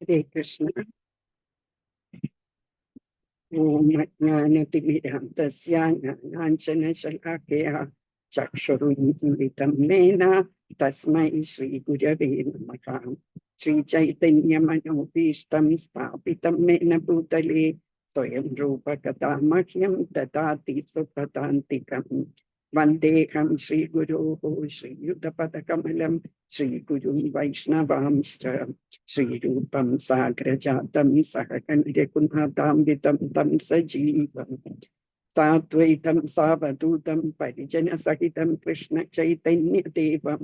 ഹരേ കൃഷ്ണ. ഓം അജ്ഞാനതിമിരാന്തസ്യ ജ്ഞാനാഞ്ജനശലാക്കയാ ചക്ഷുരുന്മിലിതം യേന തസ്മൈ ശ്രീഗുരവേ നമഃ. ശ്രീചൈതന്യമനോഭീഷ്ടം സ്ഥാപിതം യേന ഭൂതലേ സ്വയം രൂപകഥാ മഹ്യം ദദാതി സുപദാന്തികം. വന്ദേഹം ശ്രീഗുരോः ശ്രീയുതപദകമലം ശ്രീഗുരും വൈഷ്ണവാംശ്ച ശ്രീരൂപം സാഗ്രജാതം സഹഗണ രഘുനാഥാംബിതം തം സജീവം സാദ്വൈതം സാവധൂതം പരിജനസഹിതം കൃഷ്ണ ചൈതന്യദേവം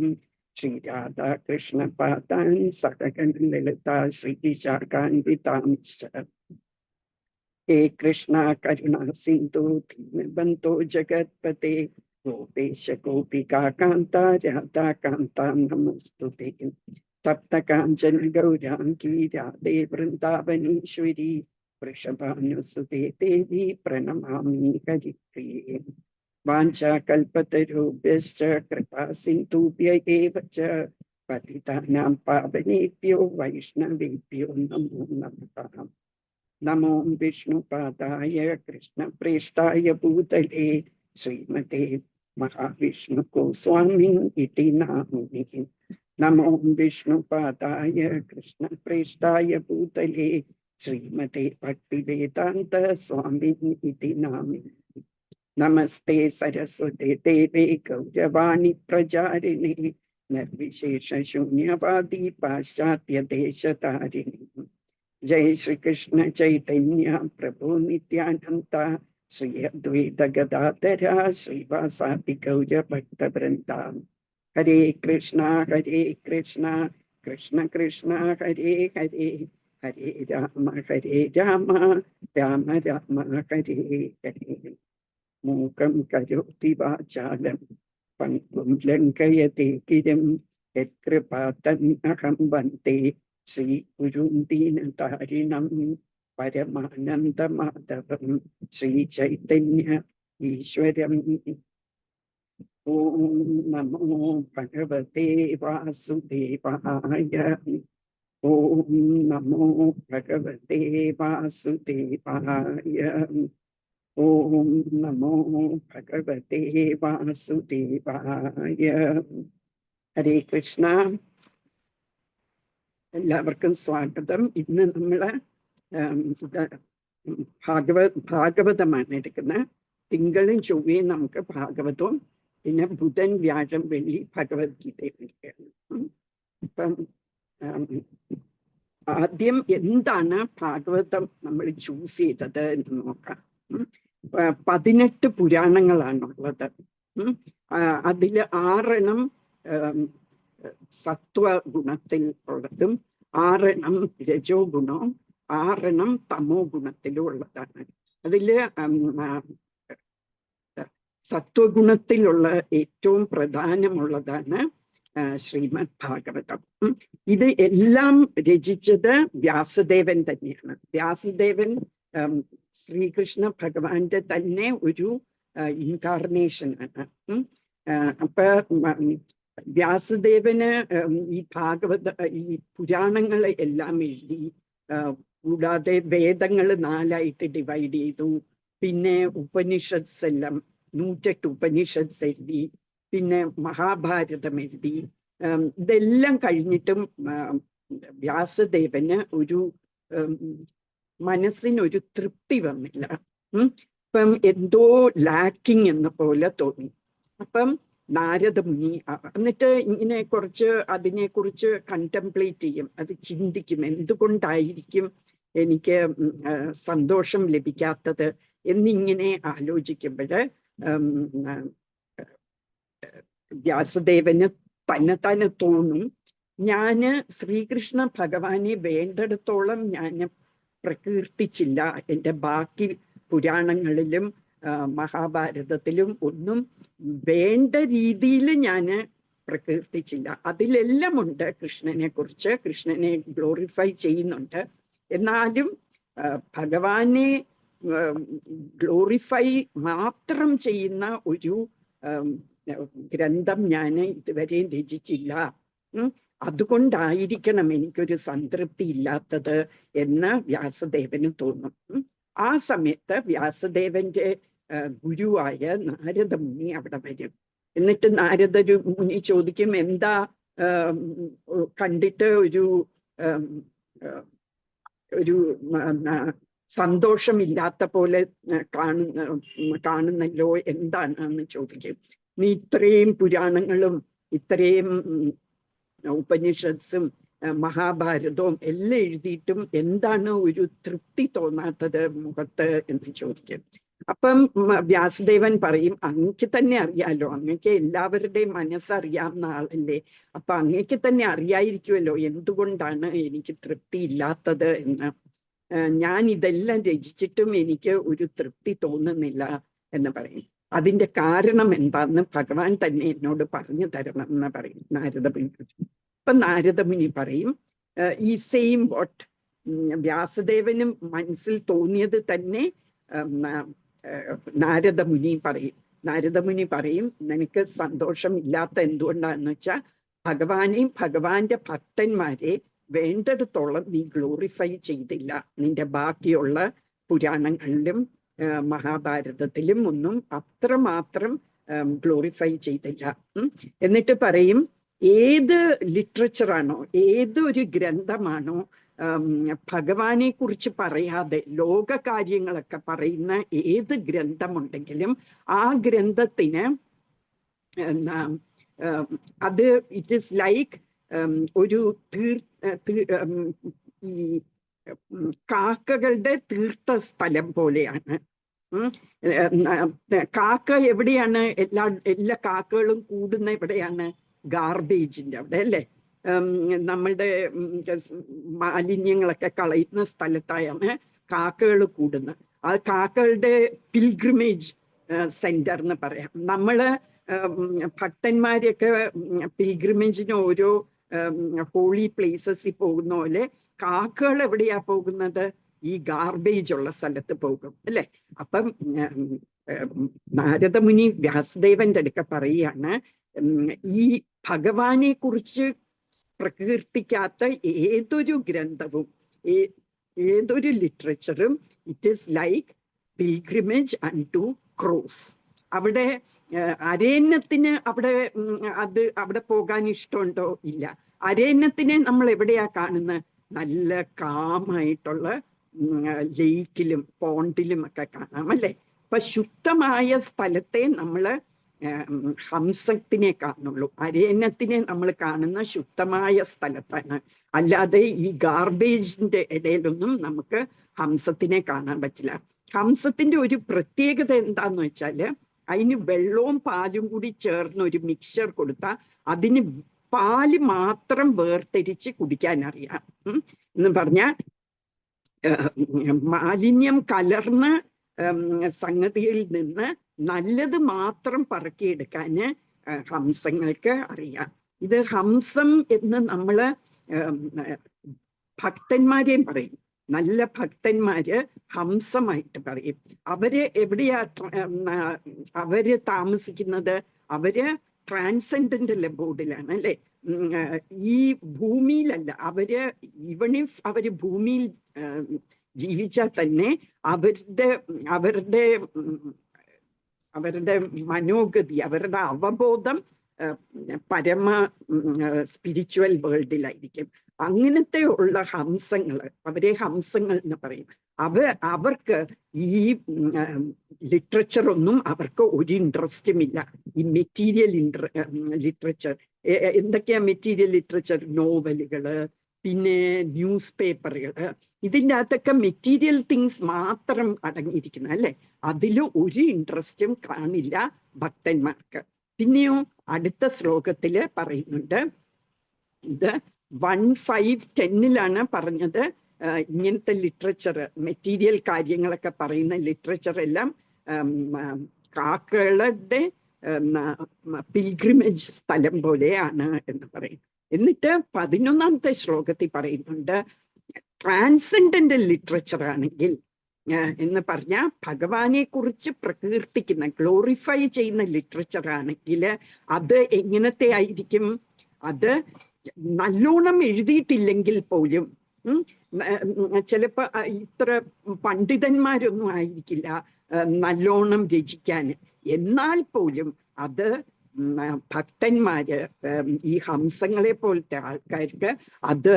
ശ്രീരാധാ കൃഷ്ണ പാദാൻ സഹഗണ ലളിതാ ശ്രീവിശാഖാന്വിതാംശ്ച. ഹേ കൃഷ്ണ കരുണാ സിന്ധു ദീനബന്ധോ ജഗത്പതേ ഗോപേശ ഗോപികാകാന്ത രാധാകാന്ത നമസ്തുതേ. തപ്തകാഞ്ചന ഗൗരാംഗീ രാധേ വൃന്ദാവനീശ്വരി വൃഷഭാനുസുതേ ദേവി പ്രണമാമി ഹരിപ്രിയേ. വാഞ്ചാകൽപതരുഭ്യശ്ച കൃപാ സിന്ധുഭ്യ ഏവ ച പതിതാനാം പാവനേഭ്യോ വൈഷ്ണവേഭ്യോ നമോ നമഃ. നമോ വിഷ്ണുപാദായ കൃഷ്ണപ്രേഷ്ഠായ ഭൂതലേ ശ്രീമതേ മഹാവിഷ്ണുഗോസ്വാമി ഇതി നാമിനി. നമോ വിഷ്ണുപാദായ കൃഷ്ണപ്രേഷ്ഠായ ഭൂതലേ ശ്രീമതേ ഭക്തിവേദാന്ത സ്വാമി ഇതി നാമിനി. നമസ്തേ സരസ്വതേ ദേവേ ഗൗരവാണി പ്രചാരിണി നിർവിശേഷ ശൂന്യവാദി പാശ്ചാത്യദേശതാരിണി. ജയ ശ്രീകൃഷ്ണ ചൈതന്യ പ്രഭു നിത്യാനന്ദ ശ്രീ അദ്വൈത ഗദാധര ശ്രീവാസാദി ഗൗരഭക്തവൃന്ദ. ഹരേ കൃഷ്ണ കൃഷ്ണ കൃഷ്ണ ഹരേ ഹരേ, ഹരേ രാമ രാമ രാമ ഹരേ ഹരേ. മൂകം കരോതി വാചാലം പങ്കും ലംഘയതേ ഗിരിം യത്കൃപാതമഹം വന്ദേ ശ്രീഗുരും ദീനതാരിണം പരമാനന്ദമാധവം ശ്രീചൈതന്യ ഈശ്വരം. ഓം നമോ ഭഗവതേ വാസുദേവായ. ഓം നമോ ഭഗവതേ വാസുദേവായ. ഓം നമോ ഭഗവതേ വാസുദേവായ. ഹരേ കൃഷ്ണ. എല്ലാവർക്കും സ്വാഗതം. ഇന്ന് നമ്മള് ഭാഗവതമാണ് എടുക്കുന്നത്. തിങ്കളും ചൊവ്വയും നമുക്ക് ഭാഗവതവും, പിന്നെ ബുധൻ വ്യാഴം വെള്ളി ഭഗവത്ഗീതയും എടുക്കുകയാണ്. ഇപ്പം ആദ്യം എന്താണ് ഭാഗവതം നമ്മൾ ചൂസ് ചെയ്തത് എന്ന് നോക്കാം. 18 പുരാണങ്ങളാണുള്ളത്. അതിൽ 6 സത്വ ഗുണത്തിൽ ഉള്ളതും 6 രജോ ഗുണവും 6 തമോ ഗുണത്തിലും ഉള്ളതാണ്. അതില് സത്വഗുണത്തിലുള്ള ഏറ്റവും പ്രധാനമുള്ളതാണ് ശ്രീമദ് ഭാഗവതം. ഇത് എല്ലാം രചിച്ചത് വ്യാസദേവൻ തന്നെയാണ്. വ്യാസദേവൻ ശ്രീകൃഷ്ണ ഭഗവാന്റെ തന്നെ ഒരു ഇൻകാർണേഷൻ ആണ്. അപ്പൊ വ്യാസദേവന് ഈ ഈ പുരാണങ്ങളെ എല്ലാം എഴുതി, കൂടാതെ വേദങ്ങൾ 4ആയിട്ട് ഡിവൈഡ് ചെയ്തു. പിന്നെ ഉപനിഷത്സ് എല്ലാം 108 ഉപനിഷത്സ് എഴുതി. പിന്നെ മഹാഭാരതം എഴുതി. ഇതെല്ലാം കഴിഞ്ഞിട്ടും വ്യാസദേവന് ഒരു മനസ്സിനൊരു തൃപ്തി വന്നില്ല. ഇപ്പം എന്തോ ലാക്കിങ് എന്ന പോലെ തോന്നി. അപ്പം നാരദമുനി എന്നിട്ട് ഇങ്ങനെ അതിനെക്കുറിച്ച് കണ്ടംപ്ലേറ്റ് ചെയ്യും, അത് ചിന്തിക്കും, എന്തുകൊണ്ടായിരിക്കും എനിക്ക് സന്തോഷം ലഭിക്കാത്തത് എന്നിങ്ങനെ ആലോചിക്കുമ്പോൾ വ്യാസദേവന് തന്നെ തോന്നും, ഞാന് ശ്രീകൃഷ്ണ ഭഗവാനെ വേണ്ടിടത്തോളം ഞാൻ പ്രകീർത്തിച്ചില്ല. എൻ്റെ ബാക്കി പുരാണങ്ങളിലും മഹാഭാരതത്തിലും ഒന്നും വേണ്ട രീതിയിൽ ഞാൻ പ്രകീർത്തിച്ചില്ല. അതിലെല്ലാം ഉണ്ട് കൃഷ്ണനെ കുറിച്ച്, കൃഷ്ണനെ ഗ്ലോറിഫൈ ചെയ്യുന്നുണ്ട്. എന്നാലും ഭഗവാനെ ഗ്ലോറിഫൈ മാത്രം ചെയ്യുന്ന ഒരു ഗ്രന്ഥം ഞാൻ ഇതുവരെ രചിച്ചില്ല. അതുകൊണ്ടായിരിക്കണം എനിക്കൊരു സംതൃപ്തി ഇല്ലാത്തത് എന്ന് വ്യാസദേവന് തോന്നും. ആ സമയത്ത് വ്യാസദേവന്റെ ഗുരുവായ നാരദമുനി അവിടെ വരും. എന്നിട്ട് മുനി ചോദിക്കും, എന്താ കണ്ടിട്ട് ഒരു സന്തോഷമില്ലാത്ത പോലെ കാണുന്നല്ലോ, എന്താണെന്ന് ചോദിക്കും. നീ ഇത്രയും പുരാണങ്ങളും ഇത്രയും ഉപനിഷത്സും മഹാഭാരതവും എല്ലാം എഴുതിയിട്ടും എന്താണ് ഒരു തൃപ്തി തോന്നാത്തത് മുഖത്ത് എന്ന് ചോദിക്കും. അപ്പം വ്യാസദേവൻ പറയും, അങ്ങക്ക് തന്നെ അറിയാലോ, അങ്ങക്ക് എല്ലാവരുടെയും മനസ്സറിയാവുന്ന ആളല്ലേ, അപ്പൊ അങ്ങക്ക് തന്നെ അറിയായിരിക്കുമല്ലോ എന്തുകൊണ്ടാണ് എനിക്ക് തൃപ്തി ഇല്ലാത്തത് എന്ന്. ഞാൻ ഇതെല്ലാം രചിച്ചിട്ടും എനിക്ക് ഒരു തൃപ്തി തോന്നുന്നില്ല എന്ന് പറയും. അതിന്റെ കാരണം എന്താന്ന് ഭഗവാൻ തന്നെ എന്നോട് പറഞ്ഞു തരണം എന്ന് പറയും നാരദമുനി. അപ്പൊ നാരദമുനി പറയും, ഈ സെയിം വാട്ട് വ്യാസദേവനും മനസ്സിൽ തോന്നിയത് തന്നെ നാരദമുനി പറയും, നിനക്ക് സന്തോഷമില്ലാത്ത എന്തുകൊണ്ടാന്ന് വെച്ചാൽ ഭഗവാനെയും ഭഗവാന്റെ ഭക്തന്മാരെ വേണ്ടിടത്തോളം നീ ഗ്ലോറിഫൈ ചെയ്തില്ല. നിന്റെ ബാക്കിയുള്ള പുരാണങ്ങളിലും മഹാഭാരതത്തിലും ഒന്നും അത്രമാത്രം ഗ്ലോറിഫൈ ചെയ്തില്ല. എന്നിട്ട് പറയും, ഏത് ലിറ്ററേച്ചറാണോ, ഏതൊരു ഗ്രന്ഥമാണോ ഭഗവാനെ കുറിച്ച് പറയാതെ ലോക കാര്യങ്ങളൊക്കെ പറയുന്ന ഏത് ഗ്രന്ഥമുണ്ടെങ്കിലും ആ ഗ്രന്ഥത്തിന് അത് ഇറ്റ് ഈസ് ലൈക്ക് ഒരു ഈ കാക്കകളുടെ തീർത്ഥ സ്ഥലം പോലെയാണ്. കാക്ക എവിടെയാണ്? എല്ലാ കാക്കകളും കൂടുന്ന എവിടെയാണ്? ഗാർബേജിന്റെ അവിടെ അല്ലേ? നമ്മളുടെ മാലിന്യങ്ങളൊക്കെ കളയുന്ന സ്ഥലത്തായാണ് കാക്കകൾ കൂടുന്നത്. ആ കാക്കകളുടെ പിൽഗ്രിമേജ് സെന്റർ എന്ന് പറയാം. നമ്മള് ഭക്തന്മാരെയൊക്കെ പിൽഗ്രിമേജിന് ഓരോ ഹോളി പ്ലേസസിൽ പോകുന്ന പോലെ കാക്കകൾ എവിടെയാ പോകുന്നത്? ഈ ഗാർബേജ് ഉള്ള സ്ഥലത്ത് പോകും അല്ലെ? അപ്പം നാരദമുനി വ്യാസദേവന്റെ അടുക്ക പറയുകയാണ്, ഈ ഭഗവാനെ കുറിച്ച് പ്രകീർത്തിക്കാത്ത ഏതൊരു ഗ്രന്ഥവും ഏതൊരു ലിറ്ററേച്ചറും it is like pilgrimage and to cross. അവിടെ അരണ്യത്തിന് അവിടെ പോകാൻ ഇഷ്ടമുണ്ടോ? ഇല്ല. അരണ്യത്തിനെ നമ്മൾ എവിടെയാ കാണുന്നത്? നല്ല കാമായിട്ടുള്ള ലേക്കിലും പോണ്ടിലും ഒക്കെ കാണാം അല്ലെ? അപ്പൊ ശുദ്ധമായ സ്ഥലത്തെ നമ്മള് ഹംസത്തിനെ കാണുള്ളൂ. അരണ്യത്തിനെ നമ്മൾ കാണുന്ന ശുദ്ധമായ സ്ഥലത്താണ്. അല്ലാതെ ഈ ഗാർബേജിന്റെ ഇടയിലൊന്നും നമുക്ക് ഹംസത്തിനെ കാണാൻ പറ്റില്ല. ഹംസത്തിന്റെ ഒരു പ്രത്യേകത എന്താന്ന് വെച്ചാല്, അതിന് വെള്ളവും പാലും കൂടി ചേർന്ന് ഒരു മിക്സ്ചർ കൊടുത്താൽ അതിന് പാല് മാത്രം വേർതിരിച്ച് കുടിക്കാൻ അറിയാം. എന്ന് പറഞ്ഞാൽ മാലിന്യം കലർന്ന സംഗതിയിൽ നിന്ന് നല്ലത് മാത്രം പറക്കിയെടുക്കാന് ഹംസങ്ങൾക്ക് അറിയാം. ഇത് ഹംസം എന്ന് നമ്മള് ഭക്തന്മാരെയും പറയും. നല്ല ഭക്തന്മാര് ഹംസമായിട്ട് പറയും. അവര് എവിടെയാ അവര് താമസിക്കുന്നത്? അവര് ട്രാൻസെൻഡന്റൽ അബോർഡിലാണ് അല്ലെ? ഈ ഭൂമിയിലല്ല. അവര് ഭൂമിയിൽ ജീവിച്ചാൽ തന്നെ അവരുടെ മനോഗതി, അവരുടെ അവബോധം പരമ സ്പിരിച്വൽ വേൾഡിലായിരിക്കും. അങ്ങനത്തെ ഉള്ള ഹംസങ്ങള്, അവരെ ഹംസങ്ങൾ എന്ന് പറയും. അവർക്ക് ഈ ലിറ്ററേച്ചർ ഒന്നും അവർക്ക് ഒരു ഇൻട്രസ്റ്റും ഇല്ല. ഈ മെറ്റീരിയൽ ലിറ്ററേച്ചർ. എന്തൊക്കെയാ മെറ്റീരിയൽ ലിറ്ററേച്ചർ? നോവലുകള്, പിന്നെ ന്യൂസ് പേപ്പറുകള്, ഇതിൻ്റെ അകത്തൊക്കെ മെറ്റീരിയൽ തിങ്സ് മാത്രം അടങ്ങിയിരിക്കുന്ന അല്ലെ? അതിൽ ഒരു ഇൻട്രസ്റ്റും കാണില്ല ഭക്തന്മാർക്ക്. പിന്നെയോ അടുത്ത ശ്ലോകത്തില് പറയുന്നുണ്ട്, ഇത് 1:5-10 പറഞ്ഞത്, ഇങ്ങനത്തെ ലിറ്ററേച്ചർ, മെറ്റീരിയൽ കാര്യങ്ങളൊക്കെ പറയുന്ന ലിറ്ററേച്ചർ എല്ലാം കാക്കകളുടെ പിൽഗ്രിമേജ് സ്ഥലം പോലെയാണ് എന്ന് പറയും. എന്നിട്ട് 11ാമത്തെ ശ്ലോകത്തിൽ പറയുന്നുണ്ട്, ട്രാൻസെൻഡന്റൽ ലിറ്ററേച്ചർ ആണെങ്കിൽ എന്ന് പറഞ്ഞാൽ ഭഗവാനെ കുറിച്ച് പ്രകീർത്തിക്കുന്ന, ഗ്ലോറിഫൈ ചെയ്യുന്ന ലിറ്ററേച്ചർ ആണെങ്കിൽ അത് എങ്ങനത്തെ ആയിരിക്കും? അത് നല്ലോണം എഴുതിയിട്ടില്ലെങ്കിൽ പോലും ചിലപ്പോ ഇത്ര പണ്ഡിതന്മാരൊന്നും ആയിരിക്കില്ല നല്ലോണം രചിക്കാൻ. എന്നാൽ പോലും അത് ഭക്തന്മാര്, ഈ ഹംസങ്ങളെ പോലത്തെ ആൾക്കാർക്ക് അത്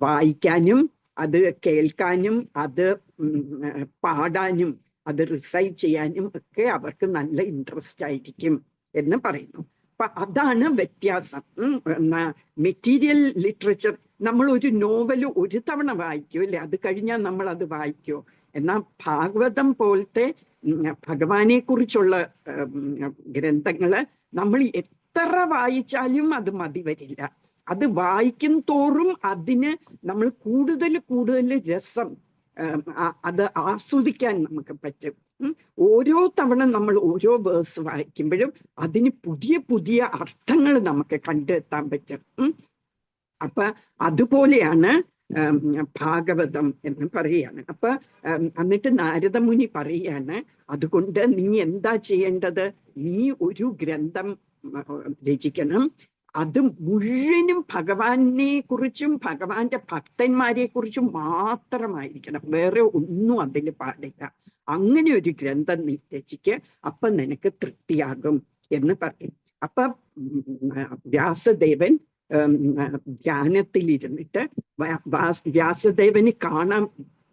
വായിക്കാനും അത് കേൾക്കാനും അത് പാടാനും അത് റിസൈറ്റ് ചെയ്യാനും ഒക്കെ അവർക്ക് നല്ല ഇൻട്രസ്റ്റ് ആയിരിക്കും എന്ന് പറയുന്നു. അപ്പൊ അതാണ് വ്യത്യാസം. മെറ്റീരിയൽ ലിറ്ററേച്ചർ, നമ്മൾ ഒരു നോവല് ഒരു തവണ വായിക്കും അല്ലെ, അത് കഴിഞ്ഞാൽ നമ്മൾ അത് വായിക്കോ. എന്നാൽ ഭാഗവതം പോലത്തെ ഭഗവാനെ കുറിച്ചുള്ള ഗ്രന്ഥങ്ങള് നമ്മൾ എത്ര വായിച്ചാലും അത് മതി വരില്ല. അത് വായിക്കും തോറും അതിന് നമ്മൾ കൂടുതൽ കൂടുതൽ രസം അത് ആസ്വദിക്കാൻ നമുക്ക് പറ്റും. ഓരോ തവണ നമ്മൾ ഓരോ വേഴ്സ് വായിക്കുമ്പോഴും അതിന് പുതിയ പുതിയ അർത്ഥങ്ങൾ നമുക്ക് കണ്ടെത്താൻ പറ്റും. അപ്പൊ അതുപോലെയാണ് ഭാഗവതം എന്ന് പറയുകയാണ്. അപ്പൊ എന്നിട്ട് നാരദമുനി പറയാണ്, അതുകൊണ്ട് നീ എന്താ ചെയ്യേണ്ടത്, നീ ഒരു ഗ്രന്ഥം രചിക്കണം, അത് മുഴുവനും ഭഗവാനെ കുറിച്ചും ഭഗവാന്റെ ഭക്തന്മാരെ കുറിച്ചും മാത്രമായിരിക്കണം, വേറെ ഒന്നും അതിൽ പാടില്ല. അങ്ങനെ ഒരു ഗ്രന്ഥം നീ രചിക്ക്, അപ്പൊ നിനക്ക് തൃപ്തിയാകും എന്ന് പറയും. അപ്പൊ വ്യാസദേവൻ ധ്യാനത്തിലിരുന്നിട്ട് വ്യാസദേവന് കാണാൻ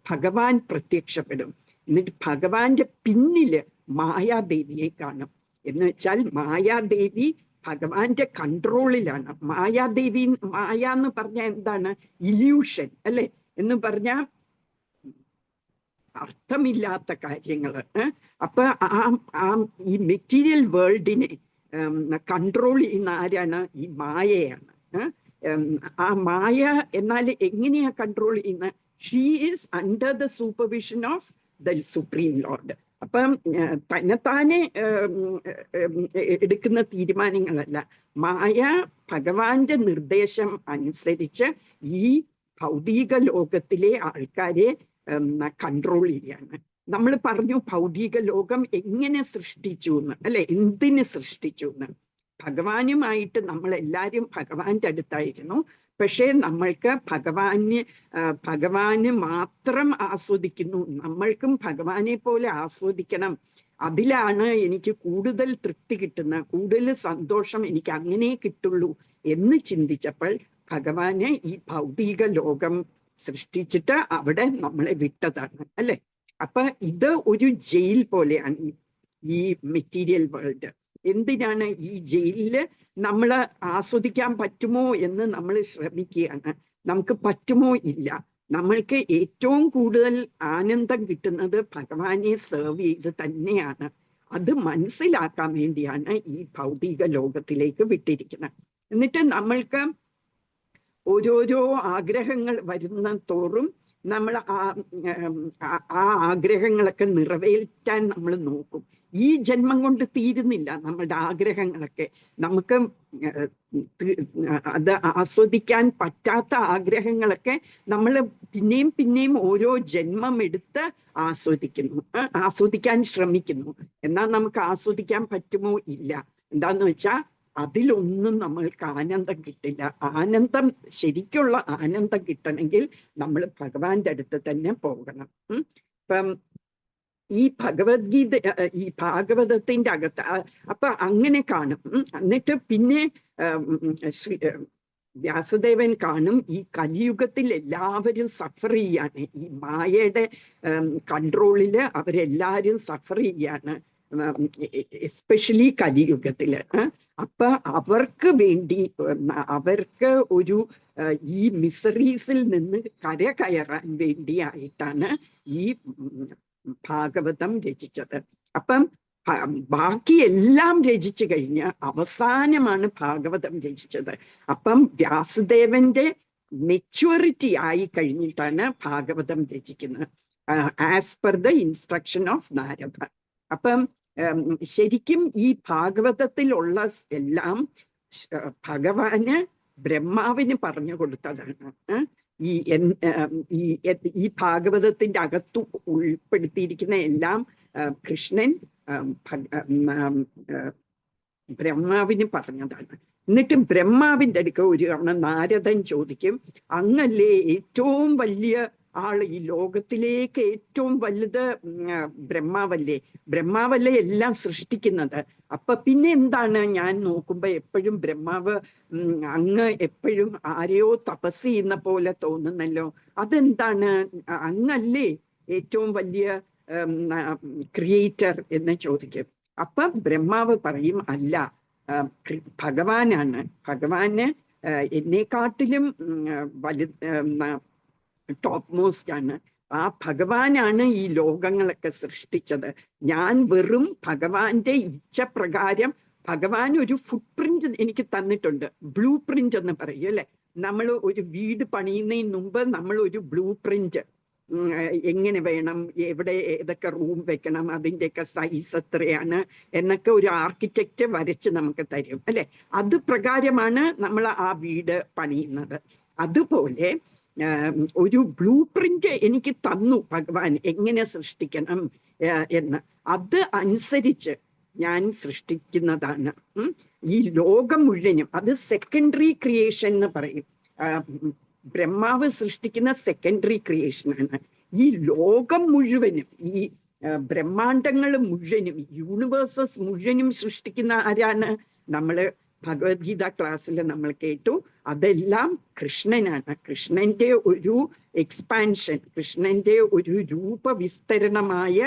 ഭഗവാൻ പ്രത്യക്ഷപ്പെടും. എന്നിട്ട് ഭഗവാന്റെ പിന്നില് മായാദേവിയെ കാണും. എന്ന് വെച്ചാൽ മായാദേവി ഭഗവാന്റെ കൺട്രോളിലാണ്. മായാദേവി, മായ എന്ന് പറഞ്ഞാൽ എന്താണ്? ഇല്യൂഷൻ അല്ലെ, എന്ന് പറഞ്ഞാൽ അർത്ഥമില്ലാത്ത കാര്യങ്ങള്. അപ്പൊ ഈ മെറ്റീരിയൽ വേൾഡിനെ കൺട്രോൾ ചെയ്യുന്ന ആരാണ്? ഈ മായയാണ്. ആ മായ എന്നാൽ എങ്ങനെയാ കൺട്രോൾ ചെയ്യുന്നത്? She is under the supervision of the supreme Lord. അപ്പം തന്നെത്താനെ എടുക്കുന്ന തീരുമാനങ്ങളല്ല, മായ ഭഗവാന്റെ നിർദ്ദേശം അനുസരിച്ച് ഈ ഭൗതിക ലോകത്തിലെ ആൾക്കാരെ കൺട്രോൾ ചെയ്യാണ്. നമ്മൾ പറഞ്ഞു ഭൗതിക ലോകം എങ്ങനെ സൃഷ്ടിച്ചു എന്ന് അല്ലെ, എന്തിന് സൃഷ്ടിച്ചു എന്ന്. ഭഗവാനുമായിട്ട് നമ്മൾ എല്ലാവരും ഭഗവാന്റെ അടുത്തായിരുന്നു. പക്ഷേ നമ്മൾക്ക് ഭഗവാന് മാത്രം ആസ്വദിക്കുന്നു, നമ്മൾക്കും ഭഗവാനെ പോലെ ആസ്വദിക്കണം, അതിലാണ് എനിക്ക് കൂടുതൽ തൃപ്തി കിട്ടുന്ന, കൂടുതൽ സന്തോഷം എനിക്ക് അങ്ങനെ കിട്ടുള്ളൂ എന്ന് ചിന്തിച്ചപ്പോൾ ഭഗവാന് ഈ ഭൗതിക ലോകം സൃഷ്ടിച്ചിട്ട് അവിടെ നമ്മളെ വിട്ടതാണ് അല്ലെ. അപ്പൊ ഇത് ഒരു ജയിൽ പോലെയാണ് ഈ മെറ്റീരിയൽ വേൾഡ്. എന്തിനാണ് ഈ ജയിലില് നമ്മൾ ആസ്വദിക്കാൻ പറ്റുമോ എന്ന് നമ്മൾ ശ്രമിക്കുകയാണ്. നമുക്ക് പറ്റുമോ? ഇല്ല. നമ്മൾക്ക് ഏറ്റവും കൂടുതൽ ആനന്ദം കിട്ടുന്നത് ഭഗവാനെ സെർവ് ചെയ്ത് തന്നെയാണ്. അത് മനസ്സിലാക്കാൻ വേണ്ടിയാണ് ഈ ഭൗതിക ലോകത്തിലേക്ക് വിട്ടിരിക്കുന്നത്. എന്നിട്ട് നമ്മൾക്ക് ഓരോരോ ആഗ്രഹങ്ങൾ വരുന്ന തോറും നമ്മൾ ആ ആഗ്രഹങ്ങളൊക്കെ നിറവേറ്റാൻ നമ്മൾ നോക്കും. ഈ ജന്മം കൊണ്ട് തീരുന്നില്ല നമ്മളുടെ ആഗ്രഹങ്ങളൊക്കെ. നമുക്ക് അത് ആസ്വദിക്കാൻ പറ്റാത്ത ആഗ്രഹങ്ങളൊക്കെ നമ്മൾ പിന്നെയും പിന്നെയും ഓരോ ജന്മം എടുത്ത് ആസ്വദിക്കാൻ ശ്രമിക്കുന്നു. എന്നാൽ നമുക്ക് ആസ്വദിക്കാൻ പറ്റുമോ? ഇല്ല. എന്താന്ന് വെച്ചാൽ അതിലൊന്നും നമ്മൾക്ക് ആനന്ദം കിട്ടില്ല. ആനന്ദം, ശരിക്കുള്ള ആനന്ദം കിട്ടണമെങ്കിൽ നമ്മൾ ഭഗവാന്റെ അടുത്ത് തന്നെ പോകണം. ഇപ്പം ഈ ഭഗവത്ഗീത, ഈ ഭാഗവതത്തിന്റെ അകത്ത് അപ്പൊ അങ്ങനെ കാണും. എന്നിട്ട് പിന്നെ വ്യാസദേവൻ കാണും ഈ കലിയുഗത്തിൽ എല്ലാവരും സഫർ ചെയ്യാണ്, ഈ മായയുടെ കൺട്രോളില് അവരെല്ലാരും സഫർ ചെയ്യാണ്, എസ്പെഷ്യലി കലിയുഗത്തില്. അപ്പൊ അവർക്ക് വേണ്ടി, അവർക്ക് ഒരു ഈ മിസറീസിൽ നിന്ന് കരകയറാൻ വേണ്ടിയായിട്ടാണ് ഈ ഭാഗവതം രചിച്ചത്. അപ്പം ബാക്കി എല്ലാം രചിച്ചു കഴിഞ്ഞ് അവസാനമാണ് ഭാഗവതം രചിച്ചത്. അപ്പം വ്യാസദേവന്റെ മെച്യൂരിറ്റി ആയി കഴിഞ്ഞിട്ടാണ് ഭാഗവതം രചിക്കുന്നത്, as per the instruction of Narada. അപ്പം ശരിക്കും ഈ ഭാഗവതത്തിലുള്ള എല്ലാം ഭഗവാന് ബ്രഹ്മാവിന് പറഞ്ഞു കൊടുത്തതാണ്. ഈ ഭാഗവതത്തിന്റെ അകത്ത് ഉൾപ്പെടുത്തിയിരിക്കുന്ന എല്ലാം കൃഷ്ണൻ ബ്രഹ്മാവിന് പറഞ്ഞതാണ്. എന്നിട്ട് ബ്രഹ്മാവിന്റെ അടുക്ക ഒരു തവണ നാരദൻ ചോദിക്കും, അങ്ങല്ലേ ഏറ്റവും വലിയ ആള്, ഈ ലോകത്തിലേക്ക് ഏറ്റവും വലുത് ബ്രഹ്മാവല്ലേ, ബ്രഹ്മാവല്ലേ എല്ലാം സൃഷ്ടിക്കുന്നത്, അപ്പൊ പിന്നെ എന്താണ് ഞാൻ നോക്കുമ്പോ എപ്പോഴും ബ്രഹ്മാവ് അങ്ങ് എപ്പോഴും ആരെയോ തപസ് ചെയ്യുന്ന പോലെ തോന്നുന്നല്ലോ, അതെന്താണ്, അങ്ങല്ലേ ഏറ്റവും വലിയ ക്രിയേറ്റർ എന്ന് ചോദിക്കും. അപ്പൊ ബ്രഹ്മാവ് പറയും, അല്ല, ഭഗവാനാണ്, ഭഗവാന് എന്നെക്കാട്ടിലും ടോപ്പ് മോസ്റ്റ് ആണ്, ആ ഭഗവാനാണ് ഈ ലോകങ്ങളൊക്കെ സൃഷ്ടിച്ചത്, ഞാൻ വെറും ഭഗവാന്റെ ഇച്ഛപ്രകാരം, ഭഗവാൻ ഒരു ഫുട് പ്രിന്റ് എനിക്ക് തന്നിട്ടുണ്ട്, ബ്ലൂ പ്രിന്റ് എന്ന് പറയും അല്ലെ, നമ്മൾ ഒരു വീട് പണിയുന്നതിന് മുമ്പ് നമ്മൾ ഒരു ബ്ലൂ പ്രിന്റ്, എങ്ങനെ വേണം, എവിടെ ഏതൊക്കെ റൂം വെക്കണം, അതിൻ്റെയൊക്കെ സൈസ് എത്രയാണ് എന്നൊക്കെ ഒരു ആർക്കിടെക്റ്റ് വരച്ച് നമുക്ക് തരും അല്ലെ, അത് പ്രകാരമാണ് നമ്മൾ ആ വീട് പണിയുന്നത്. അതുപോലെ ഒരു ബ്ലൂ പ്രിന്റ് എനിക്ക് തന്നു ഭഗവാൻ, എങ്ങനെ സൃഷ്ടിക്കണം എന്ന്, അത് അനുസരിച്ച് ഞാൻ സൃഷ്ടിക്കുന്നതാണ് ഈ ലോകം മുഴുവനും. അത് സെക്കൻഡറി ക്രിയേഷൻ എന്ന് പറയും. ബ്രഹ്മാവ് സൃഷ്ടിക്കുന്ന സെക്കൻഡറി ക്രിയേഷനാണ്. ഈ ലോകം മുഴുവനും, ഈ ബ്രഹ്മാണ്ടങ്ങൾ മുഴുവനും, യൂണിവേഴ്സസ് മുഴുവനും സൃഷ്ടിക്കുന്ന ആരാണ്? നമ്മള് ഭഗവത്ഗീത ക്ലാസ്സിൽ നമ്മൾ കേട്ടു, അതെല്ലാം കൃഷ്ണനാണ്. കൃഷ്ണന്റെ ഒരു എക്സ്പാൻഷൻ, കൃഷ്ണന്റെ ഒരു രൂപവിസ്തരണമായ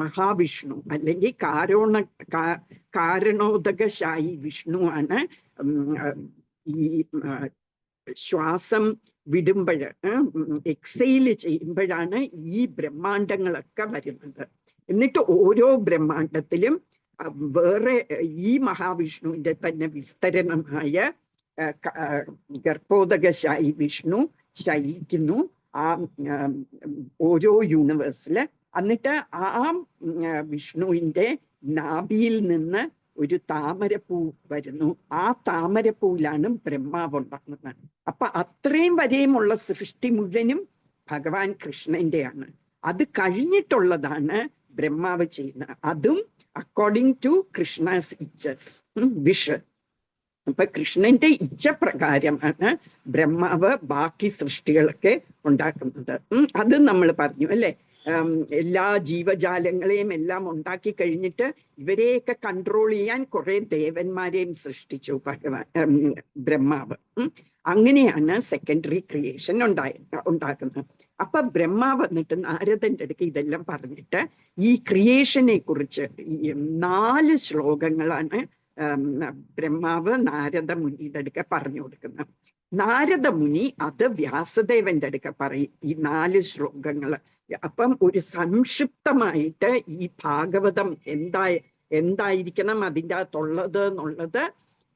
മഹാവിഷ്ണു അല്ലെങ്കിൽ കാരണോദകശായി വിഷ്ണുവാണ് ഈ ശ്വാസം വിടുമ്പോൾ, എക്സൈൽ ചെയ്യുമ്പോഴാണ് ഈ ബ്രഹ്മാണ്ടങ്ങളൊക്കെ വരുന്നത്. എന്നിട്ട് ഓരോ ബ്രഹ്മാണ്ടത്തിലും വേറെ ഈ മഹാവിഷ്ണുവിന്റെ തന്നെ വിസ്തരണമായ ഗർഭോദകശായി വിഷ്ണു ശയിക്കുന്നു ആ ഓരോ യൂണിവേഴ്സില്. എന്നിട്ട് ആ വിഷ്ണുവിന്റെ നാഭിയിൽ നിന്ന് ഒരു താമരപ്പൂ വരുന്നു, ആ താമരപ്പൂവിലാണ് ബ്രഹ്മാവ് ഉണ്ടാകുന്നത്. അപ്പൊ അത്രയും വരെയുമുള്ള സൃഷ്ടി മുഴുവനും ഭഗവാൻ കൃഷ്ണന്റെയാണ്. അത് കഴിഞ്ഞിട്ടുള്ളതാണ് ബ്രഹ്മാവ് ചെയ്യുന്നത്, അതും അക്കോർഡിംഗ് ടു കൃഷ്ണസ് ഇച്ഛസ്, വിഷ്. അപ്പൊ കൃഷ്ണന്റെ ഇച്ഛപ്രകാരമാണ് ബ്രഹ്മാവ് ബാക്കി സൃഷ്ടികളൊക്കെ ഉണ്ടാക്കുന്നത്. അത് നമ്മൾ പറഞ്ഞു അല്ലെ, എല്ലാ ജീവജാലങ്ങളെയും എല്ലാം ഉണ്ടാക്കി കഴിഞ്ഞിട്ട് ഇവരെയൊക്കെ കൺട്രോൾ ചെയ്യാൻ കുറെ ദേവന്മാരെയും സൃഷ്ടിച്ചു ബ്രഹ്മാവ്. അങ്ങനെയാണ് സെക്കൻഡറി ക്രിയേഷൻ ഉണ്ടാക്കുന്നത്. അപ്പൊ ബ്രഹ്മാവ് വന്നിട്ട് നാരദന്റെ അടുക്ക് ഇതെല്ലാം പറഞ്ഞിട്ട് ഈ ക്രിയേഷനെ കുറിച്ച് 4 ശ്ലോകങ്ങളാണ് ബ്രഹ്മാവ് നാരദ മുനിയുടെ അടുക്ക പറഞ്ഞു കൊടുക്കുന്നത്. നാരദ മുനി അത് വ്യാസദേവന്റെ അടുക്ക പറയും ഈ 4 ശ്ലോകങ്ങള്. അപ്പം ഒരു സംക്ഷിപ്തമായിട്ട് ഈ ഭാഗവതം എന്തായിരിക്കണം അതിൻ്റെ അകത്തുള്ളത് എന്നുള്ളത്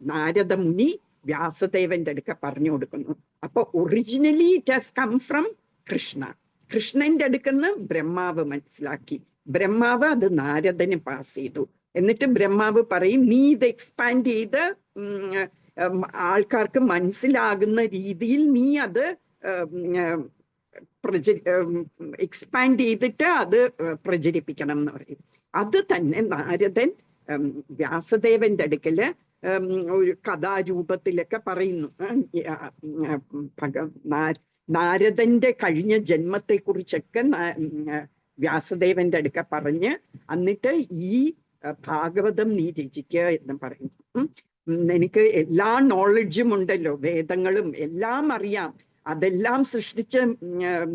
നാരദ മുനി വ്യാസദേവന്റെ അടുക്ക പറഞ്ഞു കൊടുക്കുന്നു. അപ്പൊ originally it has come from Krishna. കൃഷ്ണന്റെ അടുക്കുന്ന് ബ്രഹ്മാവ് മനസ്സിലാക്കി, ബ്രഹ്മാവ് അത് നാരദന് പാസ് ചെയ്തു. എന്നിട്ട് ബ്രഹ്മാവ് പറയും, നീ ഇത് എക്സ്പാൻഡ് ചെയ്ത് ആൾക്കാർക്ക് മനസ്സിലാകുന്ന രീതിയിൽ നീ അത് എക്സ്പാൻഡ് ചെയ്തിട്ട് അത് പ്രചരിപ്പിക്കണം എന്ന് പറയും. അത് തന്നെ നാരദൻ വ്യാസദേവന്റെ അടുക്കല് ഒരു കഥാരൂപത്തിലൊക്കെ പറയുന്നു. നാരദന്റെ കഴിഞ്ഞ ജന്മത്തെ കുറിച്ചൊക്കെ വ്യാസദേവന്റെ അടുക്ക പറഞ്ഞ് എന്നിട്ട് ഈ ഭാഗവതം നീ രചിക്കുക എന്ന് പറയുന്നു. എനിക്ക് എല്ലാ നോളജും ഉണ്ടല്ലോ, വേദങ്ങളും എല്ലാം അറിയാം, അതെല്ലാം സൃഷ്ടിച്ച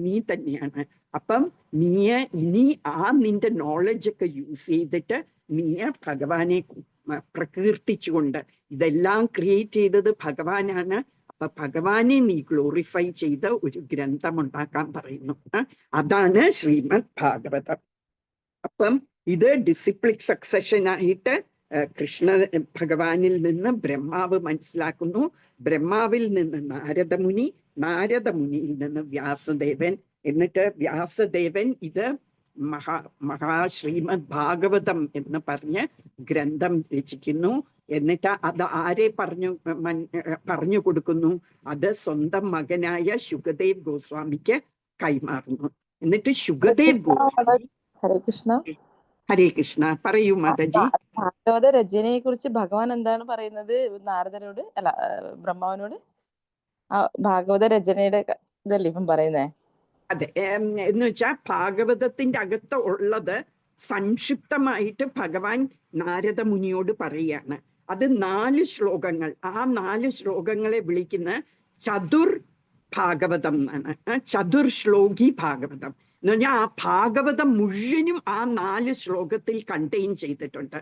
നീ തന്നെയാണ്. അപ്പം നീ ഇനി നിന്റെ നോളജൊക്കെ യൂസ് ചെയ്തിട്ട് നീ ഭഗവാനെ പ്രകീർത്തിച്ചുകൊണ്ട്, ഇതെല്ലാം ക്രിയേറ്റ് ചെയ്തത് ഭഗവാനാണ്, അപ്പൊ ഭഗവാനെ നീ ഗ്ലോറിഫൈ ചെയ്ത് ഒരു ഗ്രന്ഥം ഉണ്ടാക്കാൻ പറയുന്നു. അതാണ് ശ്രീമദ് ഭാഗവതം. അപ്പം ഇത് ഡിസിപ്ലിക് സക്സഷൻ ആയിട്ട് കൃഷ്ണ ഭഗവാനിൽ നിന്ന് ബ്രഹ്മാവ് മനസ്സിലാക്കുന്നു, ബ്രഹ്മാവിൽ നിന്ന് നാരദമുനി, നാരദമുനിയിൽ നിന്ന് വ്യാസദേവൻ, എന്നിട്ട് വ്യാസദേവൻ ഇത് ശ്രീമദ് ഭാഗവതം എന്ന് പറഞ്ഞ് ഗ്രന്ഥം രചിക്കുന്നു. എന്നിട്ട് അത് ആരെ പറഞ്ഞു കൊടുക്കുന്നു? അത് സ്വന്തം മകനായ ശുകദേവ് ഗോസ്വാമിക്ക് കൈമാറുന്നു. എന്നിട്ട് ശുകദേവ് ഗോസ്വാമി, ഹരേ കൃഷ്ണ, ഹരേ കൃഷ്ണ. പറയൂ മാതാജി. ഭാഗവത രചനയെ കുറിച്ച് ഭഗവാൻ എന്താണ് പറയുന്നത് നാരദരോട്, അല്ല ബ്രഹ്മാവിനോട്? ഭാഗവത രചനയുടെ ഇതല്ലേ ഇപ്പം പറയുന്നേ? അതെ, എന്ന് വെച്ചാൽ ഭാഗവതത്തിന്റെ അകത്ത് ഉള്ളത് സംക്ഷിപ്തമായിട്ട് ഭഗവാൻ നാരദ മുനിയോട് പറയാണ്. അത് 4 ശ്ലോകങ്ങൾ. ആ 4 ശ്ലോകങ്ങളെ വിളിക്കുന്ന ചതുർ ഭാഗവതം എന്നാണ്. ചതുർ ശ്ലോകി ഭാഗവതം എന്ന് പറഞ്ഞാൽ ആ ഭാഗവതം മുഴുവനും ആ 4 ശ്ലോകത്തിൽ കണ്ടെയ്ൻ ചെയ്തിട്ടുണ്ട്.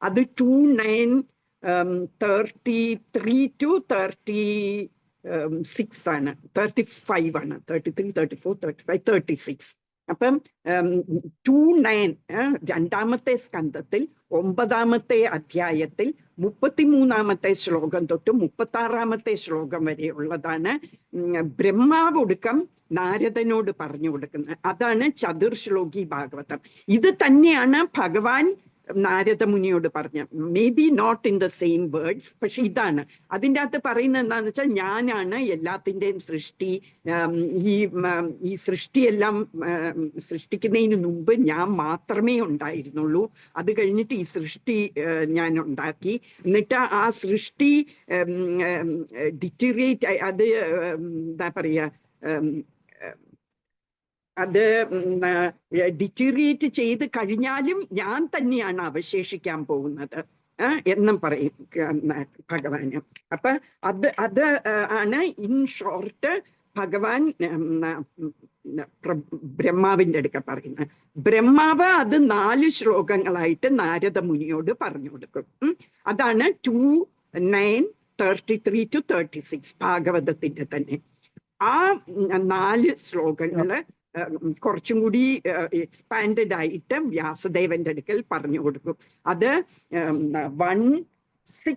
അത് 29:33 to 36 ആണ്, 35 ആണ്, 33, 34, 35, 36. അപ്പം 29 2ാമത്തെ സ്കന്ധത്തിൽ 9ാമത്തെ അധ്യായത്തിൽ 33ാമത്തെ ശ്ലോകം തൊട്ട് 36ാമത്തെ ശ്ലോകം വരെ ഉള്ളതാണ് ബ്രഹ്മാവ് ഒടുക്കം നാരദനോട് പറഞ്ഞു കൊടുക്കുന്നത്. അതാണ് ചതുർശ്ലോകി ഭാഗവതം. ഇത് തന്നെയാണ് ഭഗവാൻ നാരദ മുനിയോട് പറഞ്ഞ, may be not in the same words, പക്ഷെ ഇതാണ് അതിൻ്റെ അകത്ത് പറയുന്നത്. എന്താണെന്ന് വെച്ചാൽ ഞാനാണ് എല്ലാത്തിൻ്റെയും സൃഷ്ടി. ഈ സൃഷ്ടിയെല്ലാം സൃഷ്ടിക്കുന്നതിന് മുമ്പ് ഞാൻ മാത്രമേ ഉണ്ടായിരുന്നുള്ളൂ. അത് കഴിഞ്ഞിട്ട് ഈ സൃഷ്ടി ഞാൻ ഉണ്ടാക്കി. എന്നിട്ട് ആ സൃഷ്ടി ഡിറ്റീരിയേറ്റ്, അത് എന്താ പറയുക, അത് ഡിറ്റീരിയേറ്റ് ചെയ്ത് കഴിഞ്ഞാലും ഞാൻ തന്നെയാണ് അവശേഷിക്കാൻ പോകുന്നത് എന്നും പറയും ഭഗവാന്. അപ്പൊ അത് ആണ് ഇൻ ഷോർട്ട് ഭഗവാൻ ബ്രഹ്മാവിന്റെ അടുക്ക പറയുന്നത്. ബ്രഹ്മാവ് അത് 4 ശ്ലോകങ്ങളായിട്ട് നാരദ മുനിയോട് പറഞ്ഞു കൊടുക്കും. അതാണ് 29:33 to 36 ഭാഗവതത്തിന്റെ തന്നെ. ആ 4 ശ്ലോകങ്ങള് കുറച്ചും കൂടി എക്സ്പാൻഡഡ് ആയിട്ട് വ്യാസദേവന്റെ അടുക്കൽ പറഞ്ഞു കൊടുക്കും. അത് 1:6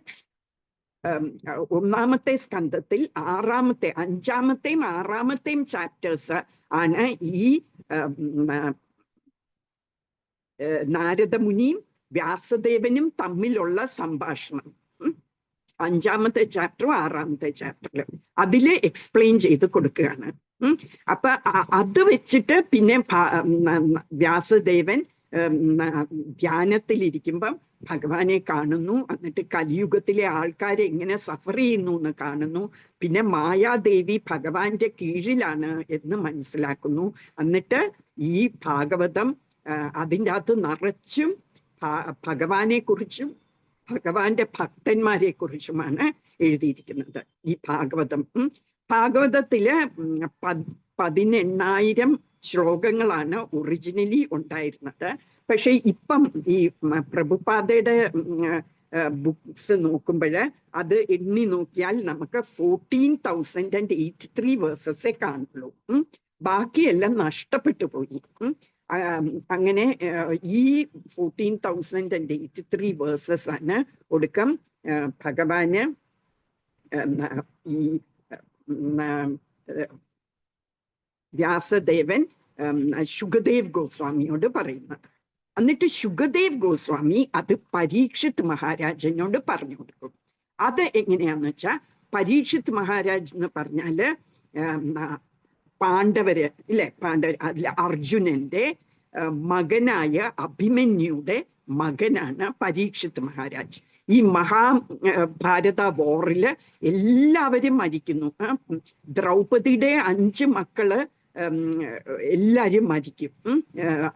1ാമത്തെ സ്കന്ധത്തിൽ 5ാമത്തെയും 6ാമത്തെയും ചാപ്റ്റേഴ്സ് ആണ് ഈ നാരദ മുനിയും വ്യാസദേവനും തമ്മിലുള്ള സംഭാഷണം. 5ാമത്തെ ചാപ്റ്ററും 6ാമത്തെ ചാപ്റ്ററിലും അതില് എക്സ്പ്ലെയിൻ ചെയ്ത് കൊടുക്കുകയാണ്. അപ്പൊ അത് വെച്ചിട്ട് പിന്നെ വ്യാസദേവൻ ധ്യാനത്തിലിരിക്കുമ്പം ഭഗവാനെ കാണുന്നു. എന്നിട്ട് കലിയുഗത്തിലെ ആൾക്കാരെ എങ്ങനെ സഫർ ചെയ്യുന്നു എന്ന് കാണുന്നു. പിന്നെ മായാദേവി ഭഗവാന്റെ കീഴിലാണ് എന്ന് മനസ്സിലാക്കുന്നു. എന്നിട്ട് ഈ ഭാഗവതം അതിൻ്റെ അകത്ത് നിറച്ചും ഭഗവാനെ കുറിച്ചും ഭഗവാന്റെ ഭക്തന്മാരെ കുറിച്ചുമാണ് എഴുതിയിരിക്കുന്നത് ഈ ഭാഗവതം. ഭാഗവതത്തില് 18,000 ശ്ലോകങ്ങളാണ് ഒറിജിനലി ഉണ്ടായിരുന്നത്. പക്ഷെ ഇപ്പം ഈ പ്രഭുപാദയുടെ ബുക്സ് നോക്കുമ്പോൾ അത് എണ്ണി നോക്കിയാൽ നമുക്ക് 14,083 വേഴ്സസേ കാണുള്ളൂ. ബാക്കിയെല്ലാം നഷ്ടപ്പെട്ടു പോയി. അങ്ങനെ ഈ 14,083 വേഴ്സസ് ആണ് ഒടുക്കം ഭഗവാന് ഈ വ്യാസദേവൻ ശുകദേവ് ഗോസ്വാമിയോട് പറയുന്നത്. എന്നിട്ട് ശുകദേവ് ഗോസ്വാമി അത് പരീക്ഷിത് മഹാരാജനോട് പറഞ്ഞു കൊടുക്കും. അത് എങ്ങനെയാന്ന് വെച്ചാൽ, പരീക്ഷിത് മഹാരാജ് എന്ന് പറഞ്ഞാല് പാണ്ഡവര് ഇല്ലേ, അതിൽ അർജുനന്റെ മകനായ അഭിമന്യുയുടെ മകനാണ് പരീക്ഷിത് മഹാരാജ്. ഈ മഹാഭാരത വോറില് എല്ലാവരും മരിക്കുന്നു. ദ്രൗപദിയുടെ 5 മക്കള് എല്ലാരും മരിക്കും.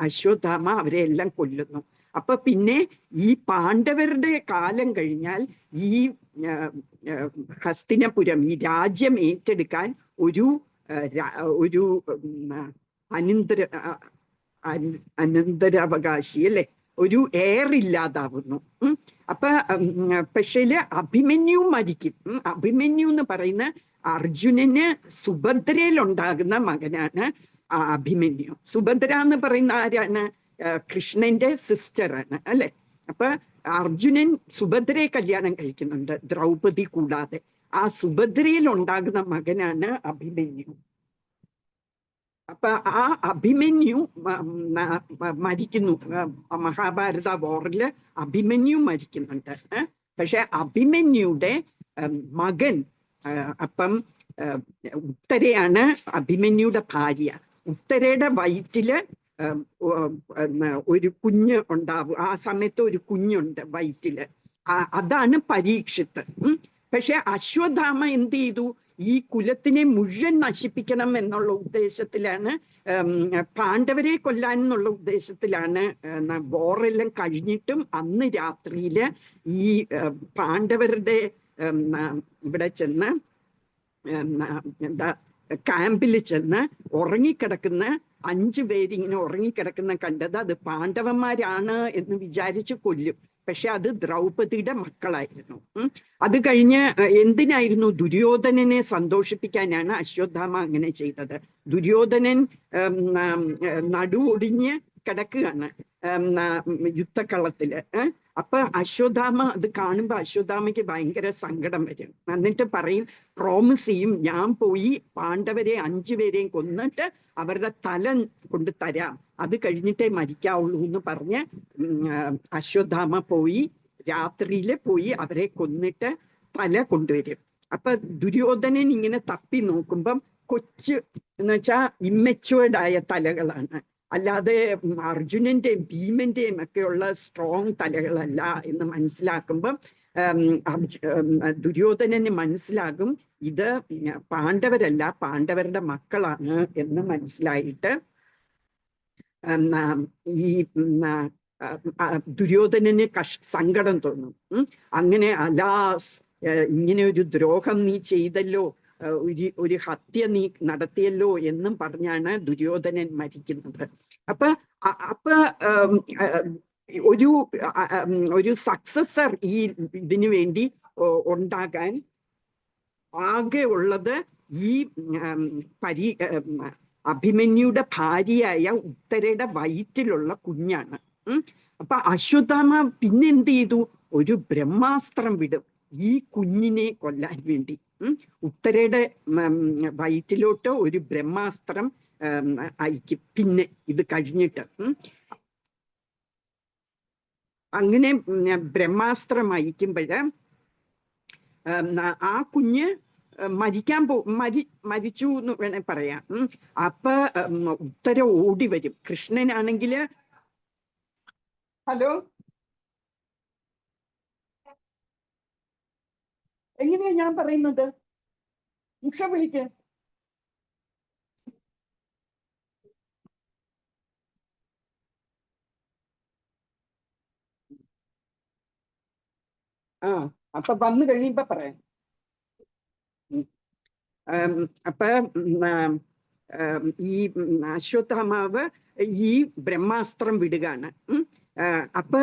അശ്വത്ഥാമ അവരെ എല്ലാം കൊല്ലുന്നു. അപ്പൊ പിന്നെ ഈ പാണ്ഡവരുടെ കാലം കഴിഞ്ഞാൽ ഈ ഹസ്തിനപുരം, ഈ രാജ്യം ഏറ്റെടുക്കാൻ ഒരു അനന്തരാവകാശി അല്ലെ, ഒരു എയർ ഇല്ലാതാവുന്നു. അപ്പൊ പക്ഷേല് അഭിമന്യു മരിക്കും. അഭിമന്യു എന്ന് പറയുന്ന അർജുനന് സുഭദ്രയിലുണ്ടാകുന്ന മകനാണ് അഭിമന്യു. സുഭദ്ര എന്ന് പറയുന്ന ആരാണ്? കൃഷ്ണന്റെ സിസ്റ്ററാണ് അല്ലെ. അപ്പൊ അർജുനൻ സുഭദ്രയെ കല്യാണം കഴിക്കുന്നുണ്ട്, ദ്രൗപദി കൂടാതെ. ആ സുഭദ്രയിൽ ഉണ്ടാകുന്ന മകനാണ് അഭിമന്യു. അപ്പൊ ആ അഭിമന്യു മരിക്കുന്നു. മഹാഭാരത വോറില് അഭിമന്യു മരിക്കുന്നുണ്ട്. പക്ഷെ അഭിമന്യുയുടെ മകൻ, അപ്പം ഉത്തരയാണ് അഭിമന്യുയുടെ ഭാര്യ. ഉത്തരയുടെ വയറ്റില് ഒരു കുഞ്ഞ് ഉണ്ടാവും. ആ സമയത്ത് ഒരു കുഞ്ഞുണ്ട് വയറ്റില്. അതാണ് പരീക്ഷിത്ത്. പക്ഷെ അശ്വത്ഥാമ എന്ത് ചെയ്തു? ഈ കുലത്തിനെ മുഴുവൻ നശിപ്പിക്കണം എന്നുള്ള ഉദ്ദേശത്തിലാണ്, പാണ്ഡവരെ കൊല്ലാൻ എന്നുള്ള ഉദ്ദേശത്തിലാണ് വോറെല്ലാം കഴിഞ്ഞിട്ടും അന്ന് രാത്രിയില് ഈ പാണ്ഡവരുടെ ഇവിടെ ചെന്ന് എന്താ ക്യാമ്പിൽ ചെന്ന് ഉറങ്ങിക്കിടക്കുന്ന 5 പേരിങ്ങനെ ഉറങ്ങിക്കിടക്കുന്ന കണ്ടത് അത് പാണ്ഡവന്മാരാണ് എന്ന് വിചാരിച്ച് കൊല്ലും. പക്ഷെ അത് ദ്രൗപദിയുടെ മക്കളായിരുന്നു. അത് കഴിഞ്ഞ് എന്തിനായിരുന്നു? ദുര്യോധനനെ സന്തോഷിപ്പിക്കാനാണ് അശ്വത്ഥാമ അങ്ങനെ ചെയ്തത്. ദുര്യോധനൻ നടുവൊടിഞ്ഞ് കിടക്കുകയാണ് യുദ്ധക്കളത്തില്. അപ്പൊ അശ്വത്ഥാമ അത് കാണുമ്പോ അശ്വത്ഥാമയ്ക്ക് ഭയങ്കര സങ്കടം വരും. എന്നിട്ട് പറയും, പ്രോമിസ് ചെയ്യും, ഞാൻ പോയി പാണ്ഡവരെ 5 പേരെയും കൊന്നിട്ട് അവരുടെ തല കൊണ്ട് തരാം, അത് കഴിഞ്ഞിട്ടേ മരിക്കാവുള്ളൂ എന്ന് പറഞ്ഞ് അശ്വത്ഥാമ പോയി രാത്രിയില് പോയി അവരെ കൊന്നിട്ട് തല കൊണ്ടുവരും. അപ്പൊ ദുര്യോധനൻ ഇങ്ങനെ തപ്പി നോക്കുമ്പം കൊച്ചു എന്ന് വെച്ചാ ഇമ്മച്വേർഡ് ആയ തലകളാണ്, അല്ലാതെ അർജുനന്റെയും ഭീമന്റെയും ഒക്കെയുള്ള സ്ട്രോങ് തലകളല്ല എന്ന് മനസ്സിലാക്കുമ്പം ദുര്യോധനന് മനസ്സിലാകും ഇത് പാണ്ഡവരല്ല, പാണ്ഡവരുടെ മക്കളാണ് എന്ന് മനസ്സിലായിട്ട് ഈ ദുര്യോധനന് സങ്കടം തോന്നും. അങ്ങനെ അലാസ്, ഇങ്ങനെ ഒരു ദ്രോഹം നീ ചെയ്തല്ലോ, ഒരു ഹത്യ നീ നടത്തിയല്ലോ എന്നും പറഞ്ഞാണ് ദുര്യോധനൻ മരിക്കുന്നത്. അപ്പൊ ഒരു സക്സസർ ഈ ഇതിനു വേണ്ടി ഉണ്ടാകാൻ ആകെ ഉള്ളത് ഈ അഭിമന്യുയുടെ ഭാര്യയായ ഉത്തരയുടെ വയറ്റിലുള്ള കുഞ്ഞാണ്. അപ്പൊ അശ്വത്ഥാമ പിന്നെന്ത് ചെയ്തു? ഒരു ബ്രഹ്മാസ്ത്രം വിടും ഈ കുഞ്ഞിനെ കൊല്ലാൻ വേണ്ടി. ഉത്തരയുടെ വയറ്റിലോട്ട് ഒരു ബ്രഹ്മാസ്ത്രം അയക്കും. പിന്നെ ഇത് കഴിഞ്ഞിട്ട് അങ്ങനെ ബ്രഹ്മാസ്ത്രം അയക്കുമ്പോഴ് ആ കുഞ്ഞ് മരിച്ചു എന്ന് വേണേ പറയാം. അപ്പൊ ഉത്തര ഓടി വരും. കൃഷ്ണനാണെങ്കില് ഹലോ, എങ്ങനെയാ ഞാൻ പറയുന്നത്? ഉഷ വിളിക്ക്. അപ്പൊ വന്നു കഴിയുമ്പോ പറയാം. അപ്പൊ ഈ അശ്വത്ഥാമാവ് ഈ ബ്രഹ്മാസ്ത്രം വിടുകയാണ്. അപ്പൊ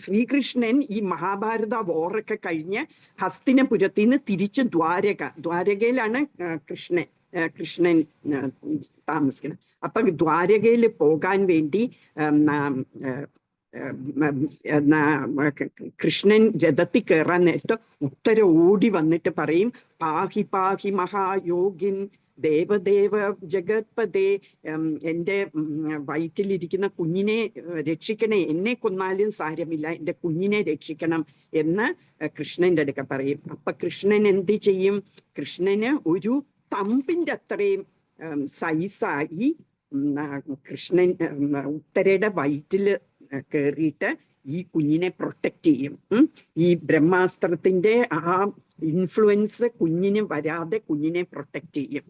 ശ്രീകൃഷ്ണൻ ഈ മഹാഭാരത വോറൊക്കെ കഴിഞ്ഞ് ഹസ്തിനപുരത്തിൽ നിന്ന് തിരിച്ച് ദ്വാരകയിലാണ് കൃഷ്ണൻ താമസിക്കുന്നത്. അപ്പൊ ദ്വാരകയിൽ പോകാൻ വേണ്ടി കൃഷ്ണൻ രഥത്തിൽ കയറാൻ നേരത്ത് ഉത്തര ഓടി വന്നിട്ട് പറയും, പാഹി പാഹി മഹായോഗിൻ ദേവദേവ ജഗത്പദേ, എൻ്റെ വയറ്റിലിരിക്കുന്ന കുഞ്ഞിനെ രക്ഷിക്കണേ, എന്നെ കൊന്നാലും സാരമില്ല, എൻ്റെ കുഞ്ഞിനെ രക്ഷിക്കണം എന്ന് കൃഷ്ണന്റെ അടുക്ക പറയും. അപ്പൊ കൃഷ്ണൻ എന്ത് ചെയ്യും? കൃഷ്ണന് ഒരു തമ്പിന്റെ അത്രയും സൈസായി കൃഷ്ണൻ ഉത്തരയുടെ വയറ്റില് കയറിയിട്ട് ഈ കുഞ്ഞിനെ പ്രൊട്ടക്റ്റ് ചെയ്യും. ഈ ബ്രഹ്മാസ്ത്രത്തിന്റെ ആ ഇൻഫ്ലുവൻസ് കുഞ്ഞിന് വരാതെ കുഞ്ഞിനെ പ്രൊട്ടക്റ്റ് ചെയ്യും.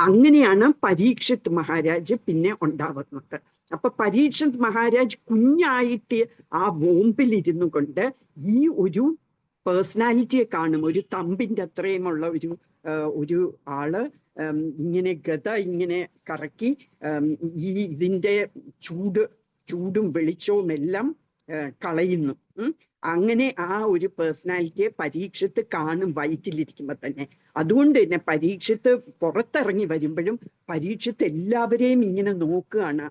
അങ്ങനെയാണ് പരീക്ഷിത് മഹാരാജ് പിന്നെ ഉണ്ടാവുന്നത്. അപ്പൊ പരീക്ഷിത് മഹാരാജ് കുഞ്ഞായിട്ട് ആ വോമ്പിലിരുന്നു കൊണ്ട് ഈ ഒരു പേഴ്സണാലിറ്റിയെ കാണും. ഒരു തമ്പിന്റെ അത്രയുമുള്ള ഒരു ആള് ഇങ്ങനെ ഗത ഇങ്ങനെ കറക്കി ഇതിന്റെ ചൂടും വെളിച്ചവും എല്ലാം കളയുന്നു. അങ്ങനെ ആ ഒരു പേഴ്സണാലിറ്റിയെ പരീക്ഷിത്ത് കാണും വയറ്റിലിരിക്കുമ്പോ തന്നെ. അതുകൊണ്ട് തന്നെ പരീക്ഷിത്ത് പുറത്തിറങ്ങി വരുമ്പോഴും പരീക്ഷിത്ത് എല്ലാവരെയും ഇങ്ങനെ നോക്കുകയാണ്,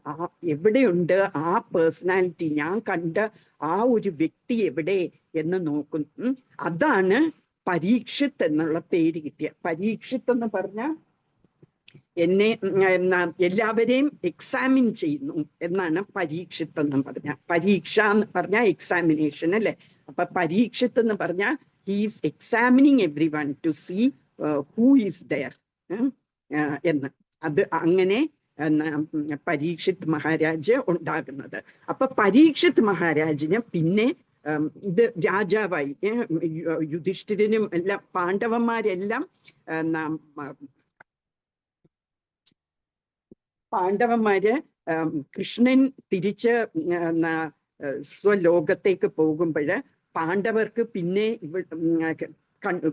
എവിടെയുണ്ട് ആ പേഴ്സണാലിറ്റി, ഞാൻ കണ്ട ആ ഒരു വ്യക്തി എവിടെ എന്ന് നോക്കും. അതാണ് പരീക്ഷിത്ത് എന്നുള്ള പേര് കിട്ടിയ. പരീക്ഷിത്ത് എന്ന് പറഞ്ഞാൽ എന്നെ എല്ലാവരെയും എക്സാമിൻ ചെയ്യുന്നു എന്നാണ് പരീക്ഷിത്ത് എന്ന് പറഞ്ഞാൽ. പരീക്ഷ എന്ന് പറഞ്ഞാൽ എക്സാമിനേഷൻ അല്ലെ. അപ്പൊ പരീക്ഷിത്ത് എന്ന് പറഞ്ഞാൽ he's examining everyone to see who is there എന്ന്. അത് അങ്ങനെ പരീക്ഷിത് മഹാരാജ് ഉണ്ടാകുന്നത്. അപ്പൊ പരീക്ഷിത് മഹാരാജിന് പിന്നെ ഇത് രാജാവായി, യുധിഷ്ഠിരനും എല്ലാം പാണ്ഡവന്മാരെല്ലാം പാണ്ഡവന്മാര് കൃഷ്ണൻ തിരിച്ച് സ്വലോകത്തേക്ക് പോകുമ്പോൾ പാണ്ഡവർക്ക്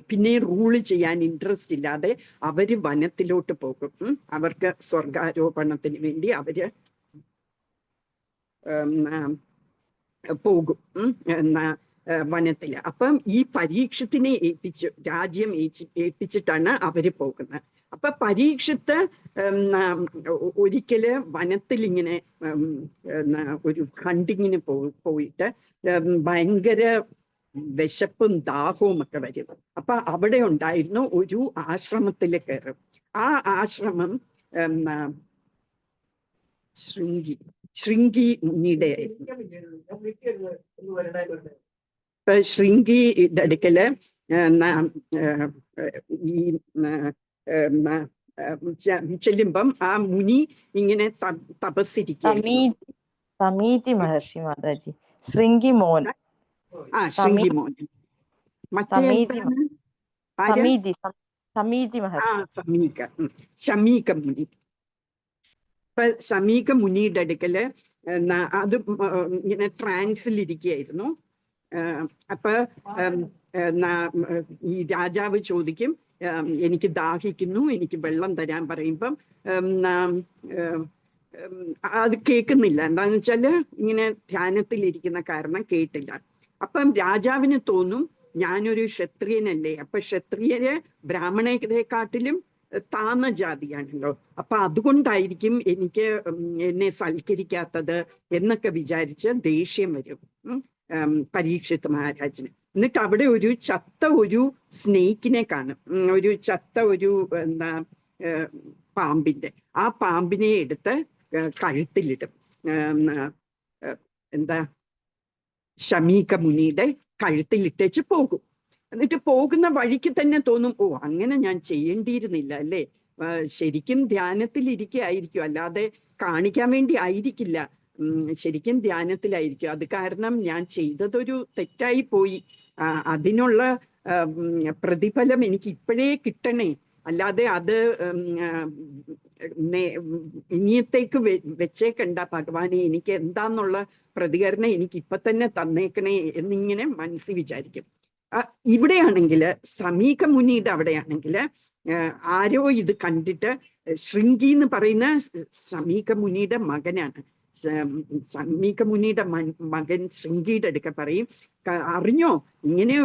പിന്നെ റൂള് ചെയ്യാൻ ഇൻട്രസ്റ്റ് ഇല്ലാതെ അവര് വനത്തിലോട്ട് പോകും. അവർക്ക് സ്വർഗാരോപണത്തിന് വേണ്ടി അവര് പോകും വനത്തില്. അപ്പം ഈ പരീക്ഷത്തിനെ രാജ്യം ഏൽപ്പിച്ചിട്ടാണ് അവര് പോകുന്നത്. അപ്പൊ പരീക്ഷത്ത് ഒരിക്കല് വനത്തിൽ ഇങ്ങനെ ഒരു ഹണ്ടിങ്ങിന് പോയിട്ട് ഭയങ്കര വിശപ്പും ദാഹവും ഒക്കെ വരും. അപ്പൊ അവിടെ ഉണ്ടായിരുന്നു ഒരു ആശ്രമത്തിൽ കയറും. ആ ആശ്രമം ശൃംഗി മുനിയുടെ ഇപ്പൊ ശൃംഗിയുടെ അടുക്കല് ഈ ചെല്ലുമ്പം ആ മുനി ഇങ്ങനെ തപസ്സിരിക്കുകയായിരുന്നു. സമീചി മഹർഷി മാതാജി, ശൃംഗി മോൻ. ആ ശൃംഗി മോൻ. ശമീക മുനി. ഇപ്പൊ ശമീക മുനിയുടെ അടുക്കല് അത് ഇങ്ങനെ ട്രാൻസിലിരിക്കുകയായിരുന്നു. അപ്പൊ ഈ രാജാവ് ചോദിക്കും, എനിക്ക് ദാഹിക്കുന്നു, എനിക്ക് വെള്ളം തരാൻ പറയുമ്പം അത് കേൾക്കുന്നില്ല. എന്താന്ന് വെച്ചാല് ഇങ്ങനെ ധ്യാനത്തിലിരിക്കുന്ന കാരണം കേട്ടില്ല. അപ്പം രാജാവിന് തോന്നും ഞാനൊരു ക്ഷത്രിയനല്ലേ, അപ്പൊ ക്ഷത്രിയര് ബ്രാഹ്മണരെക്കാട്ടിലും താന്ന ജാതിയാണല്ലോ, അപ്പൊ അതുകൊണ്ടായിരിക്കും എന്നെ സൽക്കരിക്കാത്തത് എന്നൊക്കെ വിചാരിച്ച് ദേഷ്യം വരും പരീക്ഷിത് മഹാരാജിന്. എന്നിട്ട് അവിടെ ഒരു ചത്ത ഒരു സ്നേക്കിനെ കാണും, ഒരു ചത്ത ഒരു പാമ്പിന്റെ. ആ പാമ്പിനെ എടുത്ത് കഴുത്തിലിടും. ശമീക മുനിയുടെ കഴുത്തിലിട്ടേച്ച് പോകും. എന്നിട്ട് പോകുന്ന വഴിക്ക് തന്നെ തോന്നും, ഓ അങ്ങനെ ഞാൻ ചെയ്യേണ്ടിയിരുന്നില്ല അല്ലേ, ശരിക്കും ധ്യാനത്തിലിരിക്കുകയായിരിക്കും, അല്ലാതെ കാണിക്കാൻ വേണ്ടി ആയിരിക്കില്ല, ശരിക്കും ധ്യാനത്തിലായിരിക്കും. അത് കാരണം ഞാൻ ചെയ്തതൊരു തെറ്റായി പോയി, അതിനുള്ള പ്രതിഫലം എനിക്ക് ഇപ്പോഴേ കിട്ടണേ, അല്ലാതെ അത് ഇനിയത്തേക്ക് വെച്ചേക്കണ്ട ഭഗവാനെ, എനിക്ക് എന്താന്നുള്ള പ്രതികരണം എനിക്ക് ഇപ്പൊ തന്നെ തന്നേക്കണേ എന്നിങ്ങനെ മനസ്സിൽ വിചാരിക്കും. ഇവിടെയാണെങ്കില് സമീക മുനിയുടെ അവിടെയാണെങ്കില് ആരോ ഇത് കണ്ടിട്ട്, ശൃംഗി എന്ന് പറയുന്ന സമീക മുനിയുടെ മകനാണ്. സമീക മുനിയുടെ മകൻ ശൃംഗിയുടെ അടുക്ക പറയും, അറിഞ്ഞോ ഇങ്ങനെ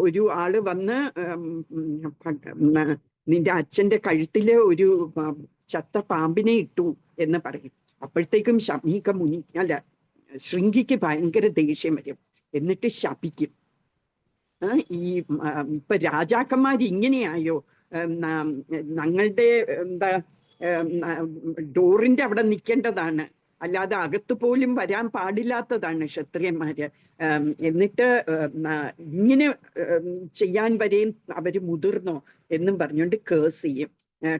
ഒരു ആള് വന്ന് നിന്റെ അച്ഛന്റെ കഴുത്തില് ഒരു ചത്ത പാമ്പിനെ ഇട്ടു എന്ന് പറയും. അപ്പോഴത്തേക്കും ശമീക മുനി ശൃംഗിക്ക് ഭയങ്കര ദേഷ്യം വരും. എന്നിട്ട് ശപിക്കും, ഇപ്പൊ രാജാക്കന്മാർ ഇങ്ങനെയായോ, ഞങ്ങളുടെ ഡോറിന്റെ അവിടെ നിൽക്കേണ്ടതാണ്, അല്ലാതെ അകത്ത് പോലും വരാൻ പാടില്ലാത്തതാണ് ക്ഷത്രിയന്മാര്, എന്നിട്ട് ഇങ്ങനെ ചെയ്യാൻ വരെയും അവര് മുതിർന്നോ എന്നും പറഞ്ഞുകൊണ്ട് കേസ് ചെയ്യും.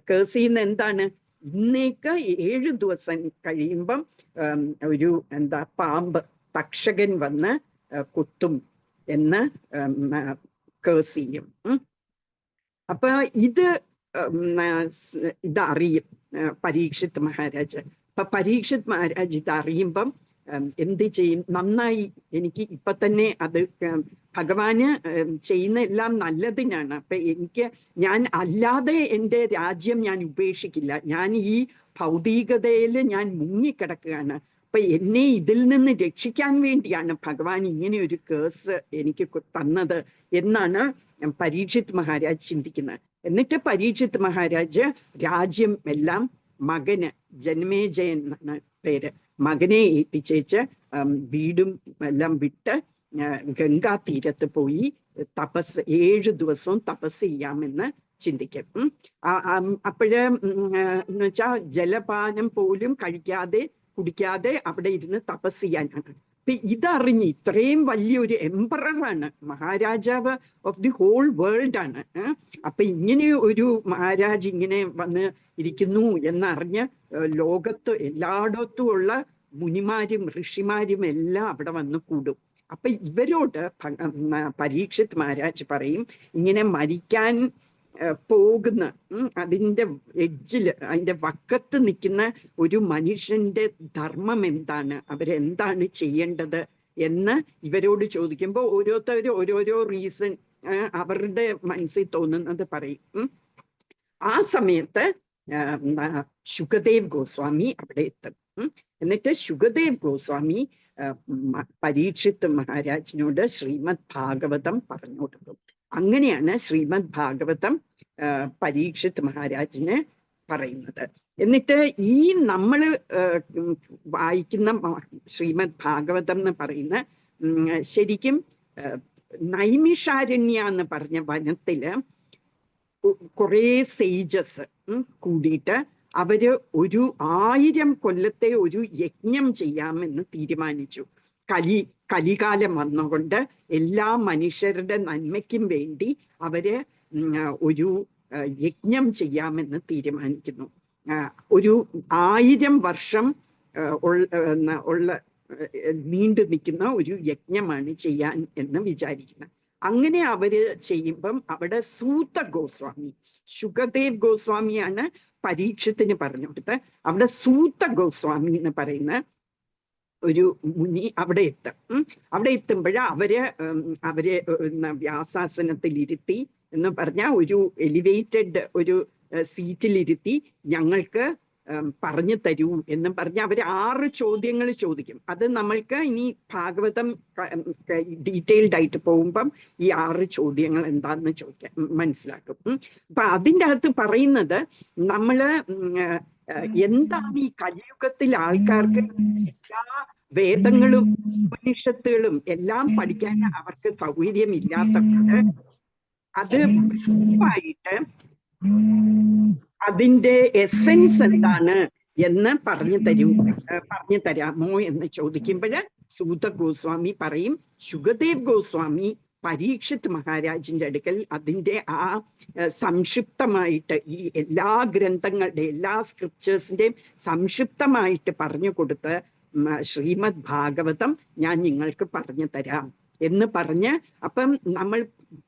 കേസ് ചെയ്യുന്ന എന്താണ്, ഇന്നേക്ക് 7 ദിവസം കഴിയുമ്പം ഒരു പാമ്പ് തക്ഷകൻ വന്ന് കുത്തും എന്ന് കേസ് ചെയ്യും. അപ്പൊ ഇതറിയും പരീക്ഷിത് മഹാരാജ്. അപ്പൊ പരീക്ഷിത് മഹാരാജ് ഇതറിയുമ്പം എന്ത് ചെയ്യും, നന്നായി, എനിക്ക് ഇപ്പൊ തന്നെ അത് ഭഗവാന് ചെയ്യുന്ന എല്ലാം നല്ലതിനാണ്, അപ്പൊ ഞാൻ അല്ലാതെ എൻ്റെ രാജ്യം ഞാൻ ഉപേക്ഷിക്കില്ല, ഞാൻ ഈ ഭൗതികതയിൽ ഞാൻ മുങ്ങിക്കിടക്കുകയാണ്, അപ്പൊ എന്നെ ഇതിൽ നിന്ന് രക്ഷിക്കാൻ വേണ്ടിയാണ് ഭഗവാൻ ഇങ്ങനെ ഒരു കേസ് എനിക്ക് തന്നത് എന്നാണ് പരീക്ഷിത് മഹാരാജ് ചിന്തിക്കുന്നത്. എന്നിട്ട് പരീക്ഷിത് മഹാരാജ് രാജ്യം എല്ലാം മകന്, ജന്മേജയൻ എന്നാണ് പേര്, മകനെ ഏൽപ്പിച്ചേച്ച് വീടും എല്ലാം വിട്ട് ഗംഗാ തീരത്ത് പോയി 7 ദിവസവും തപസ് ചെയ്യാമെന്ന് ചിന്തിക്കും. അപ്പോഴ് എന്ന് വെച്ചാൽ ജലപാനം പോലും കുടിക്കാതെ അവിടെ ഇരുന്ന് തപസ് ചെയ്യാനാണ്. അപ്പൊ ഇതറിഞ്ഞ് ഇത്രയും വലിയൊരു എംപററാണ്, മഹാരാജാവ് ഓഫ് ദി ഹോൾ വേൾഡ് ആണ്. അപ്പൊ ഇങ്ങനെ ഒരു മഹാരാജ് ഇങ്ങനെ വന്ന് ഇരിക്കുന്നു എന്നറിഞ്ഞ് ലോകത്ത് എല്ലായിടത്തുമുള്ള മുനിമാരും ഋഷിമാരും എല്ലാം അവിടെ വന്ന് കൂടും. അപ്പൊ ഇവരോട് പരീക്ഷിത് മഹാരാജ് പറയും, ഇങ്ങനെ മരിക്കാൻ പോകുന്ന അതിൻ്റെ എഡ്ജില്, അതിൻ്റെ വക്കത്ത് നിൽക്കുന്ന ഒരു മനുഷ്യന്റെ ധർമ്മം എന്താണ്, അവരെന്താണ് ചെയ്യേണ്ടത് എന്ന് ഇവരോട് ചോദിക്കുമ്പോൾ ഓരോരുത്തരും ഓരോരോ റീസൺ അവരുടെ മനസ്സിൽ തോന്നുന്നത് പറയും. ആ സമയത്ത് ശുകദേവ് ഗോസ്വാമി അവിടെ എത്തും. എന്നിട്ട് ശുകദേവ് ഗോസ്വാമി പരീക്ഷിത് മഹാരാജിനോട് ശ്രീമദ് ഭാഗവതം പറഞ്ഞു കൊടുക്കും. അങ്ങനെയാണ് ശ്രീമദ് ഭാഗവതം പരീക്ഷിത് മഹാരാജിന് പറയുന്നത്. എന്നിട്ട് ഈ നമ്മൾ വായിക്കുന്ന ശ്രീമദ് ഭാഗവതം എന്ന് പറയുന്ന ശരിക്കും നൈമിഷാരണ്യ എന്ന് പറഞ്ഞ വനത്തില് കുറേ സേജസ് കൂടിയിട്ട് അവര് ഒരു 1000 കൊല്ലത്തെ ഒരു യജ്ഞം ചെയ്യാമെന്ന് തീരുമാനിച്ചു. കലികാലം വന്നുകൊണ്ട് എല്ലാ മനുഷ്യരുടെ നന്മയ്ക്കും വേണ്ടി അവര് ഒരു യജ്ഞം ചെയ്യാമെന്ന് തീരുമാനിക്കുന്നു. ഒരു 1000 വർഷം ഉള്ള നീണ്ടു നിൽക്കുന്ന ഒരു യജ്ഞമാണ് ചെയ്യാൻ എന്ന് വിചാരിക്കുന്നത്. അങ്ങനെ അവര് ചെയ്യുമ്പം അവിടെ സൂത ഗോസ്വാമി, ശുകദേവ് ഗോസ്വാമിയാണ് പരീക്ഷത്തിന് പറഞ്ഞു കൊടുത്ത്, അവിടെ സൂത ഗോസ്വാമി എന്ന് പറയുന്ന ഒരു മുനി അവിടെ എത്തും. അവിടെ എത്തുമ്പോഴ് അവരെ വ്യാസാസനത്തിൽ ഇരുത്തി എന്ന് പറഞ്ഞാൽ ഒരു എലിവേറ്റഡ് ഒരു സീറ്റിലിരുത്തി ഞങ്ങൾക്ക് പറഞ്ഞു തരൂ എന്ന് പറഞ്ഞ് അവർ 6 ചോദ്യങ്ങൾ ചോദിക്കും. അത് നമ്മൾക്ക് ഇനി ഭാഗവതം ഡീറ്റെയിൽഡ് ആയിട്ട് പോകുമ്പം ഈ 6 ചോദ്യങ്ങൾ എന്താന്ന് ചോദിക്കാൻ മനസ്സിലാക്കും. അപ്പൊ അതിൻ്റെ അകത്ത് പറയുന്നത് നമ്മള് എന്താണ് ഈ കലിയുഗത്തിൽ ആൾക്കാർക്ക് എല്ലാ വേദങ്ങളും ഉപനിഷത്തുകളും എല്ലാം പഠിക്കാൻ അവർക്ക് സൗകര്യമില്ലാത്തത് അത് ായിട്ട് അതിന്റെ എസെൻസ് എന്താണ് എന്ന് പറഞ്ഞു തരാമോ എന്ന് ചോദിക്കുമ്പോൾ സൂത ഗോസ്വാമി പറയും, ശുകദേവ് ഗോസ്വാമി പരീക്ഷിത് മഹാരാജിന്റെ അടുക്കൽ അതിന്റെ ആ സംക്ഷിപ്തമായിട്ട് ഈ എല്ലാ ഗ്രന്ഥങ്ങളുടെ എല്ലാ സ്ക്രിപ്റ്റേഴ്സിന്റെയും സംക്ഷിപ്തമായിട്ട് പറഞ്ഞു കൊടുത്ത് ശ്രീമദ് ഭാഗവതം ഞാൻ നിങ്ങൾക്ക് പറഞ്ഞു തരാം എന്ന് പറഞ്ഞ്, അപ്പം നമ്മൾ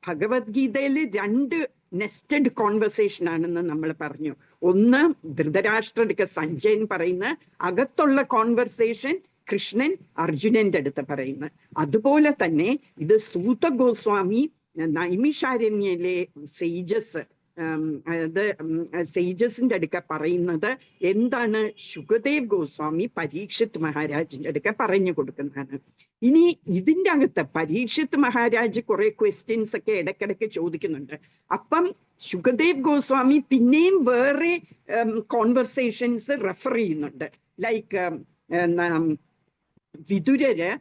ഭഗവത്ഗീതയിൽ 2 നെസ്റ്റഡ് കോൺവെർസേഷൻ ആണെന്ന് നമ്മൾ പറഞ്ഞു. ഒന്ന് ധൃതരാഷ്ട്രടുക്ക സഞ്ജയൻ പറയുന്ന അകത്തുള്ള കോൺവെർസേഷൻ കൃഷ്ണൻ അർജുനന്റെ അടുത്ത് പറയുന്നത്. അതുപോലെ തന്നെ ഇത് സൂത ഗോസ്വാമി നൈമിഷാരണ്യയിലെ സേജസ്, അതായത് സേജസിന്റെ അടുക്ക പറയുന്നത് എന്താണ് ശുകദേവ് ഗോസ്വാമി പരീക്ഷിത് മഹാരാജിന്റെ അടുക്ക പറഞ്ഞു കൊടുക്കുന്നതാണ്. ഇനി ഇതിൻ്റെ അകത്ത് പരീക്ഷിത് മഹാരാജ് കുറെ ക്വസ്റ്റ്യൻസ് ഒക്കെ ഇടയ്ക്കിടയ്ക്ക് ചോദിക്കുന്നുണ്ട്. അപ്പം ശുകദേവ് ഗോസ്വാമി പിന്നെയും വേറെ കോൺവെർസേഷൻസ് റെഫർ ചെയ്യുന്നുണ്ട്. ലൈക്ക് വിതുരര്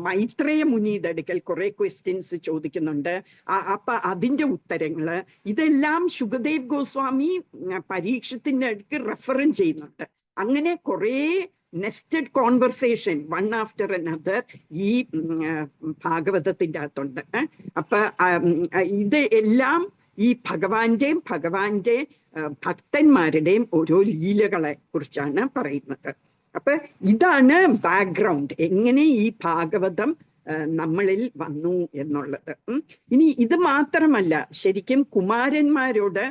മൈത്രേയ മുനിയുടെ അടുക്കൽ കുറെ ക്വസ്റ്റ്യൻസ് ചോദിക്കുന്നുണ്ട്. അപ്പൊ അതിന്റെ ഉത്തരങ്ങള് ഇതെല്ലാം ശുകദേവ് ഗോസ്വാമി പരീക്ഷത്തിന്റെ അടുക്ക് റെഫറും ചെയ്യുന്നുണ്ട്. അങ്ങനെ കുറെ nested conversation one after another ഈ ഭാഗവതത്തിന്റെ അകത്തുണ്ട്. അപ്പൊ ഇത് എല്ലാം ഈ ഭഗവാന്റെ ഭക്തന്മാരുടെയും ഓരോ ലീലകളെ കുറിച്ചാണ് പറയുന്നത്. അപ്പൊ ഇതാണ് ബാക്ക്ഗ്രൗണ്ട്, എങ്ങനെ ഈ ഭാഗവതം നമ്മളിൽ വന്നു എന്നുള്ളത്. ഇനി ഇത് മാത്രമല്ല, ശരിക്കും കുമാരന്മാരോട്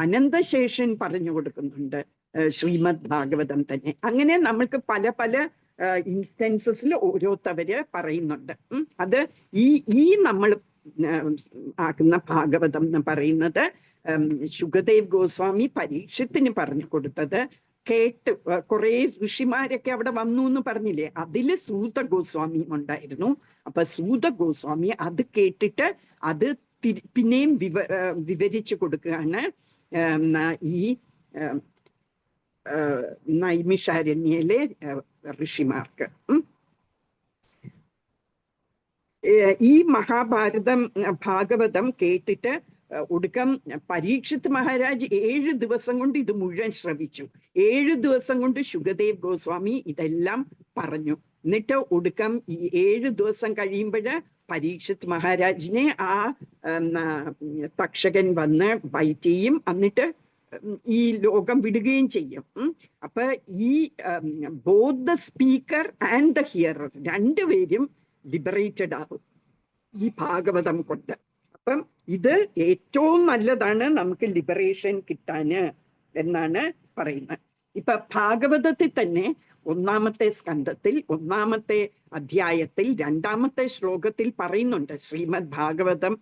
അനന്തശേഷൻ പറഞ്ഞു കൊടുക്കുന്നുണ്ട് ശ്രീമദ് ഭാഗവതം തന്നെ. അങ്ങനെ നമ്മൾക്ക് പല പല ഇൻസ്റ്റൻസസിൽ ഓരോരുത്തവര് പറയുന്നുണ്ട്. അത് ഈ നമ്മൾ ആക്കുന്ന ഭാഗവതം എന്ന് പറയുന്നത് ശുകദേവ് ഗോസ്വാമി പരീക്ഷത്തിന് പറഞ്ഞു കൊടുത്തത് കേട്ട് കുറെ ഋഷിമാരൊക്കെ അവിടെ വന്നു എന്ന് പറഞ്ഞില്ലേ, അതില് സൂത ഗോസ്വാമിയും ഉണ്ടായിരുന്നു. അപ്പൊ സൂത ഗോസ്വാമി അത് കേട്ടിട്ട് അത് പിന്നെയും വിവരിച്ചു കൊടുക്കുകയാണ് ഈ നൈമിഷാരണ്യയിലെ ഋഷിമാർക്ക്. ഈ ഭാഗവതം കേട്ടിട്ട് ഒടുക്കം പരീക്ഷിത് മഹാരാജ് 7 ദിവസം കൊണ്ട് ഇത് മുഴുവൻ ശ്രവിച്ചു. 7 ദിവസം കൊണ്ട് ശുകദേവ് ഗോസ്വാമി ഇതെല്ലാം പറഞ്ഞു. എന്നിട്ട് ഒടുക്കം ഈ 7 ദിവസം കഴിയുമ്പോൾ പരീക്ഷിത് മഹാരാജിനെ ആ തക്ഷകൻ വന്ന് ബൈറ്റ് ചെയ്യും, എന്നിട്ട് ഈ ലോകം വിടുകയും ചെയ്യും. അപ്പൊ ഈ both the speaker and the hearer രണ്ടുപേരും ലിബറേറ്റഡ് ആകും ഈ ഭാഗവതം കൊണ്ട്. അപ്പം ഇത് ഏറ്റവും നല്ലതാണ് നമുക്ക് ലിബറേഷൻ കിട്ടാന് എന്നാണ് പറയുന്നത്. ഇപ്പൊ ഭാഗവതത്തിൽ തന്നെ 1-ാമത്തെ സ്കന്ധത്തിൽ 1-ാമത്തെ അധ്യായത്തിൽ 2-ാമത്തെ ശ്ലോകത്തിൽ പറയുന്നുണ്ട് ശ്രീമദ് ഭാഗവതം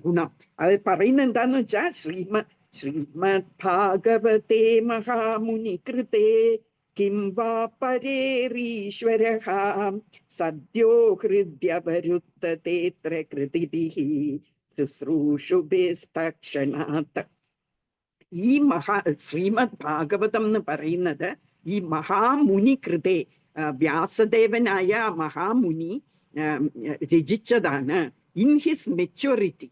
ഗുണം. അത് പറയുന്നത് എന്താന്ന് വെച്ചാൽ ശ്രീമദ് ഭാഗവതേ മഹാമുനി കൃതേ കിം വാ പരേരീശ്വരഃ സദ്യോ ഹൃദ്യവരുത്തതേത്ര കൃതിഭിഃ ശുശ്രൂഷുഭിസ്തക്ഷണാത്. ഈ ശ്രീമദ് ഭാഗവതം എന്ന് പറയുന്നത് ഈ മഹാമുനി കൃതേ, വ്യാസദേവനായ മഹാമുനി രചിച്ചതാണ്. In his maturity.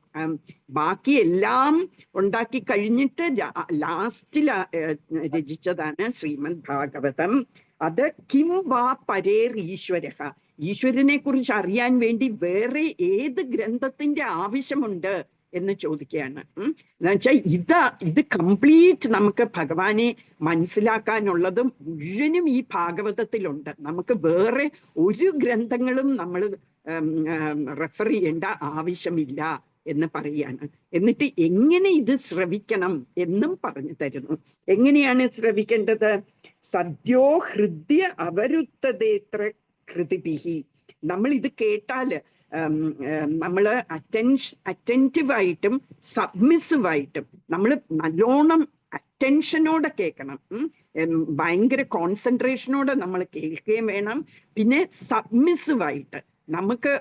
ബാക്കി എല്ലാം ഉണ്ടാക്കി കഴിഞ്ഞിട്ട് ലാസ്റ്റിൽ രചിച്ചതാണ് ശ്രീമദ് ഭാഗവതം. അത് കിം വാ പരേർ ഈശ്വരഃ, ഈശ്വരനെ കുറിച്ച് അറിയാൻ വേണ്ടി വേറെ ഏത് ഗ്രന്ഥത്തിന്റെ ആവശ്യമുണ്ട് എന്ന് ചോദിക്കുകയാണ്. എന്നുവെച്ചാൽ ഇത് കംപ്ലീറ്റ് നമുക്ക് ഭഗവാനെ മനസ്സിലാക്കാനുള്ളതും മുഴുവനും ഈ ഭാഗവതത്തിലുണ്ട്. നമുക്ക് വേറെ ഒരു ഗ്രന്ഥങ്ങളും നമ്മൾ റെഫർ ചെയ്യേണ്ട ആവശ്യമില്ല എന്ന് പറയാണ്. എന്നിട്ട് എങ്ങനെ ഇത് ശ്രവിക്കണം എന്നും പറഞ്ഞു തരുന്നു. എങ്ങനെയാണ് ശ്രവിക്കേണ്ടത്? സദ്യോ ഹൃദ്യ അവരുത്തതേത്ര കൃതിഭിഹി. നമ്മൾ ഇത് കേട്ടാല് നമ്മൾ അറ്റൻറ്റീവായിട്ടും സബ്മിസീവായിട്ടും നമ്മൾ നല്ലോണം അറ്റൻഷനോടെ കേൾക്കണം. ഭയങ്കര കോൺസെൻട്രേഷനോടെ നമ്മൾ കേൾക്കുകയും വേണം. പിന്നെ സബ്മിസീവായിട്ട് നമുക്ക്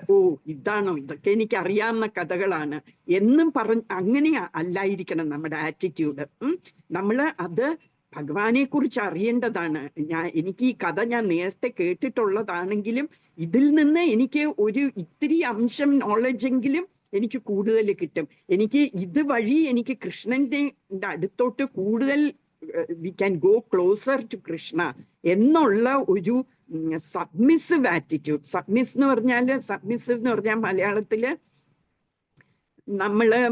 ഇതാണോ, ഇതൊക്കെ എനിക്ക് അറിയാവുന്ന കഥകളാണ് എന്നും അങ്ങനെ അല്ലായിരിക്കണം നമ്മുടെ ആറ്റിറ്റ്യൂഡ്. നമ്മൾ അത് ഭഗവാനെ കുറിച്ച് അറിയേണ്ടതാണ്. എനിക്ക് ഈ കഥ ഞാൻ നേരത്തെ കേട്ടിട്ടുള്ളതാണെങ്കിലും ഇതിൽ നിന്ന് എനിക്ക് ഒരു ഇത്തിരി അംശം നോളജെങ്കിലും എനിക്ക് കൂടുതൽ കിട്ടും. എനിക്ക് ഇതുവഴി എനിക്ക് കൃഷ്ണന്റെ അടുത്തോട്ട് കൂടുതൽ we can go closer to Krishna എന്നുള്ള ഒരു സബ്മിസീവ് ആറ്റിറ്റ്യൂഡ്. സബ്മിസീവ് എന്ന് പറഞ്ഞാൽ മലയാളത്തില് നമ്മള്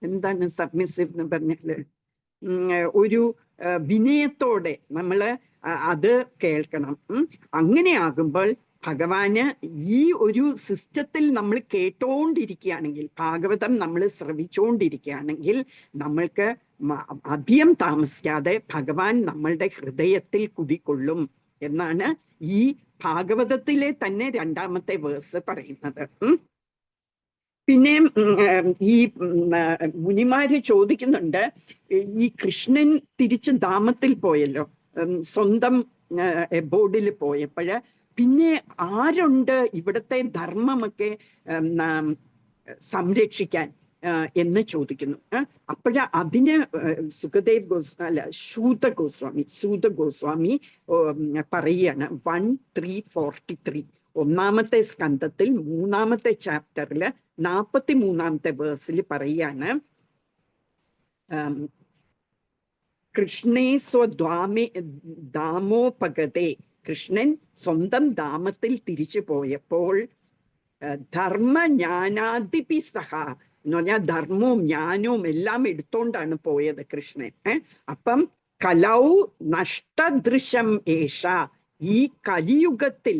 എന്താണ് സബ്മിസീവ് എന്ന് പറഞ്ഞാല് ഒരു വിനയത്തോടെ നമ്മൾ അത് കേൾക്കണം. അങ്ങനെ ആകുമ്പോൾ ഭഗവാന് ഈ ഒരു സിസ്റ്റത്തിൽ നമ്മൾ കേട്ടോണ്ടിരിക്കുകയാണെങ്കിൽ, ഭാഗവതം നമ്മൾ ശ്രവിച്ചുകൊണ്ടിരിക്കുകയാണെങ്കിൽ നമ്മൾക്ക് അധികം താമസിക്കാതെ ഭഗവാൻ നമ്മളുടെ ഹൃദയത്തിൽ കുടികൊള്ളും എന്നാണ് ഈ ഭാഗവതത്തിലെ തന്നെ 2-ാമത്തെ വേഴ്സ് പറയുന്നത്. പിന്നെ ഈ മുനിമാര് ചോദിക്കുന്നുണ്ട്, ഈ കൃഷ്ണൻ തിരിച്ച് ധാമത്തിൽ പോയല്ലോ, സ്വന്തം എബോർഡിൽ പോയപ്പോഴ് പിന്നെ ആരുണ്ട് ഇവിടുത്തെ ധർമ്മമൊക്കെ സംരക്ഷിക്കാൻ എന്ന് ചോദിക്കുന്നു. അതിന് സൂത ഗോസ്വാമി പറയാണ് 1343 1-ാമത്തെ സ്കന്ധത്തിൽ 3-ാമത്തെ ചാപ്റ്ററില് 43-ാമത്തെ വേഴ്സിൽ പറയാണ്, കൃഷ്ണേ ദാമോപഗതേ, കൃഷ്ണൻ സ്വന്തം ധാമത്തിൽ തിരിച്ചു പോയപ്പോൾ ധർമ്മജ്ഞാനാദിപി സഹ എന്ന് പറഞ്ഞാൽ ധർമ്മവും ജ്ഞാനവും എല്ലാം എടുത്തോണ്ടാണ് പോയത് കൃഷ്ണൻ. അപ്പം കലൗ നഷ്ടദൃശം ഏഷ, ഈ കലിയുഗത്തിൽ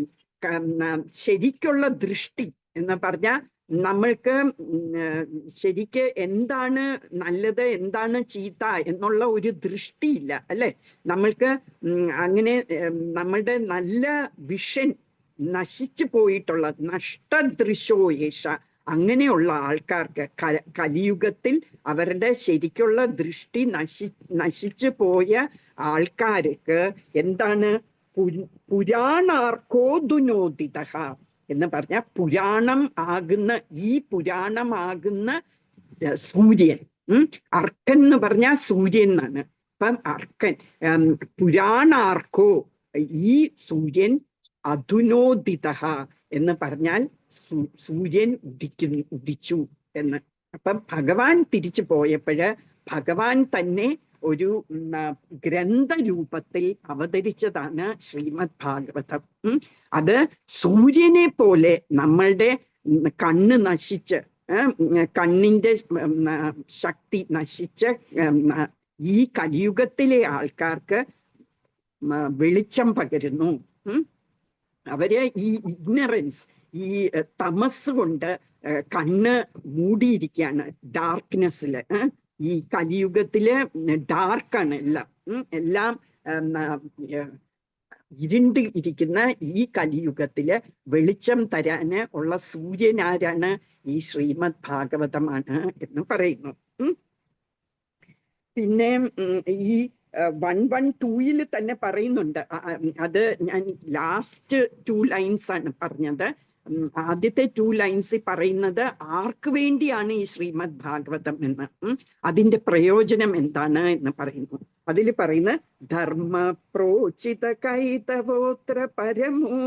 ശരിക്കുള്ള ദൃഷ്ടി എന്ന് പറഞ്ഞാൽ നമ്മൾക്ക് ശരിക്ക് എന്താണ് നല്ലത് എന്താണ് ചീത്ത എന്നുള്ള ഒരു ദൃഷ്ടിയില്ല അല്ലെ. നമ്മൾക്ക് അങ്ങനെ നമ്മളുടെ നല്ല വിഷൻ നശിച്ചു പോയിട്ടുള്ള നഷ്ടദൃശോ യേശ, അങ്ങനെയുള്ള ആൾക്കാർക്ക് കലിയുഗത്തിൽ അവരുടെ ശരിക്കുള്ള ദൃഷ്ടി നശിച്ചു പോയ ആൾക്കാർക്ക് എന്താണ് പുരാണാർക്കോദുനോദിത എന്ന് പറഞ്ഞാൽ പുരാണമാകുന്ന സൂര്യൻ. അർക്കൻ എന്ന് പറഞ്ഞാൽ സൂര്യൻ എന്നാണ്. അപ്പം അർക്കൻ പുരാണാർക്കോ, ഈ സൂര്യൻ അധുനോദിത എന്ന് പറഞ്ഞാൽ സൂര്യൻ ഉദിച്ചു എന്ന്. അപ്പം ഭഗവാൻ തിരിച്ചു പോയപ്പോഴ് ഭഗവാൻ തന്നെ ഒരു ഗ്രന്ഥരൂപത്തിൽ അവതരിച്ചതാണ് ശ്രീമദ് ഭാഗവതം. അത് സൂര്യനെ പോലെ നമ്മളുടെ കണ്ണ് നശിച്ച് കണ്ണിന്റെ ശക്തി നശിച്ച് ഈ കലിയുഗത്തിലെ ആൾക്കാർക്ക് വെളിച്ചം പകരുന്നു. അവര് ഈ ഇഗ്നറൻസ്, ഈ തമസ് കൊണ്ട് കണ്ണ് മൂടിയിരിക്കുകയാണ്, ഡാർക്ക്നെസ്സില്. ഈ കലിയുഗത്തില് ഡാർക്കാണ് എല്ലാം ഇരുണ്ട് ഇരിക്കുന്ന ഈ കലിയുഗത്തില് വെളിച്ചം തരാന് ഉള്ള സൂര്യനാരാണ്? ഈ ശ്രീമദ് ഭാഗവതമാണ് എന്ന് പറയുന്നു. പിന്നെ ഈ 112 തന്നെ പറയുന്നുണ്ട്. അത് ഞാൻ ലാസ്റ്റ് 2 ലൈൻസ് ആണ് പറഞ്ഞത്. ആദ്യത്തെ 2 ലൈൻസിൽ പറയുന്നത് ആർക്ക് വേണ്ടിയാണ് ഈ ശ്രീമദ് ഭാഗവതം എന്ന്, അതിന്റെ പ്രയോജനം എന്താണ് എന്ന് പറയുന്നു. അതിൽ പറയുന്ന ധർമ്മ പ്രോചിത കൈതവോത്ര പരമോ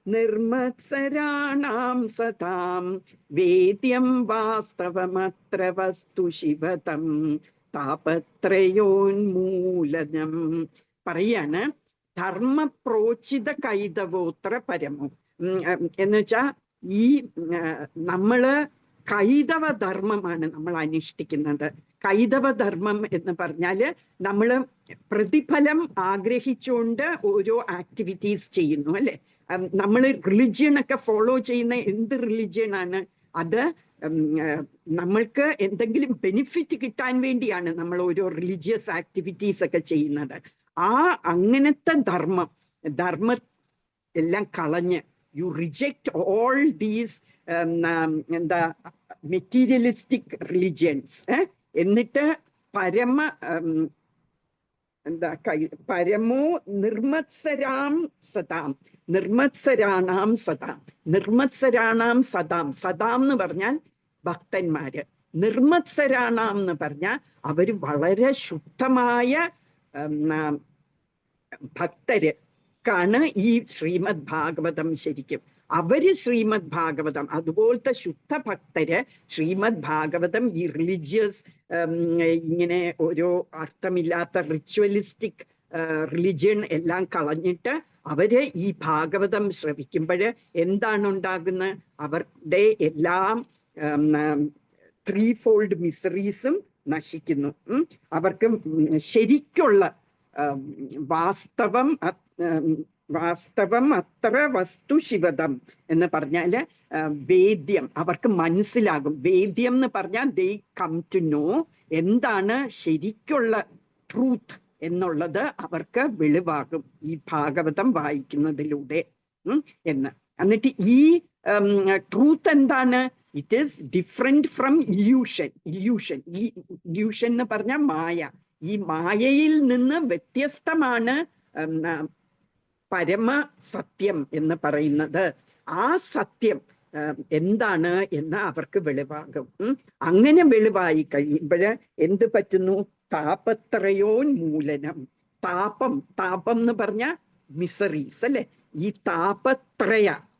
നിർമത്സരാണാം സതാം വേദ്യം വാസ്തവമത്ര വസ്തു ശിവതം താപത്രയോന്മൂലനം. പറയാണ് ധർമ്മ പ്രോചിത കൈതവോത്ര പരമോ എന്ന് വെച്ചാ ഈ നമ്മള് കൈതവ ധർമ്മമാണ് നമ്മൾ അനുഷ്ഠിക്കുന്നത്. കൈതവ ധർമ്മം എന്ന് പറഞ്ഞാല് നമ്മള് പ്രതിഫലം ആഗ്രഹിച്ചുകൊണ്ട് ഓരോ ആക്ടിവിറ്റീസ് ചെയ്യുന്നു, അല്ലെ? നമ്മൾ റിലിജിയനൊക്കെ ഫോളോ ചെയ്യുന്ന എന്ത് റിലിജിയനാണ്? അത് നമ്മൾക്ക് എന്തെങ്കിലും ബെനിഫിറ്റ് കിട്ടാൻ വേണ്ടിയാണ് നമ്മൾ ഓരോ റിലീജിയസ് ആക്ടിവിറ്റീസ് ഒക്കെ ചെയ്യുന്നത്. അങ്ങനത്തെ ധർമ്മ എല്ലാം കളഞ്ഞ് യു റിജക്ട് ഓൾ ദീസ് എന്താ മെറ്റീരിയലിസ്റ്റിക് റിലിജിയൻസ്. എന്നിട്ട് പരമോ നിർമത്സരാം സതാം നിർമത്സരാണാം സതാം എന്ന് പറഞ്ഞാൽ ഭക്തന്മാര്. നിർമത്സരാണാം എന്ന് പറഞ്ഞാൽ അവര് വളരെ ശുദ്ധമായ ഭക്തർക്കാണ് ഈ ശ്രീമദ് ഭാഗവതം ശരിക്കും. അവര് ശ്രീമദ് ഭാഗവതം, അതുപോലത്തെ ശുദ്ധ ഭക്തര് ശ്രീമദ് ഭാഗവതം ഈ റിലീജിയസ് ഇങ്ങനെ ഓരോ അർത്ഥമില്ലാത്ത റിച്വലിസ്റ്റിക് റിലിജിയൻ എല്ലാം കളഞ്ഞിട്ട് അവര് ഈ ഭാഗവതം ശ്രവിക്കുമ്പോൾ എന്താണ് ഉണ്ടാകുന്നത്? അവരുടെ എല്ലാം 3-fold മിസറീസും നശിക്കുന്നു. അവർക്ക് ശരിക്കുള്ള വാസ്തവം അത്ര വസ്തു ശിവതം എന്ന് പറഞ്ഞാല് വേദ്യം അവർക്ക് മനസ്സിലാകും. വേദ്യം എന്ന് പറഞ്ഞാൽ ദേ കം ടു നോ എന്താണ് ശരിക്കുള്ള ട്രൂത്ത് എന്നുള്ളത് അവർക്ക് വെളിവാകും ഈ ഭാഗവതം വായിക്കുന്നതിലൂടെ എന്ന്. എന്നിട്ട് ഈ ട്രൂത്ത് എന്താണ്? It is different from illusion. ഈ ഇല്യൂഷൻ എന്ന് പറഞ്ഞാൽ മായ. ഈ മായയിൽ നിന്ന് വ്യത്യസ്തമാണ് പരമ സത്യം എന്ന് പറയുന്നത്. ആ സത്യം എന്താണ് എന്ന് അവർക്ക് വെളിവാകും. അങ്ങനെ വെളിവായി കഴിയുമ്പോൾ എന്ത് പറ്റുന്നു? താപത്രയോന്മൂലനം. താപം എന്ന് പറഞ്ഞാൽ മിസറീസ്, അല്ലെ? ഈ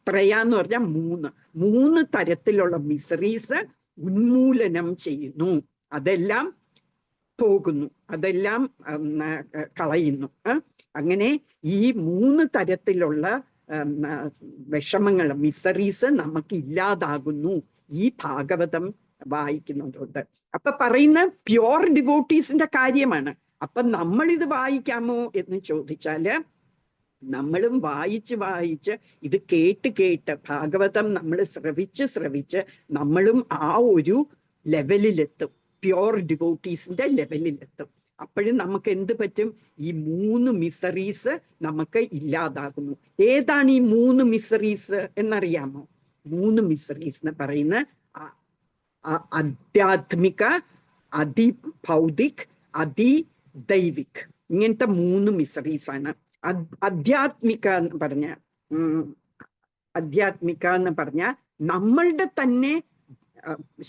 ത്രയ എന്ന് പറഞ്ഞാൽ 3 തരത്തിലുള്ള മിസറീസ് ഉന്മൂലനം ചെയ്യുന്നു. അതെല്ലാം പോകുന്നു, അതെല്ലാം കളയുന്നു. അങ്ങനെ ഈ 3 തരത്തിലുള്ള വിഷമങ്ങൾ, മിസറീസ് നമുക്ക് ഇല്ലാതാകുന്നു ഈ ഭാഗവതം വായിക്കുന്നതുകൊണ്ട്. അപ്പൊ പറയുന്ന പ്യോർ ഡിവോട്ടീസിന്റെ കാര്യമാണ്. അപ്പൊ നമ്മളിത് വായിക്കാമോ എന്ന് ചോദിച്ചാല് നമ്മളും വായിച്ച് ഇത് കേട്ട് ഭാഗവതം നമ്മൾ ശ്രവിച്ച് നമ്മളും ആ ഒരു ലെവലിലെത്തും, പ്യോർ ഡിവോട്ടീസിന്റെ ലെവലിലെത്തും. അപ്പോഴും നമുക്ക് എന്ത് പറ്റും? ഈ 3 മിസറീസ് നമുക്ക് ഇല്ലാതാകുന്നു. ഏതാണ് ഈ 3 മിസറീസ് എന്നറിയാമോ? 3 മിസറീസ് എന്ന് പറയുന്ന ആധ്യാത്മിക, അതിഭൗതിക്, അതിദൈവിക്, ഇങ്ങനത്തെ 3 മിസറീസ് ആണ്. ആധ്യാത്മിക എന്ന് പറഞ്ഞ നമ്മളുടെ തന്നെ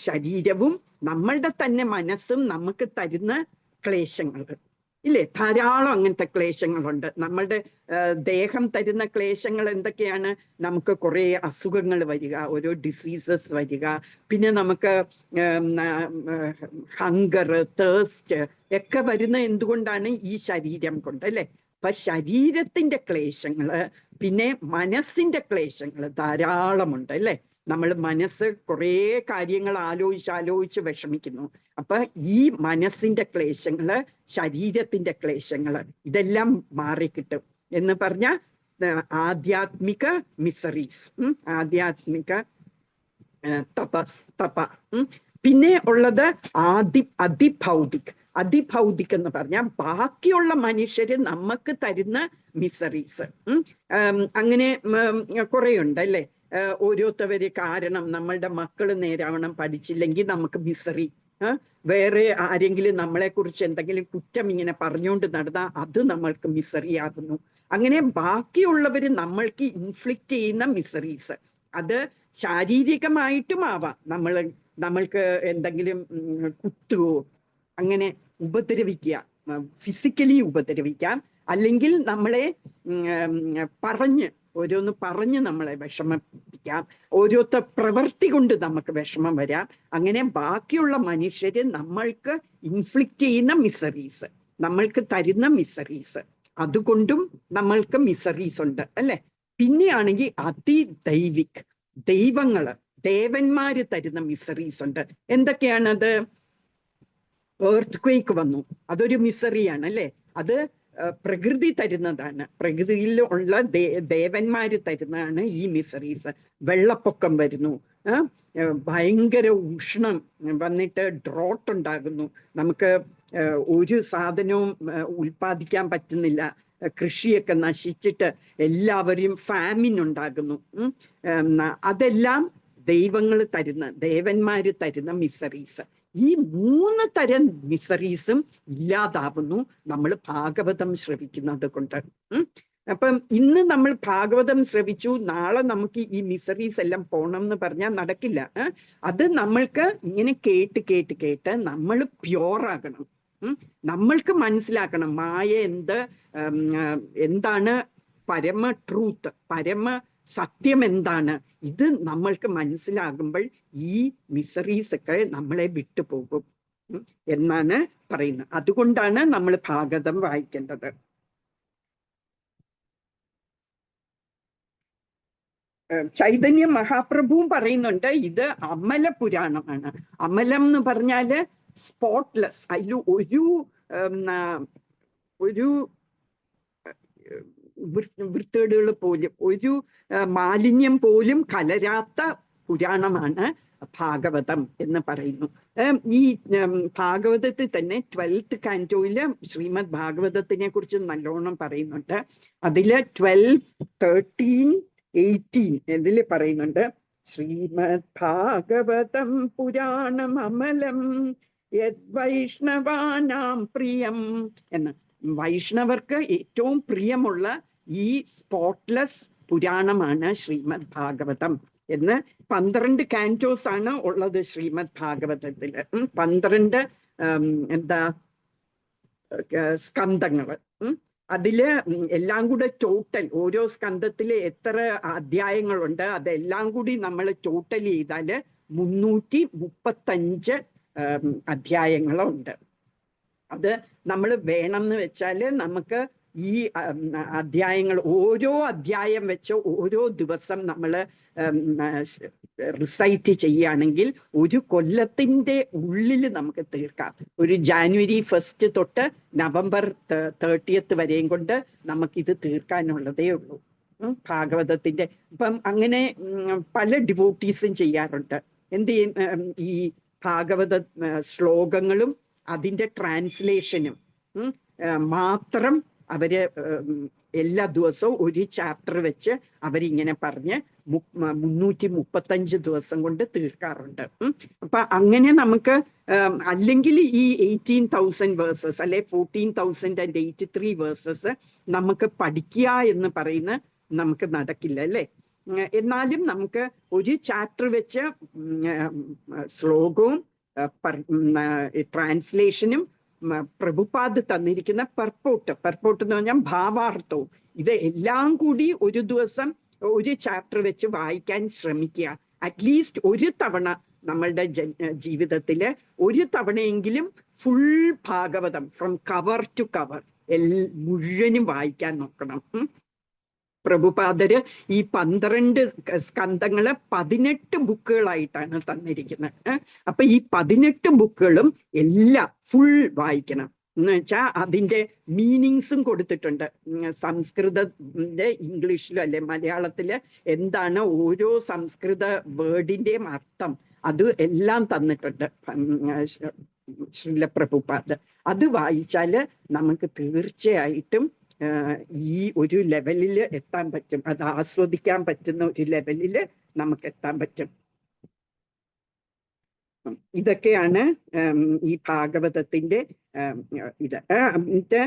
ശരീരവും നമ്മളുടെ തന്നെ മനസ്സും നമുക്ക് തരുന്ന ക്ലേശങ്ങൾ. ഇല്ലേ? ധാരാളം അങ്ങനത്തെ ക്ലേശങ്ങളുണ്ട്. നമ്മളുടെ ദേഹം തരുന്ന ക്ലേശങ്ങൾ എന്തൊക്കെയാണ്? നമുക്ക് കുറേ അസുഖങ്ങൾ വരിക, ഓരോ ഡിസീസസ് വരിക, പിന്നെ നമുക്ക് ഹങ്കർ, തേഴ്സ്റ്റ് ഒക്കെ വരുന്ന എന്തുകൊണ്ടാണ്? ഈ ശരീരം കൊണ്ട്, അല്ലേ? അപ്പൊ ശരീരത്തിന്റെ ക്ലേശങ്ങള്, പിന്നെ മനസ്സിന്റെ ക്ലേശങ്ങൾ ധാരാളമുണ്ട്, അല്ലേ? നമ്മൾ മനസ്സ് കുറേ കാര്യങ്ങൾ ആലോചിച്ച് വിഷമിക്കുന്നു. അപ്പൊ ഈ മനസ്സിന്റെ ക്ലേശങ്ങള്, ശരീരത്തിന്റെ ക്ലേശങ്ങള്, ഇതെല്ലാം മാറിക്കിട്ടും എന്ന് പറഞ്ഞ ആധ്യാത്മിക മിസറീസ്, ആധ്യാത്മിക തപ. പിന്നെ ഉള്ളത് അതിഭൗതിക്. അതിഭൗതിക് എന്ന് പറഞ്ഞാൽ ബാക്കിയുള്ള മനുഷ്യര് നമുക്ക് തരുന്ന മിസറീസ്. അങ്ങനെ കുറെ ഉണ്ട്, അല്ലേ? ഓരോരുത്തവര് കാരണം നമ്മളുടെ മക്കള് നേരാവണ്ണം പഠിച്ചില്ലെങ്കിൽ നമുക്ക് മിസറി. വേറെ ആരെങ്കിലും നമ്മളെ കുറിച്ച് എന്തെങ്കിലും കുറ്റം ഇങ്ങനെ പറഞ്ഞുകൊണ്ട് നടന്നാൽ അത് നമ്മൾക്ക് മിസറി ആകുന്നു. അങ്ങനെ ബാക്കിയുള്ളവര് നമ്മൾക്ക് ഇൻഫ്ലിക്റ്റ് ചെയ്യുന്ന മിസറീസ്, അത് ശാരീരികമായിട്ടും ആവാം. നമ്മൾക്ക് എന്തെങ്കിലും കുത്തുകയോ അങ്ങനെ ഉപദ്രവിക്കുക, ഫിസിക്കലി ഉപദ്രവിക്കാം. അല്ലെങ്കിൽ നമ്മളെ ഓരോന്ന് പറഞ്ഞ് നമ്മളെ വിഷമിപ്പിക്കാം. ഓരോരുത്ത പ്രവൃത്തി കൊണ്ട് നമുക്ക് വിഷമം വരാം. അങ്ങനെ ബാക്കിയുള്ള മനുഷ്യര് നമ്മൾക്ക് ഇൻഫ്ലിക്റ്റ് ചെയ്യുന്ന മിസറീസ്, നമ്മൾക്ക് തരുന്ന മിസറീസ്, അതുകൊണ്ടും നമ്മൾക്ക് മിസറീസ് ഉണ്ട്, അല്ലെ? പിന്നെയാണെങ്കിൽ അതിദൈവിക്, ദേവന്മാര് തരുന്ന മിസറീസ് ഉണ്ട്. എന്തൊക്കെയാണത്? എർത്ത്ക്വേക്ക് വന്നു, അതൊരു മിസറിയാണ്, അല്ലെ? അത് പ്രകൃതി തരുന്നതാണ്. പ്രകൃതിയിൽ ഉള്ള ദേവന്മാര് തരുന്നതാണ് ഈ മിസറീസ്. വെള്ളപ്പൊക്കം വരുന്നു, ഭയങ്കര ഉഷ്ണം വന്നിട്ട് ഡ്രോട്ട് ഉണ്ടാകുന്നു, നമുക്ക് ഒരു സാധനവും ഉൽപ്പാദിക്കാൻ പറ്റുന്നില്ല, കൃഷിയൊക്കെ നശിച്ചിട്ട് എല്ലാവരും ഫാമിൻ ഉണ്ടാകുന്നു. അതെല്ലാം ദേവന്മാര് തരുന്ന മിസറീസ്. ഈ 3 തരം മിസറീസും ഇല്ലാതാവുന്നു നമ്മൾ ഭാഗവതം ശ്രവിക്കുന്നത് കൊണ്ട്. അപ്പം ഇന്ന് നമ്മൾ ഭാഗവതം ശ്രവിച്ചു, നാളെ നമുക്ക് ഈ മിസറീസ് എല്ലാം പോണം എന്ന് പറഞ്ഞാൽ നടക്കില്ല. അത് നമ്മൾക്ക് ഇങ്ങനെ കേട്ട് നമ്മൾ പ്യോറാകണം. നമ്മൾക്ക് മനസ്സിലാക്കണം മായ എന്താണ്, പരമ ട്രൂത്ത്, പരമ സത്യം എന്താണ്. ഇത് നമ്മൾക്ക് മനസ്സിലാകുമ്പോൾ ഈ മിസറീസ് ഒക്കെ നമ്മളെ വിട്ടുപോകും എന്നാണ് പറയുന്നത്. അതുകൊണ്ടാണ് നമ്മൾ ഭാഗവതം വായിക്കേണ്ടത്. ചൈതന്യ മഹാപ്രഭുവും പറയുന്നുണ്ട് ഇത് അമല പുരാണമാണ്. അമലം എന്ന് പറഞ്ഞാല് സ്പോട്ട്ലെസ്, അതിൽ ഒരു വൃത്തേടുകൾ പോലും, ഒരു മാലിന്യം പോലും കലരാത്ത പുരാണമാണ് ഭാഗവതം എന്ന് പറയുന്നു. ഈ ഭാഗവതത്തിൽ തന്നെ 12th കാൻറ്റോയില് ശ്രീമദ് ഭാഗവതത്തിനെ കുറിച്ച് നല്ലോണം പറയുന്നുണ്ട്. അതില് 12, 13, 18 ഇതില് പറയുന്നുണ്ട്, ശ്രീമദ് ഭാഗവതം പുരാണം അമലം യത് വൈഷ്ണവാനാം പ്രിയം എന്ന്. വൈഷ്ണവർക്ക് ഏറ്റവും പ്രിയമുള്ള ഈ സ്പോട്ട്ലെസ് പുരാണമാണ് ശ്രീമദ് ഭാഗവതം എന്ന്. 12 കാൻറ്റോസ് ആണ് ഉള്ളത് ശ്രീമദ് ഭാഗവതത്തില്. 12 സ്കന്ധങ്ങള്. അതില് എല്ലാം കൂടെ ടോട്ടൽ, ഓരോ സ്കന്ധത്തില് എത്ര അധ്യായങ്ങളുണ്ട് അതെല്ലാം കൂടി നമ്മൾ ടോട്ടൽ ചെയ്താല് 335 അധ്യായങ്ങളുണ്ട്. അത് നമ്മൾ വേണമെന്ന് വെച്ചാൽ നമുക്ക് ഈ അധ്യായങ്ങൾ, ഓരോ അധ്യായം വെച്ച് ഓരോ ദിവസം നമ്മൾ റിസൈറ്റ് ചെയ്യുകയാണെങ്കിൽ 1 കൊല്ലത്തിന്റെ ഉള്ളിൽ നമുക്ക് തീർക്കാം. ഒരു ജാനുവരി 1 തൊട്ട് നവംബർ 30 വരെയും കൊണ്ട് നമുക്കിത് തീർക്കാനുള്ളതേ ഉള്ളൂ ഭാഗവതത്തിന്റെ. ഇപ്പം അങ്ങനെ പല ഡിവോട്ടീസും ചെയ്യാറുണ്ട്. എന്ത് ചെയ്യും? ഈ ഭാഗവത ശ്ലോകങ്ങളും അതിൻ്റെ ട്രാൻസ്ലേഷനും മാത്രം അവര് എല്ലാ ദിവസവും ഒരു ചാപ്റ്റർ വെച്ച് അവരിങ്ങനെ പറഞ്ഞ് 335 ദിവസം കൊണ്ട് തീർക്കാറുണ്ട്. അപ്പൊ അങ്ങനെ നമുക്ക്, അല്ലെങ്കിൽ ഈ 18,000 വേഴ്സസ് അല്ലെ 14,083 വേഴ്സസ് നമുക്ക് പഠിക്കുക എന്ന് പറയുന്ന നമുക്ക് നടക്കില്ല, അല്ലേ? എന്നാലും നമുക്ക് ഒരു ചാപ്റ്റർ വെച്ച് ശ്ലോകവും ട്രാൻസ്ലേഷനും പ്രഭുപാദ് തന്നിരിക്കുന്ന പർപ്പോട്ട് എന്ന് പറഞ്ഞാൽ ഭാവാർത്ഥവും, ഇത് എല്ലാം കൂടി ഒരു ദിവസം ഒരു ചാപ്റ്റർ വെച്ച് വായിക്കാൻ ശ്രമിക്കുക. അറ്റ്ലീസ്റ്റ് ഒരു തവണ നമ്മളുടെ ജീവിതത്തില് ഒരു തവണയെങ്കിലും full Bhagavatam from cover to cover മുഴുവനും വായിക്കാൻ നോക്കണം. പ്രഭുപാദര് ഈ 12 സ്കന്ധങ്ങള് 18 ബുക്കുകളായിട്ടാണ് തന്നിരിക്കുന്നത്. അപ്പൊ ഈ 18 ബുക്കുകളും എല്ലാം ഫുൾ വായിക്കണം. എന്ന് വെച്ചാൽ അതിൻ്റെ മീനിങ്സും കൊടുത്തിട്ടുണ്ട്. സംസ്കൃതത്തിന്റെ ഇംഗ്ലീഷിലോ അല്ലെ മലയാളത്തില് എന്താണ് ഓരോ സംസ്കൃത വേർഡിന്റെയും അർത്ഥം, അത് എല്ലാം തന്നിട്ടുണ്ട് ശ്രീല പ്രഭുപാദ്. അത് വായിച്ചാല് നമുക്ക് തീർച്ചയായിട്ടും ഈ ഒരു ലെവലിൽ എത്താൻ പറ്റും. അത് ആസ്വദിക്കാൻ പറ്റുന്ന ഒരു ലെവലിൽ നമുക്ക് എത്താൻ പറ്റും. ഇതൊക്കെയാണ് ഈ ഭാഗവതത്തിന്റെ ഇത്. എന്നിട്ട്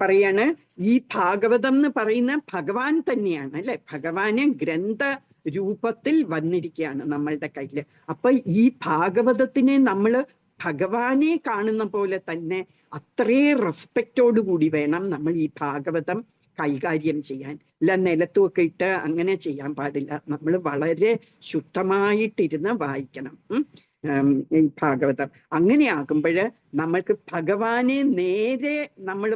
പറയാണ്, ഈ ഭാഗവതം എന്ന് പറയുന്ന ഭഗവാൻ തന്നെയാണ് അല്ലെ, ഭഗവാന് ഗ്രന്ഥ രൂപത്തിൽ വന്നിരിക്കുകയാണ് നമ്മളുടെ കയ്യില്. അപ്പൊ ഈ ഭാഗവതത്തിനെ നമ്മള് ഭഗവാനെ കാണുന്ന പോലെ തന്നെ അത്രേ റെസ്പെക്റ്റോടുകൂടി വേണം നമ്മൾ ഈ ഭാഗവതം കൈകാര്യം ചെയ്യാൻ. അല്ല നിലത്തുമൊക്കെ ഇട്ട് അങ്ങനെ ചെയ്യാൻ പാടില്ല. നമ്മൾ വളരെ ശുദ്ധമായിട്ടിരുന്ന് വായിക്കണം ഈ ഭാഗവതം. അങ്ങനെയാകുമ്പോൾ നമ്മൾക്ക് ഭഗവാനെ നേരെ നമ്മൾ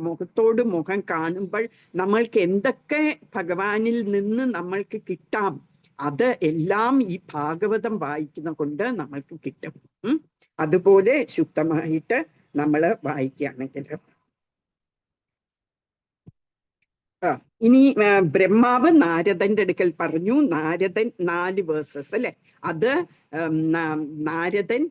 മുഖത്തോട് മുഖം കാണുമ്പോൾ നമ്മൾക്ക് എന്തൊക്കെ ഭഗവാനിൽ നിന്ന് നമ്മൾക്ക് കിട്ടാം, അത് എല്ലാം ഈ ഭാഗവതം വായിക്കുന്ന കൊണ്ട് നമ്മൾക്ക് കിട്ടും. അതുപോലെ ശുദ്ധമായിട്ട് നമ്മൾ വായിക്കുകയാണെങ്കിൽ. ഇനി ബ്രഹ്മാവ് നാരദന്റെ അടുക്കൽ പറഞ്ഞു. നാരദൻ 4 വേഴ്സസ് അല്ലെ, അത് നാരദൻ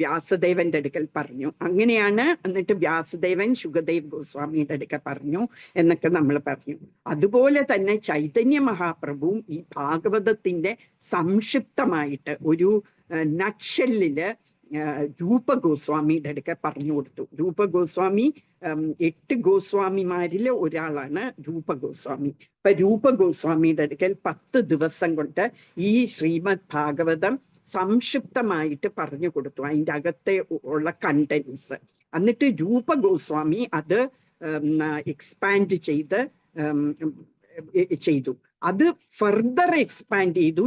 വ്യാസദേവന്റെ അടുക്കൽ പറഞ്ഞു. അങ്ങനെയാണ്. എന്നിട്ട് വ്യാസദേവൻ ശുകദേവ് ഗോസ്വാമിയുടെ അടുക്കൽ പറഞ്ഞു എന്നൊക്കെ നമ്മൾ പറഞ്ഞു. അതുപോലെ തന്നെ ചൈതന്യ മഹാപ്രഭുവും ഈ ഭാഗവതത്തിന്റെ സംക്ഷിപ്തമായിട്ട് ഒരു നട്ഷെല്ലില് രൂപ ഗോസ്വാമിയുടെ അടുക്കൽ പറഞ്ഞു കൊടുത്തു. രൂപ ഗോസ്വാമി 8 ഗോസ്വാമിമാരിൽ ഒരാളാണ് രൂപ ഗോസ്വാമി. അപ്പൊ രൂപ ഗോസ്വാമിയുടെ അടുക്കൽ 10 ദിവസം കൊണ്ട് ഈ ശ്രീമദ് ഭാഗവതം സംക്ഷിപ്തമായിട്ട് പറഞ്ഞു കൊടുത്തു, അതിൻ്റെ അകത്തെ ഉള്ള കണ്ടന്റ്സ്. എന്നിട്ട് രൂപ ഗോസ്വാമി അത് എക്സ്പാൻഡ് ചെയ്തു. അത് ഫർദർ എക്സ്പാൻഡ് ചെയ്തു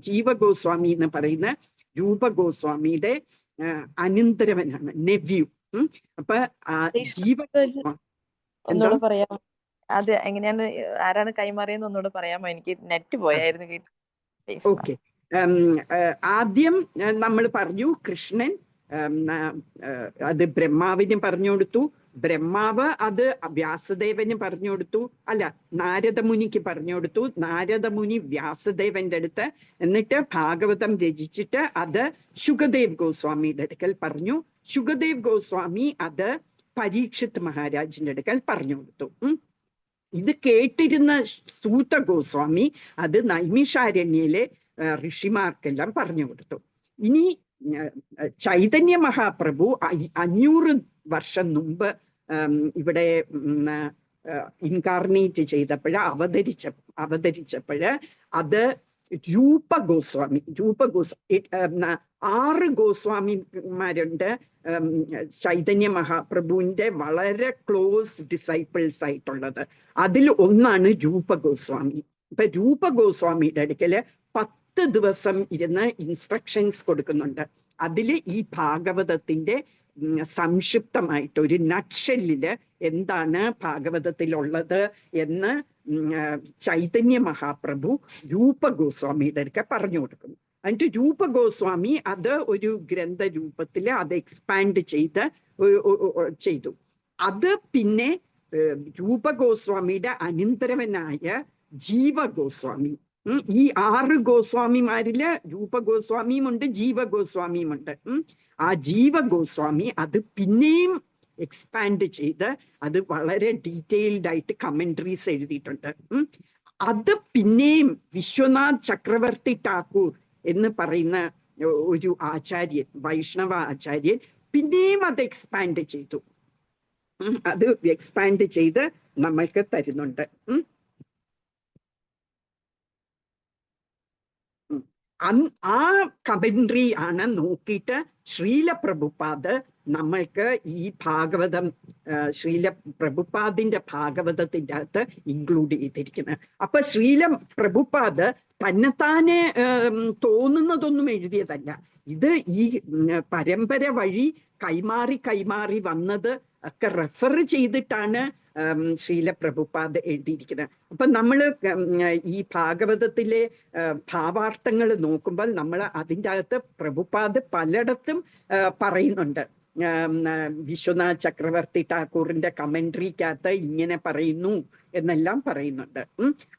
ജീവഗോസ്വാമി എന്ന് പറയുന്ന രൂപ ഗോസ്വാമിയുടെ അനന്തരവനാണ്, നെവ്യൂ. അപ്പൊ ഒന്നുകൂടെ പറയാമോ? അത് എങ്ങനെയാണ്, ആരാണ് കൈമാറിയെന്ന് ഒന്നുകൂടെ പറയാമോ? എനിക്ക് നെറ്റ് പോയായിരുന്നു. ഓക്കെ, ആദ്യം നമ്മൾ പറഞ്ഞു കൃഷ്ണൻ അത് ബ്രഹ്മാവിന് പറഞ്ഞു കൊടുത്തു. ബ്രഹ്മാവ് അത് വ്യാസദേവന് പറഞ്ഞു കൊടുത്തു, അല്ല നാരദമുനിക്ക് പറഞ്ഞു കൊടുത്തു. നാരദമുനി വ്യാസദേവന്റെ അടുത്ത്, എന്നിട്ട് ഭാഗവതം രചിച്ചിട്ട് അത് ശുകദേവ് ഗോസ്വാമിയുടെ അടുക്കൽ പറഞ്ഞു. ശുകദേവ് ഗോസ്വാമി അത് പരീക്ഷിത് മഹാരാജിന്റെ അടുക്കൽ പറഞ്ഞു കൊടുത്തു. ഇത് കേട്ടിരുന്ന സൂത ഗോസ്വാമി അത് നൈമിഷാരണ്യയിലെ ഋഷിമാർക്കെല്ലാം പറഞ്ഞു കൊടുത്തു. ഇനി ചൈതന്യ മഹാപ്രഭു 500 വർഷം മുമ്പ് ഇവിടെ ഇൻകാർണേറ്റ് ചെയ്തപ്പോഴ് അവതരിച്ചപ്പോഴ് അത് രൂപ ഗോസ്വാമി 6 ഗോസ്വാമിമാരുണ്ട് ചൈതന്യ മഹാപ്രഭുവിന്റെ വളരെ ക്ലോസ് ഡിസൈപ്പിൾസ് ആയിട്ടുള്ളത്. അതിൽ ഒന്നാണ് രൂപ ഗോസ്വാമി. ഇപ്പൊ രൂപ ഗോസ്വാമിയുടെ അടുക്കല് 10 ദിവസം ഇരുന്ന് ഇൻസ്ട്രക്ഷൻസ് കൊടുക്കുന്നുണ്ട്. അതില് ഈ ഭാഗവതത്തിന്റെ സംക്ഷിപ്തമായിട്ട് ഒരു നട്ഷെല്ലില് എന്താണ് ഭാഗവതത്തിലുള്ളത് എന്ന് ചൈതന്യ മഹാപ്രഭു രൂപ ഗോസ്വാമിയുടെ അടുക്ക പറഞ്ഞു കൊടുക്കുന്നു. എന്നിട്ട് രൂപ ഗോസ്വാമി അത് ഒരു ഗ്രന്ഥരൂപത്തിൽ അത് എക്സ്പാൻഡ് ചെയ്തു. അത് പിന്നെ രൂപ ഗോസ്വാമിയുടെ അനന്തരവനായ ജീവ ഗോസ്വാമി, ഈ 6 ഗോസ്വാമിമാരില് രൂപ ഗോസ്വാമിയുമുണ്ട് ജീവ ഗോസ്വാമിയുമുണ്ട്. ആ ജീവ ഗോസ്വാമി അത് പിന്നെയും എക്സ്പാൻഡ് ചെയ്ത് അത് വളരെ ഡീറ്റെയിൽഡ് ആയിട്ട് കമന്ററീസ് എഴുതിയിട്ടുണ്ട്. അത് പിന്നെയും വിശ്വനാഥ് ചക്രവർത്തി ഠാക്കൂർ എന്ന് പറയുന്ന ഒരു ആചാര്യൻ, വൈഷ്ണവ ആചാര്യൻ, പിന്നെയും അത് എക്സ്പാൻഡ് ചെയ്തു. അത് എക്സ്പാൻഡ് ചെയ്ത് നമ്മൾക്ക് തരുന്നുണ്ട്. ആ കമന്ററി ആണ് നോക്കിയിട്ട് ശ്രീല പ്രഭുപാദ് നമ്മൾക്ക് ഈ ഭാഗവതം ശ്രീല പ്രഭുപാദിന്റെ ഭാഗവതത്തിന്റെ അകത്ത് ഇൻക്ലൂഡ് ചെയ്തിരിക്കുന്നത്. അപ്പൊ ശ്രീല പ്രഭുപാദ് തന്നെത്താനെ തോന്നുന്നതൊന്നും എഴുതിയതല്ല. ഇത് ഈ പരമ്പര വഴി കൈമാറി വന്നത് ഒക്കെ റെഫർ ചെയ്തിട്ടാണ് ശ്രീല പ്രഭുപാദ് എഴുതിയിരിക്കുന്നത്. അപ്പൊ നമ്മള് ഈ ഭാഗവതത്തിലെ ഭാവാർത്ഥങ്ങൾ നോക്കുമ്പോൾ നമ്മൾ അതിൻ്റെ അകത്ത് പ്രഭുപാദ് പലയിടത്തും പറയുന്നുണ്ട്. വിശ്വനാഥ് ചക്രവർത്തി ഠാക്കൂറിന്റെ കമന്ററിക്കകത്ത് ഇങ്ങനെ പറയുന്നു എന്നെല്ലാം പറയുന്നുണ്ട്.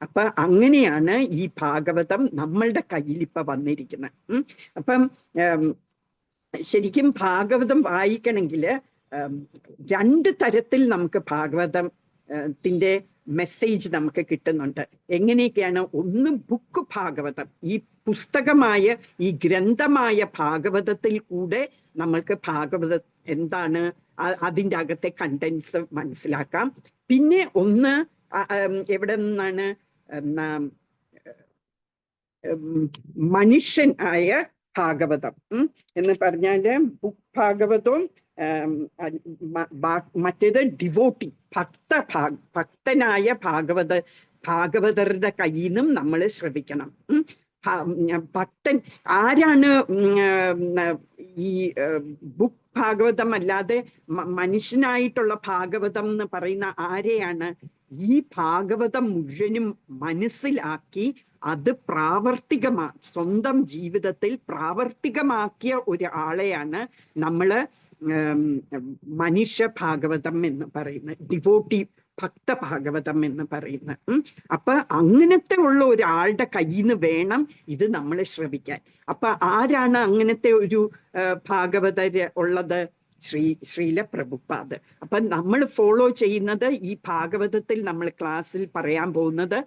അപ്പൊ അങ്ങനെയാണ് ഈ ഭാഗവതം നമ്മളുടെ കയ്യിൽ ഇപ്പൊ വന്നിരിക്കുന്നത്. അപ്പം ശരിക്കും ഭാഗവതം വായിക്കണമെങ്കിൽ രണ്ട് തരത്തിൽ നമുക്ക് ഭാഗവതത്തിന്റെ മെസ്സേജ് നമുക്ക് കിട്ടുന്നുണ്ട്. എങ്ങനെയൊക്കെയാണ്? ഒന്ന് ബുക്ക് ഭാഗവതം, ഈ പുസ്തകമായ ഈ ഗ്രന്ഥമായ ഭാഗവതത്തിൽ കൂടെ നമ്മൾക്ക് ഭാഗവതം എന്താണ് അതിൻ്റെ അകത്തെ കണ്ടൻസ് മനസ്സിലാക്കാം. പിന്നെ ഒന്ന് എവിടെ നിന്നാണ് മനുഷ്യൻ ആയ ഭാഗവതം എന്ന് പറഞ്ഞാല് ബുക്ക് ഭാഗവതവും മറ്റേത് ഡിവോട്ടി ഭക്തനായ ഭാഗവതരുടെ കയ്യിൽ നിന്നും നമ്മൾ ശ്രവിക്കണം. ഭക്തൻ ആരാണ്? ഈ ബുക്ക് ഭാഗവതം അല്ലാതെ മനുഷ്യനായിട്ടുള്ള ഭാഗവതം എന്ന് പറയുന്ന ആരെയാണ്? ഈ ഭാഗവതം മുഴുവനും മനസ്സിലാക്കി അത് സ്വന്തം ജീവിതത്തിൽ പ്രാവർത്തികമാക്കിയ ഒരാളെയാണ് നമ്മള് മനുഷ്യ ഭാഗവതം എന്ന് പറയുന്നത്, ഡിവോട്ടി ഭക്ത ഭാഗവതം എന്ന് പറയുന്നത്. അപ്പൊ അങ്ങനത്തെ ഉള്ള ഒരാളുടെ കയ്യിൽ നിന്ന് വേണം ഇത് നമ്മൾ ശ്രവിക്കാൻ. അപ്പൊ ആരാണ് അങ്ങനത്തെ ഒരു ഭാഗവതര് ഉള്ളത്? ശ്രീല പ്രഭുപാദ്. അപ്പൊ നമ്മൾ ഫോളോ ചെയ്യുന്നത് ഈ ഭാഗവതത്തിൽ നമ്മൾ ക്ലാസ്സിൽ പറയാൻ പോകുന്നത്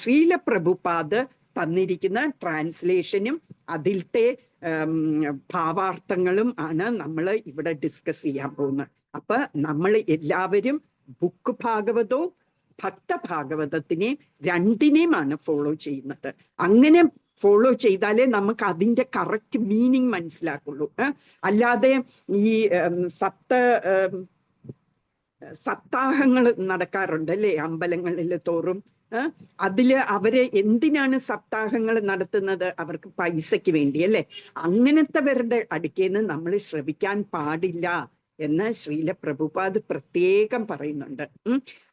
ശ്രീല പ്രഭുപാദ് തന്നിരിക്കുന്ന ട്രാൻസ്ലേഷനും അതിലത്തെ ഭാവാർത്ഥങ്ങളും ആണ് നമ്മൾ ഇവിടെ ഡിസ്കസ് ചെയ്യാൻ പോകുന്നത്. അപ്പൊ നമ്മൾ എല്ലാവരും ബുക്ക് ഭാഗവതവും ഭക്തഭാഗവതത്തിനെ രണ്ടിനെയുമാണ് ഫോളോ ചെയ്യുന്നത്. അങ്ങനെ ഫോളോ ചെയ്താലേ നമുക്ക് അതിൻ്റെ കറക്റ്റ് മീനിങ് മനസ്സിലാക്കുള്ളൂ. അല്ലാതെ ഈ സപ്താഹങ്ങൾ നടക്കാറുണ്ടല്ലേ അമ്പലങ്ങളിൽ തോറും. അതില് അവര് എന്തിനാണ് സപ്താഹങ്ങൾ നടത്തുന്നത്? അവർക്ക് പൈസയ്ക്ക് വേണ്ടി അല്ലേ? അങ്ങനത്തെവരുടെ അടുക്കേന്ന് നമ്മൾ ശ്രവിക്കാൻ പാടില്ല എന്ന് ശ്രീല പ്രഭുപാദ് പ്രത്യേകം പറയുന്നുണ്ട്.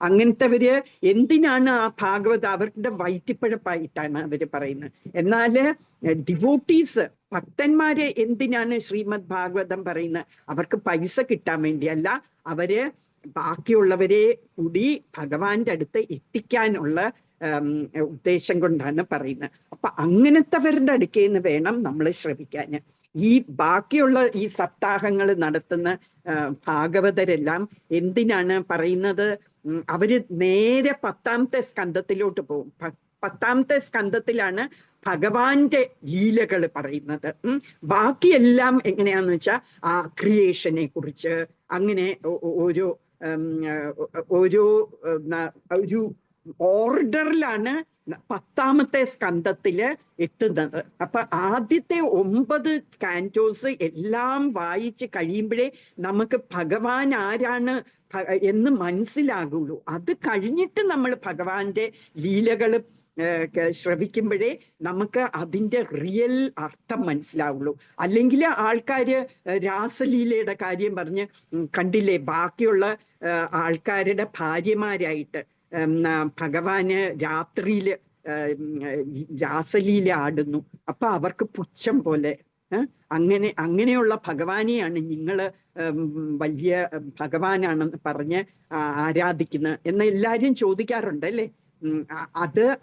അങ്ങനത്തെവര് എന്തിനാണ് ആ ഭാഗവത അവരുടെ വയറ്റിപ്പഴപ്പായിട്ടാണ് അവര് പറയുന്നത്. എന്നാല് ഡിവോട്ടീസ് ഭക്തന്മാര് എന്തിനാണ് ശ്രീമദ് ഭാഗവതം പറയുന്നത്? അവർക്ക് പൈസ കിട്ടാൻ വേണ്ടിയല്ല, അവര് ബാക്കിയുള്ളവരെ കൂടി ഭഗവാന്റെ അടുത്ത് എത്തിക്കാനുള്ള ഉദ്ദേശം കൊണ്ടാണ് പറയുന്നത്. അപ്പൊ അങ്ങനത്തെവരുടെ അടുക്കേന്ന് വേണം നമ്മൾ ശ്രവിക്കാൻ. ഈ ബാക്കിയുള്ള ഈ സപ്താഹങ്ങൾ നടത്തുന്ന ഭാഗവതരെല്ലാം എന്തിനാണ് പറയുന്നത്? അവര് നേരെ 10ാമത്തെ സ്കന്ധത്തിലോട്ട് പോകും. 10ാമത്തെ സ്കന്ധത്തിലാണ് ഭഗവാന്റെ ലീലകൾ പറയുന്നത്. ബാക്കിയെല്ലാം എങ്ങനെയാന്ന് വെച്ചാൽ ആ ക്രിയേഷനെ കുറിച്ച് അങ്ങനെ ഒരു ഓർഡറിലാണ് 10ാമത്തെ സ്കന്ധത്തില് എത്തുന്നത്. അപ്പൊ ആദ്യത്തെ 9 കാൻറ്റോസ് എല്ലാം വായിച്ച് കഴിയുമ്പോഴേ നമുക്ക് ഭഗവാൻ ആരാണ് എന്ന് മനസ്സിലാകുള്ളൂ. അത് കഴിഞ്ഞിട്ട് നമ്മൾ ഭഗവാന്റെ ലീലകൾ ശ്രവിക്കുമ്പോഴേ നമുക്ക് അതിൻ്റെ റിയൽ അർത്ഥം മനസ്സിലാവുള്ളൂ. അല്ലെങ്കിൽ ആൾക്കാര് രാസലീലയുടെ കാര്യം പറഞ്ഞ് കണ്ടില്ലേ, ബാക്കിയുള്ള ആൾക്കാരുടെ ഭാര്യമാരായിട്ട് ഭഗവാന് രാത്രിയില് രാസലീല ആടുന്നു. അപ്പൊ അവർക്ക് പുച്ഛം പോലെ അങ്ങനെയുള്ള ഭഗവാനെയാണ് നിങ്ങൾ വലിയ ഭഗവാനാണെന്ന് പറഞ്ഞ് ആരാധിക്കുന്നത് എന്ന് എല്ലാവരും ചോദിക്കാറുണ്ടല്ലേ.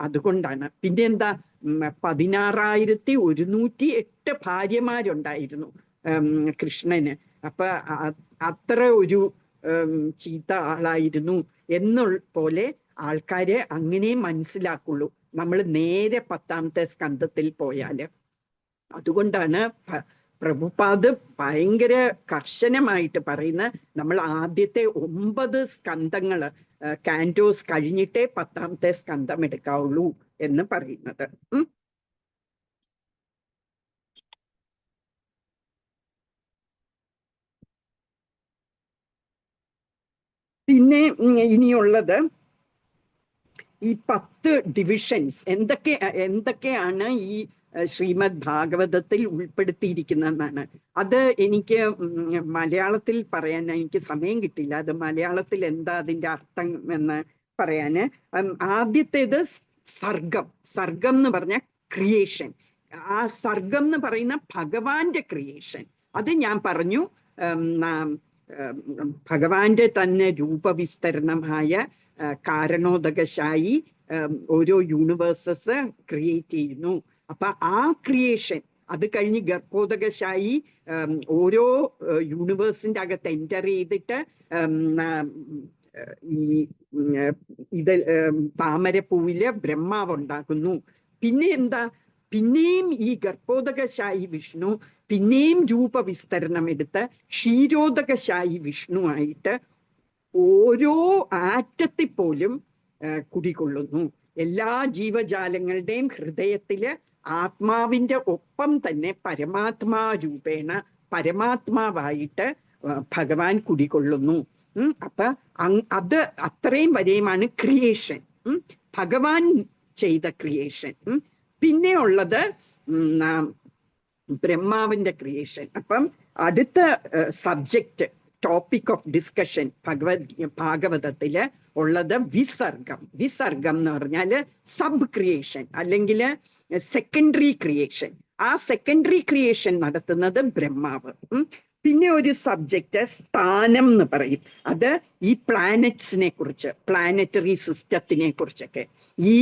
അതുകൊണ്ടാണ്. പിന്നെ എന്താ, 16,108 ഭാര്യമാരുണ്ടായിരുന്നു കൃഷ്ണന്. അപ്പൊ അത്ര ഒരു ചീത്ത ആളായിരുന്നു എന്നുള്ള പോലെ ആൾക്കാര് അങ്ങനെ മനസ്സിലാക്കുള്ളൂ നമ്മൾ നേരെ 10ാമത്തെ സ്കന്ധത്തിൽ പോയാല്. അതുകൊണ്ടാണ് പ്രഭുപാദ് ഭയങ്കര കർശനമായിട്ട് പറയുന്ന നമ്മൾ ആദ്യത്തെ 9 സ്കന്ധങ്ങള് കാൻറ്റോസ് കഴിഞ്ഞിട്ടേ 10ാമത്തെ സ്കന്ധം എടുക്കാവുള്ളൂ എന്ന് പറയുന്നത്. പിന്നെ ഇനിയുള്ളത് ഈ 10 ഡിവിഷൻസ് എന്തൊക്കെയാണ് ഈ ശ്രീമദ് ഭാഗവതത്തിൽ ഉൾപ്പെടുത്തിയിരിക്കുന്നതെന്നാണ്. അത് എനിക്ക് മലയാളത്തിൽ പറയാൻ എനിക്ക് സമയം കിട്ടില്ല. അത് മലയാളത്തിൽ എന്താ അതിൻ്റെ അർത്ഥം എന്ന് പറയാന്. ആദ്യത്തേത് സർഗം. സർഗം എന്ന് പറഞ്ഞ ക്രിയേഷൻ. ആ സർഗം എന്ന് പറയുന്ന ഭഗവാന്റെ ക്രിയേഷൻ. അത് ഞാൻ പറഞ്ഞു, ഭഗവാന്റെ തന്നെ രൂപവിസ്തരണമായ കാരണോദകശായി ഓരോ യൂണിവേഴ്സസ് ക്രിയേറ്റ് ചെയ്യുന്നു. അപ്പൊ ആ ക്രിയേഷൻ അത് കഴിഞ്ഞ് ഗർഭോദകശായി ഓരോ യൂണിവേഴ്സിന്റെ അകത്ത് എൻ്റർ ചെയ്തിട്ട് ഈ താമരപ്പൂവില് ബ്രഹ്മാവ് ഉണ്ടാക്കുന്നു. പിന്നെ എന്താ, പിന്നെയും ഈ ഗർഭോദകശായി വിഷ്ണു പിന്നെയും രൂപവിസ്തരണം എടുത്ത് ക്ഷീരോദകശായി വിഷ്ണുവായിട്ട് ഓരോ ആറ്റത്തിൽ പോലും കുടികൊള്ളുന്നു. എല്ലാ ജീവജാലങ്ങളുടെയും ഹൃദയത്തില് ആത്മാവിന്റെ ഒപ്പം തന്നെ പരമാത്മാ രൂപേണ പരമാത്മാവായിട്ട് ഭഗവാൻ കുടികൊള്ളുന്നു. അപ്പൊ അത് അത്രയും വരെയുമാണ് ക്രിയേഷൻ, ഭഗവാൻ ചെയ്ത ക്രിയേഷൻ. പിന്നെ ഉള്ളത് ബ്രഹ്മാവിന്റെ ക്രിയേഷൻ. അപ്പം അടുത്ത സബ്ജക്റ്റ് ടോപ്പിക് ഓഫ് ഡിസ്കഷൻ ഭാഗവതത്തില് ഉള്ളത് വിസർഗം. വിസർഗം എന്ന് പറഞ്ഞാല് സബ് ക്രിയേഷൻ അല്ലെങ്കിൽ സെക്കൻഡറി ക്രിയേഷൻ. ആ സെക്കൻഡറി ക്രിയേഷൻ നടത്തുന്നത് ബ്രഹ്മാവ്. പിന്നെ ഒരു സബ്ജക്റ്റ് സ്ഥാനം എന്ന് പറയും. അത് ഈ പ്ലാനറ്റ്സിനെ കുറിച്ച്, പ്ലാനറ്ററി സിസ്റ്റത്തിനെ കുറിച്ചൊക്കെ. ഈ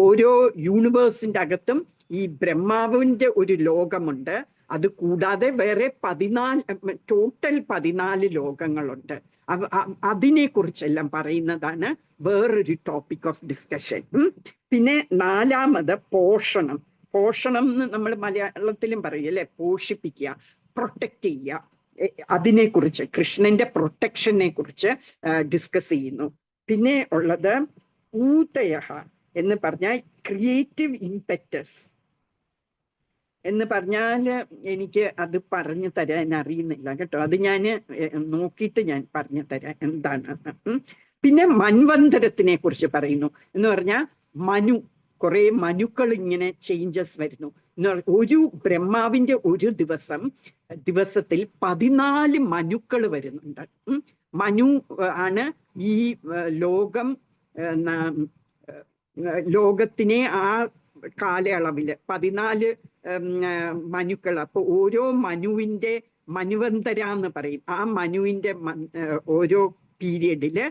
ഓരോ യൂണിവേഴ്സിന്റെ അകത്തും ഈ ബ്രഹ്മാവിന്റെ ഒരു ലോകമുണ്ട്. അത് കൂടാതെ വേറെ 14 ലോകങ്ങളുണ്ട്. അതിനെ കുറിച്ചെല്ലാം പറയുന്നതാണ് വേറൊരു ടോപ്പിക് ഓഫ് ഡിസ്കഷൻ. പിന്നെ നാലാമത് പോഷണം. പോഷണം എന്ന് നമ്മൾ മലയാളത്തിലും പറയും അല്ലെ, പോഷിപ്പിക്കുക, പ്രൊട്ടക്ട് ചെയ്യുക. അതിനെക്കുറിച്ച് കൃഷ്ണന്റെ പ്രൊട്ടക്ഷനെ കുറിച്ച് ഡിസ്കസ് ചെയ്യുന്നു. പിന്നെ ഉള്ളത് ഊതയഃ എന്ന് പറഞ്ഞാൽ ക്രിയേറ്റീവ് ഇംപെറ്റസ് എന്ന് പറഞ്ഞാൽ എനിക്ക് അത് പറഞ്ഞു തരാൻ അറിയുന്നില്ല കേട്ടോ. അത് ഞാൻ നോക്കിയിട്ട് ഞാൻ പറഞ്ഞു തരാം എന്താണെന്ന്. പിന്നെ മൻവന്തരത്തിനെ കുറിച്ച് പറയുന്നു. എന്ന് പറഞ്ഞാൽ കുറെ മനുക്കൾ ഇങ്ങനെ ചേഞ്ചസ് വരുന്നു. ഒരു ബ്രഹ്മാവിന്റെ ഒരു ദിവസത്തിൽ 14 മനുക്കൾ വരുന്നുണ്ട്. മനു ആണ് ഈ ലോകത്തിനെ ആ കാലയളവില് 14 മനുക്കൾ. അപ്പൊ ഓരോ മനുവിന്റെ മനുവന്തര എന്ന് പറയും. ആ മനുവിന്റെ ഓരോ പീരിയഡില്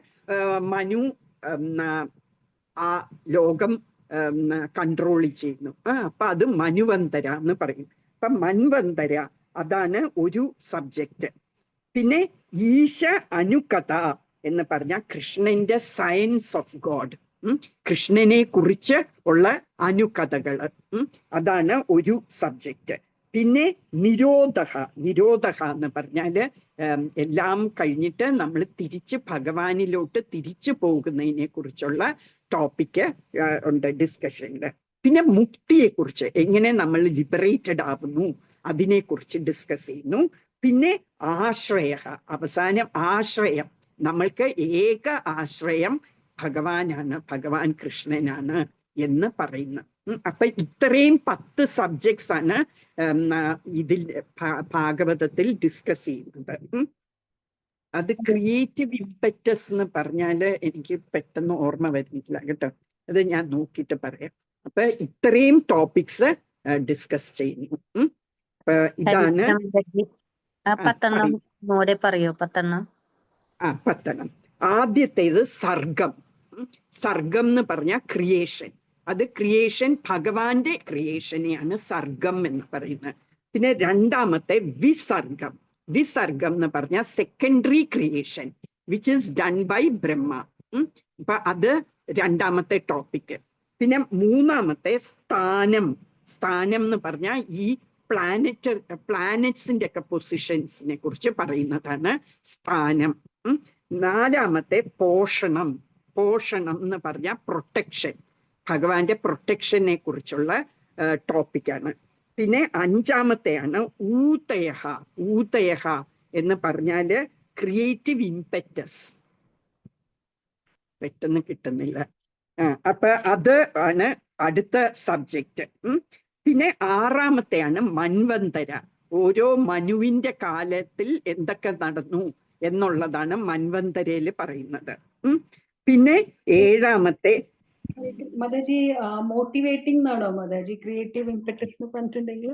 മനു ആ ലോകം കൺട്രോൾ ചെയ്യുന്നു. അപ്പൊ അത് മനുവന്തര എന്ന് പറയും. അപ്പൊ മൻവന്തര അതാണ് ഒരു സബ്ജക്റ്റ്. പിന്നെ ഈശ അനുകഥ എന്ന് പറഞ്ഞ കൃഷ്ണന്റെ സയൻസ് ഓഫ് ഗോഡ്, കൃഷ്ണനെ കുറിച്ച് ഉള്ള അനുകഥകള്, അതാണ് ഒരു സബ്ജക്റ്റ്. പിന്നെ നിരോധ എന്ന് പറഞ്ഞാല് എല്ലാം കഴിഞ്ഞിട്ട് നമ്മൾ ഭഗവാനിലോട്ട് തിരിച്ചു പോകുന്നതിനെ കുറിച്ചുള്ള ടോപ്പിക്ക് ഉണ്ട് ഡിസ്കഷനില്. പിന്നെ മുക്തിയെ കുറിച്ച്, എങ്ങനെ നമ്മൾ ലിബറേറ്റഡ് ആവുന്നു അതിനെക്കുറിച്ച് ഡിസ്കസ് ചെയ്യുന്നു. പിന്നെ അവസാനം ആശ്രയം. നമ്മൾക്ക് ഏക ആശ്രയം ഭഗവാനാണ്, ഭഗവാൻ കൃഷ്ണനാണ് എന്ന് പറയുന്നു. അപ്പൊ ഇത്രയും 10 സബ്ജക്ട്സ് ആണ് ഇതിൽ ഭാഗവതത്തിൽ ഡിസ്കസ് ചെയ്യുന്നത്. അത് ക്രിയേറ്റീവ് ഇംപെറ്റസ് എന്ന് പറഞ്ഞാല് എനിക്ക് പെട്ടെന്ന് ഓർമ്മ വരുന്നില്ല കേട്ടോ. അത് ഞാൻ നോക്കിയിട്ട് പറയാം. അപ്പൊ ഇത്രയും ടോപ്പിക്സ് ഡിസ്കസ് ചെയ്യുന്നു. ഇതാണ് 10. ആദ്യത്തേത് സർഗം. സർഗം എന്ന് പറഞ്ഞ ക്രിയേഷൻ. അത് ക്രിയേഷൻ, ഭഗവാന്റെ ക്രിയേഷനെയാണ് സർഗം എന്ന് പറയുന്നത്. പിന്നെ രണ്ടാമത്തെ വിസർഗം. വിസർഗം എന്ന് പറഞ്ഞ secondary creation which is done by Brahma. അപ്പൊ അത് രണ്ടാമത്തെ ടോപ്പിക്ക്. പിന്നെ മൂന്നാമത്തെ സ്ഥാനം. സ്ഥാനം എന്ന് പറഞ്ഞാൽ ഈ പ്ലാനറ്റ്സിന്റെ ഒക്കെ പൊസിഷൻസിനെ കുറിച്ച് പറയുന്നതാണ് സ്ഥാനം. നാലാമത്തെ പോഷണം. പോഷണം എന്ന് പറഞ്ഞാൽ പ്രൊട്ടക്ഷൻ, ഭഗവാന്റെ പ്രൊട്ടക്ഷനെ കുറിച്ചുള്ള ടോപ്പിക്കാണ്. പിന്നെ അഞ്ചാമത്തെയാണ് ഊതയഃ. ഊതയഃ എന്ന് പറഞ്ഞാല് ക്രിയേറ്റീവ് ഇംപെറ്റസ്. പെട്ടെന്ന് കിട്ടുന്നില്ല. അപ്പൊ അത് ആണ് അടുത്ത സബ്ജക്റ്റ്. പിന്നെ 6-മത്തെയാണ് മൻവന്തര. ഓരോ മനുവിന്റെ കാലത്തിൽ എന്തൊക്കെ നടന്നു എന്നുള്ളതാണ് മൻവന്തരയിൽ പറയുന്നത്. പിന്നെ 7-മത്തെ മദർജി മോട്ടിവേറ്റിംഗ് എന്നാണോ മദർജി? ക്രിയേറ്റീവ് ഇംപെറ്റസ് എന്ന് പറഞ്ഞിട്ടുണ്ടെങ്കിൽ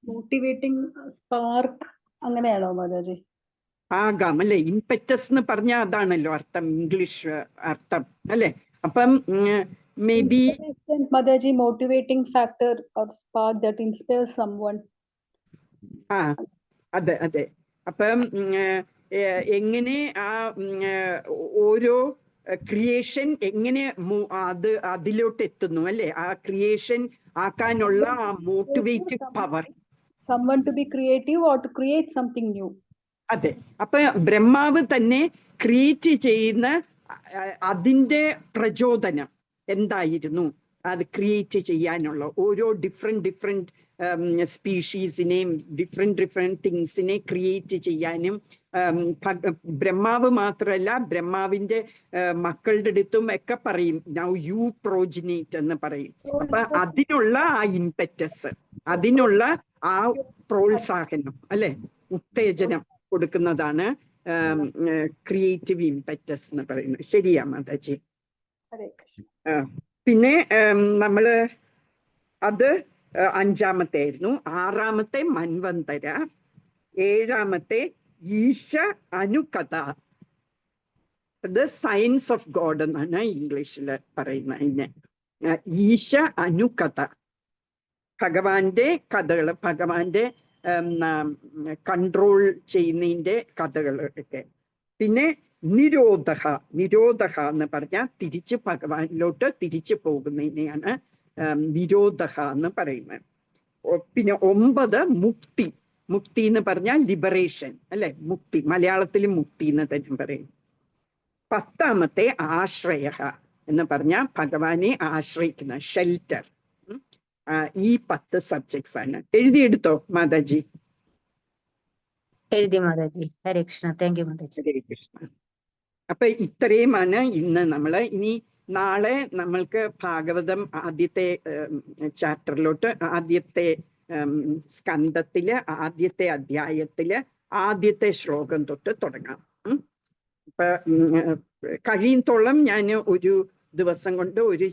മോട്ടിവേറ്റിംഗ് സ്പാർക്ക് അങ്ങനെയാണോ മദർജി? ആകാം അല്ലെ. ഇംപെറ്റസ് എന്ന് പറഞ്ഞാൽ അതാണല്ലോ അർത്ഥം, ഇംഗ്ലീഷ് അർത്ഥം അല്ലെ. അപ്പം മേ ബി മദർജി motivating factor or spark that inspire someone. അതെ അതെ. അപ്പം എങ്ങനെ ആ ഓരോ ക്രിയേഷൻ എങ്ങനെ അതിലോട്ട് എത്തുന്നു അല്ലെ, ആ ക്രിയേഷൻ ആക്കാനുള്ള ആ മോട്ടിവേറ്റീവ് power. Someone to be creative or to create something new. അതെ. അപ്പൊ ബ്രഹ്മാവ് തന്നെ ക്രിയേറ്റ് ചെയ്യുന്ന അതിന്റെ പ്രചോദനം എന്തായിരുന്നു, അത് ക്രിയേറ്റ് ചെയ്യാനുള്ള ഓരോ ഡിഫറെന്റ് സ്പീഷീസിനെയും ഡിഫറെന്റ് തിങ്സിനെ ക്രിയേറ്റ് ചെയ്യാനും ബ്രഹ്മാവ് മാത്രമല്ല, ബ്രഹ്മാവിന്റെ മക്കളുടെ അടുത്തും ഒക്കെ പറയും നൗ യു പ്രോജിനേറ്റ് എന്ന് പറയും. അപ്പൊ അതിനുള്ള ആ ഇംപെറ്റസ്, അതിനുള്ള ആ പ്രോത്സാഹനം അല്ലെ, ഉത്തേജനം കൊടുക്കുന്നതാണ് ക്രിയേറ്റീവ് ഇംപെറ്റസ് എന്ന് പറയുന്നത്. ശരിയാ മാതാജി. പിന്നെ നമ്മള് അത് 5-മത്തെ ആയിരുന്നു. 6-മത്തെ മൻവന്തര, 7-മത്തെ ഈശ അനുകഥ. അത് സയൻസ് ഓഫ് ഗോഡ് എന്നാണ് ഇംഗ്ലീഷിൽ പറയുന്നത്. അതിനെ ഈശ അനുകഥ, ഭഗവാന്റെ കഥകൾ, ഭഗവാന്റെ കൺട്രോൾ ചെയ്യുന്നതിന്റെ കഥകൾ ഒക്കെ. പിന്നെ നിരോധ എന്ന് പറഞ്ഞാൽ തിരിച്ച് ഭഗവാനിലോട്ട് തിരിച്ചു പോകുന്നതിനെയാണ് നിരോധ എന്ന് പറയുന്നത്. പിന്നെ 9 മുക്തി എന്ന് പറഞ്ഞാൽ ലിബറേഷൻ അല്ലെ, മുക്തി, മലയാളത്തിൽ മുക്തി എന്ന് തന്നെ പറയും. 10-മത്തെ ആശ്രയ എന്ന് പറഞ്ഞാൽ ഭഗവാനെ ആശ്രയിക്കുന്ന ഷെൽട്ടർ. ഈ 10 സബ്ജക്ട്സ് ആണ്. എഴുതിയെടുത്തോ മാതാജി? എഴുതി മാതാജി. ഹരേ കൃഷ്ണ. താങ്ക് യു മാതാജി. ഹരേ കൃഷ്ണ. അപ്പൊ ഇത്രയുമാണ് ഇന്ന് നമ്മള്. ഇനി നാളെ നമ്മൾക്ക് ഭാഗവതം ആദ്യത്തെ ചാപ്റ്ററിലോട്ട്, ആദ്യത്തെ സ്കന്ധത്തില്, ആദ്യത്തെ അധ്യായത്തില് ആദ്യത്തെ ശ്ലോകം തൊട്ട് തുടങ്ങാം. ഇപ്പൊ കഴിയുത്തോളം ഞാൻ ഒരു ദിവസം കൊണ്ട് ഒരു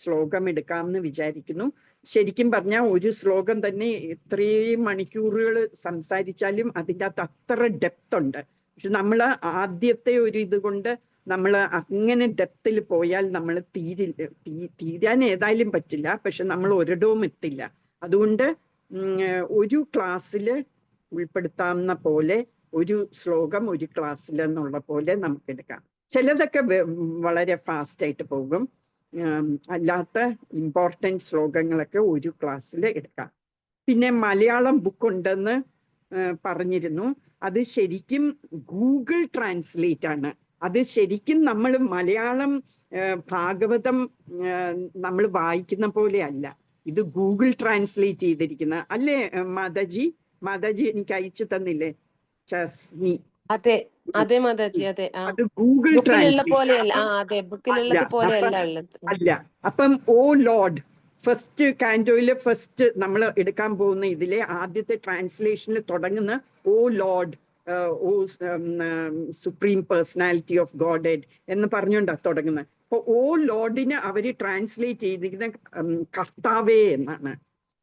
ശ്ലോകം എടുക്കാമെന്ന് വിചാരിക്കുന്നു. ശരിക്കും പറഞ്ഞാൽ ഒരു ശ്ലോകം തന്നെ എത്രയും മണിക്കൂറുകൾ സംസാരിച്ചാലും അതിൻ്റെ അകത്ത് അത്ര ഡെപ്ത് ഉണ്ട്. പക്ഷെ നമ്മൾ ആദ്യത്തെ ഒരു ഇത് കൊണ്ട് നമ്മൾ അങ്ങനെ ഡെപ്തിൽ പോയാൽ നമ്മൾ തീരാൻ ഏതായാലും പറ്റില്ല. പക്ഷെ നമ്മൾ ഒരിടവും എത്തില്ല. അതുകൊണ്ട് ഒരു ക്ലാസ്സിൽ ഉൾപ്പെടുത്താവുന്ന പോലെ ഒരു ശ്ലോകം ഒരു ക്ലാസ്സിൽ എന്നുള്ള പോലെ നമുക്കെടുക്കാം. ചിലതൊക്കെ വളരെ ഫാസ്റ്റായിട്ട് പോകും. അല്ലാത്ത ഇമ്പോർട്ടൻറ്റ് ശ്ലോകങ്ങളൊക്കെ ഒരു ക്ലാസ്സിൽ എടുക്കാം. പിന്നെ മലയാളം ബുക്കുണ്ടെന്ന് പറഞ്ഞിരുന്നു. അത് ശരിക്കും ഗൂഗിൾ ട്രാൻസ്ലേറ്റ് ആണ്. അത് ശരിക്കും നമ്മൾ മലയാളം ഭാഗവതം നമ്മൾ വായിക്കുന്ന പോലെ അല്ല. ഇത് ഗൂഗിൾ ട്രാൻസ്ലേറ്റ് ചെയ്തിരിക്കുന്ന അല്ലേ മാതാജി? മാതാജി എനിക്ക് അയച്ചു തന്നില്ലേ? അതെ അതെ മാതാജി, അതെ. അത് ഗൂഗിൾ അല്ല. അപ്പം ഓ ലോർഡ് ഫസ്റ്റ് കാൻഡോയില് ഫസ്റ്റ് നമ്മൾ എടുക്കാൻ പോകുന്ന ഇതിലെ ആദ്യത്തെ ട്രാൻസ്ലേഷനിൽ തുടങ്ങുന്ന O lord, O supreme personality of God എന്ന് പറഞ്ഞുകൊണ്ടാ തുടങ്ങുന്നത്. അപ്പൊ ഓ ലോർഡിനെ അവര് ട്രാൻസ്ലേറ്റ് ചെയ്തിരിക്കുന്ന കർത്താവേ എന്നാണ്.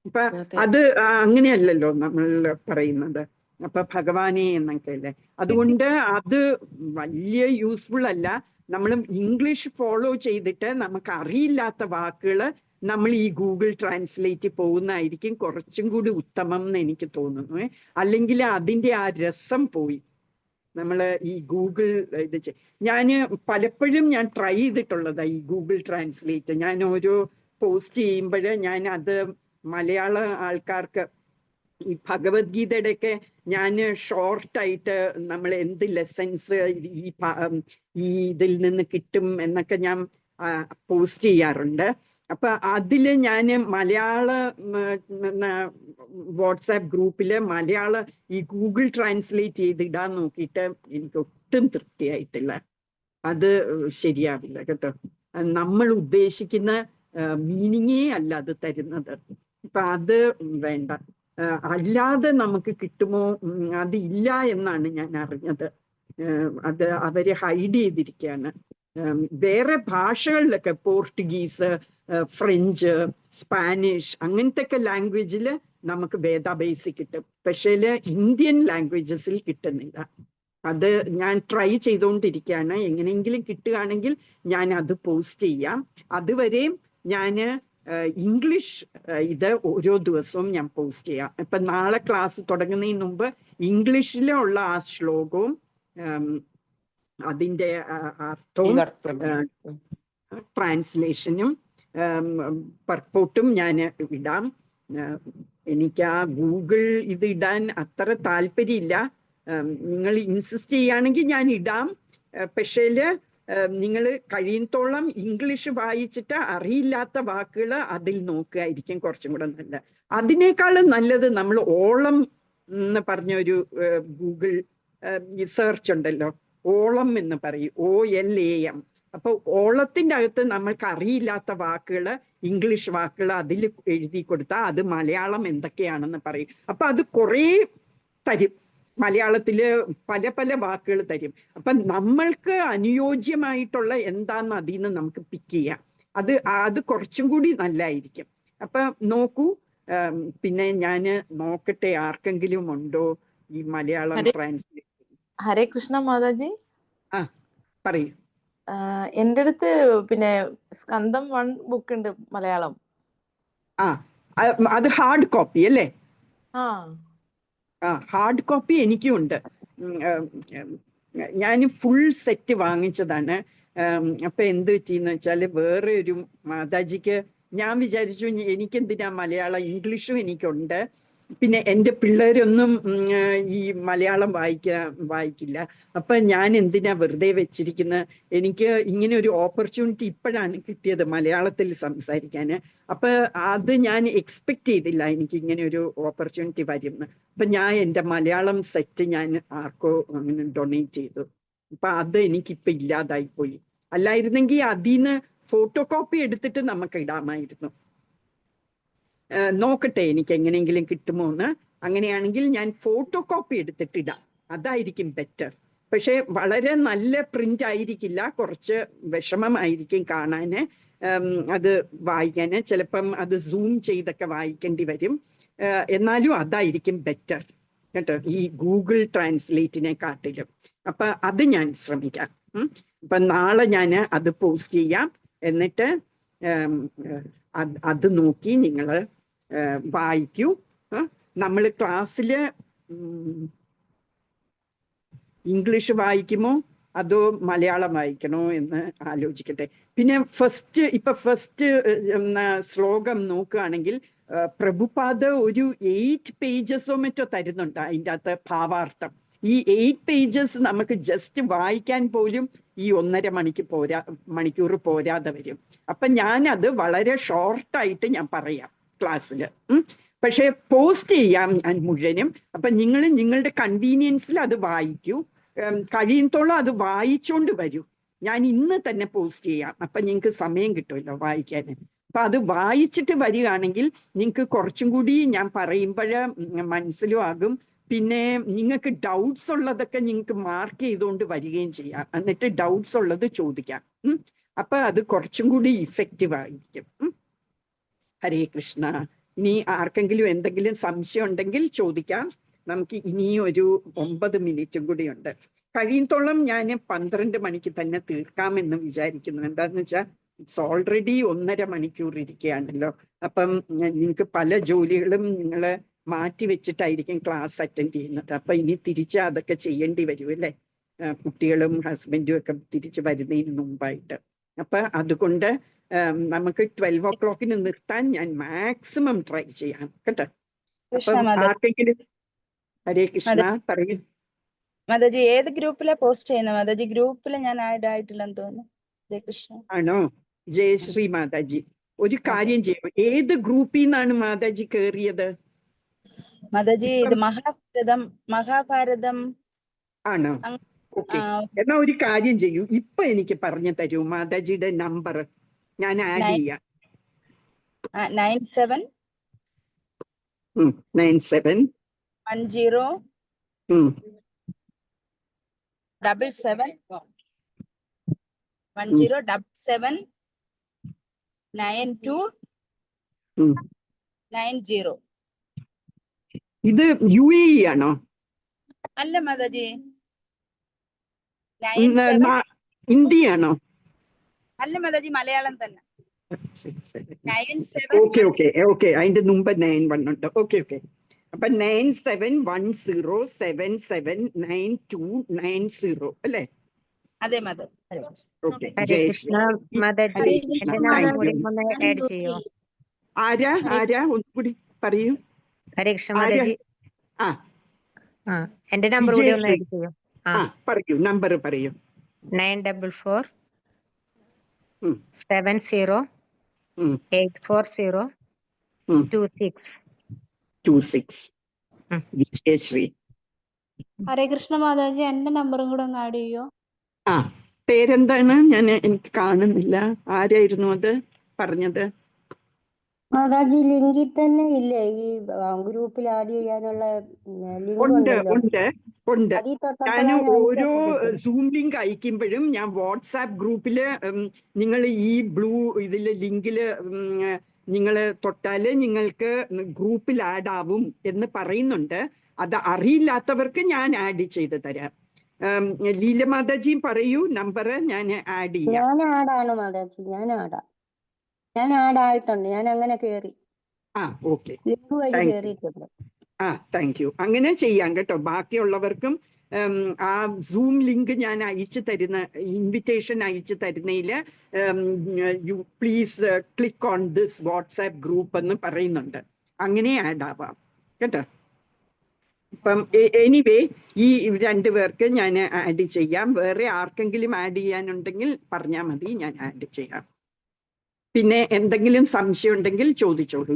അപ്പൊ അത് അങ്ങനെയല്ലല്ലോ നമ്മൾ പറയുന്നത്. അപ്പൊ ഭഗവാനെ എന്നൊക്കെ അല്ലേ. അതുകൊണ്ട് അത് വലിയ യൂസ്ഫുൾ അല്ല. നമ്മൾ ഇംഗ്ലീഷ് ഫോളോ ചെയ്തിട്ട് നമുക്ക് അറിയില്ലാത്ത വാക്കുകൾ നമ്മൾ ഈ ഗൂഗിൾ ട്രാൻസ്ലേറ്റ് പോകുന്നതായിരിക്കും കുറച്ചും കൂടി ഉത്തമം എന്ന് എനിക്ക് തോന്നുന്നു. അല്ലെങ്കിൽ അതിൻ്റെ ആ രസം പോയി. നമ്മൾ ഈ ഗൂഗിൾ ഞാൻ പലപ്പോഴും ഞാൻ ട്രൈ ചെയ്തിട്ടുള്ളതാണ് ഈ ഗൂഗിൾ ട്രാൻസ്ലേറ്റ്. ഞാൻ ഓരോ പോസ്റ്റ് ചെയ്യുമ്പോൾ ഞാൻ അത് മലയാള ആൾക്കാർക്ക് ഈ ഭഗവത്ഗീതയുടെയൊക്കെ ഞാൻ ഷോർട്ടായിട്ട് നമ്മൾ എന്ത് ലെസൺസ് ഈ ഇതിൽ നിന്ന് കിട്ടും എന്നൊക്കെ ഞാൻ പോസ്റ്റ് ചെയ്യാറുണ്ട്. അപ്പൊ അതിൽ ഞാൻ മലയാള വാട്സാപ്പ് ഗ്രൂപ്പിൽ ഈ ഗൂഗിൾ ട്രാൻസ്ലേറ്റ് ചെയ്തിടാൻ നോക്കിയിട്ട് എനിക്ക് ഒട്ടും തൃപ്തിയായിട്ടില്ല. അത് ശരിയാവില്ല കേട്ടോ. നമ്മൾ ഉദ്ദേശിക്കുന്ന മീനിങ്ങേ അല്ല അത് തരുന്നത്. അപ്പൊ അത് വേണ്ട. അല്ലാതെ നമുക്ക് കിട്ടുമോ? അത് ഇല്ല എന്നാണ് ഞാൻ അറിഞ്ഞത്. അത് അവര് ഹൈഡ് ചെയ്തിരിക്കുകയാണ്. വേറെ ഭാഷകളിലൊക്കെ പോർട്ടുഗീസ്, ഫ്രഞ്ച്, സ്പാനിഷ് അങ്ങനത്തെ ഒക്കെ ലാംഗ്വേജിൽ നമുക്ക് വേദാബേസ് കിട്ടും. പക്ഷേ ഇന്ത്യൻ ലാംഗ്വേജസിൽ കിട്ടുന്നില്ല. അത് ഞാൻ ട്രൈ ചെയ്തുകൊണ്ടിരിക്കുകയാണ്. എങ്ങനെയെങ്കിലും കിട്ടുകയാണെങ്കിൽ ഞാൻ അത് പോസ്റ്റ് ചെയ്യാം. അതുവരെയും ഞാൻ ഇംഗ്ലീഷ് ഇത് ഓരോ ദിവസവും ഞാൻ പോസ്റ്റ് ചെയ്യാം. ഇപ്പം നാളെ ക്ലാസ് തുടങ്ങുന്നതിന് മുമ്പ് ഇംഗ്ലീഷിലുള്ള ആ ശ്ലോകവും അതിൻ്റെ അർത്ഥവും ട്രാൻസ്ലേഷനും പർപ്പോട്ടും ഞാൻ ഇടാം. എനിക്ക് ആ ഗൂഗിൾ ഇത് ഇടാൻ അത്ര താല്പര്യമില്ല. നിങ്ങൾ ഇൻസിസ്റ്റ് ചെയ്യുകയാണെങ്കിൽ ഞാൻ ഇടാം. പക്ഷേ നിങ്ങൾ കഴിയുന്നോളം ഇംഗ്ലീഷ് വായിച്ചിട്ട് അറിയില്ലാത്ത വാക്കുകൾ അതിൽ നോക്കുകയായിരിക്കും കുറച്ചും കൂടെ നല്ലത്. അതിനേക്കാളും നല്ലത് നമ്മൾ ഓളം എന്ന് പറഞ്ഞൊരു ഗൂഗിൾ സെർച്ച് ഉണ്ടല്ലോ, ഓളം എന്ന് പറയും, OLAM. അപ്പൊ ഓളത്തിന്റെ അകത്ത് നമ്മൾക്ക് അറിയില്ലാത്ത വാക്കുകൾ, ഇംഗ്ലീഷ് വാക്കുകൾ അതിൽ എഴുതി കൊടുത്താൽ അത് മലയാളം എന്തൊക്കെയാണെന്ന് പറയും. അപ്പൊ അത് കുറേ തരും. മലയാളത്തില് പല പല വാക്കുകൾ തരും. അപ്പൊ നമ്മൾക്ക് അനുയോജ്യമായിട്ടുള്ള എന്താന്ന് അതിൽ നിന്ന് നമുക്ക് പിക്ക് ചെയ്യാം. അത് കുറച്ചും കൂടി നല്ലതായിരിക്കും. അപ്പൊ നോക്കൂ. പിന്നെ ഞാന് നോക്കട്ടെ ആർക്കെങ്കിലും ഉണ്ടോ ഈ മലയാളം ട്രാൻസ്ലേഷൻ. ഹരേ കൃഷ്ണ മാതാജി. ആ പറയൂ. എൻ്റെ അടുത്ത് പിന്നെ സ്കന്ധം 1 ബുക്ക് ഉണ്ട് മലയാളം. അത് ഹാർഡ് കോപ്പി അല്ലേ? ആ ഹാർഡ് കോപ്പി എനിക്കും ഉണ്ട്. ഞാൻ ഫുൾ സെറ്റ് വാങ്ങിച്ചതാണ്. അപ്പൊ എന്ത് പറ്റിയെന്ന് വെച്ചാൽ വേറെ ഒരു മാതാജിക്ക് ഞാൻ വിചാരിച്ചു എനിക്കെന്തിനാ മലയാളം, ഇംഗ്ലീഷും എനിക്കുണ്ട്. പിന്നെ എൻ്റെ പിള്ളേരൊന്നും ഈ മലയാളം വായിക്കില്ല. അപ്പൊ ഞാൻ എന്തിനാ വെറുതെ വെച്ചിരിക്കുന്നത്? എനിക്ക് ഇങ്ങനെ ഒരു ഓപ്പർച്യൂണിറ്റി ഇപ്പോഴാണ് കിട്ടിയത് മലയാളത്തിൽ സംസാരിക്കാൻ. അപ്പൊ അത് ഞാൻ എക്സ്പെക്ട് ചെയ്തില്ല എനിക്ക് ഇങ്ങനെ ഒരു ഓപ്പർച്യൂണിറ്റി വരുമെന്ന്. അപ്പൊ ഞാൻ എൻ്റെ മലയാളം സെറ്റ് ഞാൻ ആർക്കോ അങ്ങനെ ഡൊണേറ്റ് ചെയ്തു. അപ്പൊ അത് എനിക്കിപ്പൊ ഇല്ലാതായിപ്പോയി. അല്ലായിരുന്നെങ്കിൽ അതിന്ന് ഫോട്ടോ കോപ്പി എടുത്തിട്ട് നമുക്ക് ഇടാമായിരുന്നു. നോക്കട്ടെ എനിക്ക് എങ്ങനെയെങ്കിലും കിട്ടുമോ എന്ന്. അങ്ങനെയാണെങ്കിൽ ഞാൻ ഫോട്ടോ കോപ്പി എടുത്തിട്ടിടാം, അതായിരിക്കും ബെറ്റർ. പക്ഷെ വളരെ നല്ല പ്രിന്റ് ആയിരിക്കില്ല, കുറച്ച് വിഷമമായിരിക്കും കാണാന്. അത് വായിക്കാന് ചിലപ്പം അത് സൂം ചെയ്തൊക്കെ വായിക്കേണ്ടി വരും. എന്നാലും അതായിരിക്കും ബെറ്റർ കേട്ടോ, ഈ ഗൂഗിൾ ട്രാൻസ്ലേറ്റിനെ കാട്ടിലും. അപ്പൊ അത് ഞാൻ ശ്രമിക്കാം. അപ്പൊ നാളെ ഞാൻ അത് പോസ്റ്റ് ചെയ്യാം. എന്നിട്ട് അത് നോക്കി നിങ്ങൾ വായിക്കൂ. നമ്മൾ ക്ലാസ്സിൽ ഇംഗ്ലീഷ് വായിക്കുമോ അതോ മലയാളം വായിക്കണോ എന്ന് ആലോചിക്കട്ടെ. പിന്നെ ഫസ്റ്റ് ശ്ലോകം നോക്കുകയാണെങ്കിൽ പ്രഭുപാദ ഒരു 8 പേജസോ മറ്റോ തരുന്നുണ്ട് അതിൻ്റെ അകത്ത് ഭാവാർത്ഥം. ഈ 8 പേജസ് നമുക്ക് ജസ്റ്റ് വായിക്കാൻ പോലും ഈ 1.5 മണിക്കൂർ പോരാതെ വരും. അപ്പൊ ഞാനത് വളരെ ഷോർട്ടായിട്ട് ഞാൻ പറയാം ക്ലാസ്സിൽ. പക്ഷെ പോസ്റ്റ് ചെയ്യാം ഞാൻ മുഴുവനും. അപ്പൊ നിങ്ങൾ നിങ്ങളുടെ കൺവീനിയൻസിൽ അത് വായിക്കൂ. കഴിയുന്നോളം അത് വായിച്ചോണ്ട് വരൂ. ഞാൻ ഇന്ന് തന്നെ പോസ്റ്റ് ചെയ്യാം. അപ്പൊ നിങ്ങൾക്ക് സമയം കിട്ടുമല്ലോ വായിക്കാൻ. അപ്പൊ അത് വായിച്ചിട്ട് വരികയാണെങ്കിൽ നിങ്ങൾക്ക് കുറച്ചും കൂടി ഞാൻ പറയുമ്പോഴേ മനസ്സിലും ആകും. പിന്നെ നിങ്ങൾക്ക് ഡൗട്ട്സ് ഉള്ളതൊക്കെ നിങ്ങൾക്ക് മാർക്ക് ചെയ്തുകൊണ്ട് വരികയും ചെയ്യാം. എന്നിട്ട് ഡൗട്ട്സ് ഉള്ളത് ചോദിക്കാം. അപ്പൊ അത് കുറച്ചും കൂടി ഇഫക്റ്റീവ് ആയിരിക്കും. ഹരേ കൃഷ്ണ. ഇനി ആർക്കെങ്കിലും എന്തെങ്കിലും സംശയം ഉണ്ടെങ്കിൽ ചോദിക്കാം. നമുക്ക് ഇനിയും ഒരു 9 മിനിറ്റും കൂടി ഉണ്ട്. കഴിയുന്നോളം ഞാൻ 12 മണിക്ക് തന്നെ തീർക്കാമെന്ന് വിചാരിക്കുന്നു. എന്താന്ന് വെച്ചാൽ ഇറ്റ്സ് ഓൾറെഡി 1.5 മണിക്കൂർ ഇരിക്കുകയാണല്ലോ. അപ്പം നിങ്ങൾക്ക് പല ജോലികളും നിങ്ങൾ മാറ്റി വെച്ചിട്ടായിരിക്കും ക്ലാസ് അറ്റൻഡ് ചെയ്യുന്നത്. അപ്പൊ ഇനി തിരിച്ച് അതൊക്കെ ചെയ്യേണ്ടി വരും അല്ലേ, കുട്ടികളും ഹസ്ബൻഡും ഒക്കെ തിരിച്ച് വരുന്നതിന് മുമ്പായിട്ട്. അപ്പൊ അതുകൊണ്ട് നമുക്ക് 12 o'clock നിർത്താൻ ഞാൻ മാക്സിമം ട്രൈ ചെയ്യാം കേട്ടോ. അപ്പം ആർക്കെങ്കിലും ഹരേ കൃഷ്ണ പറയൂ. മാതാജി ഏത് ഗ്രൂപ്പിലാ പോസ്റ്റ് ചെയ്യുന്നത്? മാതാജി ഗ്രൂപ്പിൽ ഞാൻ ആഡ് ആയിട്ടില്ലെന്ന് തോന്നുന്നു. ഹരേ കൃഷ്ണ. ആണോ? ജയശ്രീ മാതാജി ഒരു കാര്യം ചെയ്യും. ഏത് ഗ്രൂപ്പിൽ നിന്നാണ് മാതാജി കേറിയത്? മാതാജി ഇത് മഹാഭാരതം ആണോ? ഓക്കെ, എന്നാ ഒരു കാര്യം ചെയ്യൂ, ഇപ്പൊ എനിക്ക് പറഞ്ഞു തരൂ മാതാജിയുടെ നമ്പർ, ഞാൻ ആഡ് ചെയ്യാം. 97 97 10 77 1077 92 90. ഇത് UAE ആണോ? അല്ല മാതാജി, 97 ഇന്ത്യ ആണോ? അല്ല മാതാജി, മലയാളം തന്നെ. 97 ഓക്കെ ഓക്കെ ഓക്കെ, അതിന്റെ മുമ്പ് 91 ഉണ്ട്. ഓക്കെ ഓക്കെ, അപ്പൊ 9710779290 അല്ലേ? അതെ മാതാജി. ഓക്കെ, ഹരേ ജയ് കൃഷ്ണ ശ്രീ. മാതാജി, എന്റെ നമ്പർ കൂടി ഒന്ന് ആഡ് ചെയ്യോ? ആരാ ഒന്നുകൂടി പറയൂ. ഹരേ കൃഷ്ണ ആരാ? മാതാജി, ആ, എന്റെ നമ്പർ കൂടി ഒന്ന് വിജയശ്രീ. ആഡ് ചെയ്യോ? പറയൂ, നമ്പർ പറയൂ. 944 ഉം. 70 840 26. വിജയശ്രീ. ഹരേ കൃഷ്ണ മാതാജി, എന്റെ നമ്പറും കൂടെ ഒന്ന് ആഡ് ചെയ്യോ? പേരെന്താണ്? എനിക്ക് കാണുന്നില്ല. ആരായിരുന്നു അത് പറഞ്ഞത്? മാതാജി, ലിങ്കിൽ തന്നെ ഇല്ലേ ഈ ഗ്രൂപ്പിൽ ആഡ് ചെയ്യാനുള്ള ലിങ്ക് ഉണ്ട് ഉണ്ടല്ലോ? ഉണ്ട് ഉണ്ട്. അതിൽ ഞാൻ തൊട്ടപ്പോഴാണ് ഓരോ സൂം ലിങ്ക് അയക്കുമ്പോഴും ഞാൻ വാട്സാപ്പ് ഗ്രൂപ്പില് നിങ്ങൾ ഈ ബ്ലൂ ഇതില് ലിങ്കില് നിങ്ങൾ തൊട്ടാല് നിങ്ങൾക്ക് ഗ്രൂപ്പിൽ ആഡ് ആവും എന്ന് പറയുന്നുണ്ട്. അത് അറിയില്ലാത്തവർക്ക് ഞാൻ ആഡ് ചെയ്ത് തരാം. ലീല മാതാജി പറയൂ നമ്പർ, ഞാൻ ആഡ് ചെയ്യാം. ഞാൻ ആടാണ് മാതാജി, ഞാൻ ആടായിട്ടുണ്ട്. ഞാൻ അങ്ങനെ കേറി ഓക്കെ, ലിങ്ക് വഴി കേറിയിട്ടുണ്ട്. Thank you. അങ്ങനെ ചെയ്യാം കേട്ടോ. ബാക്കിയുള്ളവർക്കും ആ സൂം ലിങ്ക് ഞാൻ അയച്ചു തരുന്ന, ഇൻവിറ്റേഷൻ അയച്ചു തരുന്നതിൽ you please click on this WhatsApp group എന്ന് പറയുന്നുണ്ട്. അങ്ങനെ ആഡ് ആവാം കേട്ടോ. ഇപ്പം എനിവേ ഈ 2 പേർക്ക് ഞാൻ ആഡ് ചെയ്യാം. വേറെ ആർക്കെങ്കിലും ആഡ് ചെയ്യാനുണ്ടെങ്കിൽ പറഞ്ഞാൽ മതി, ഞാൻ ആഡ് ചെയ്യാം. പിന്നെ എന്തെങ്കിലും സംശയം ഉണ്ടെങ്കിൽ ചോദിച്ചോളൂ.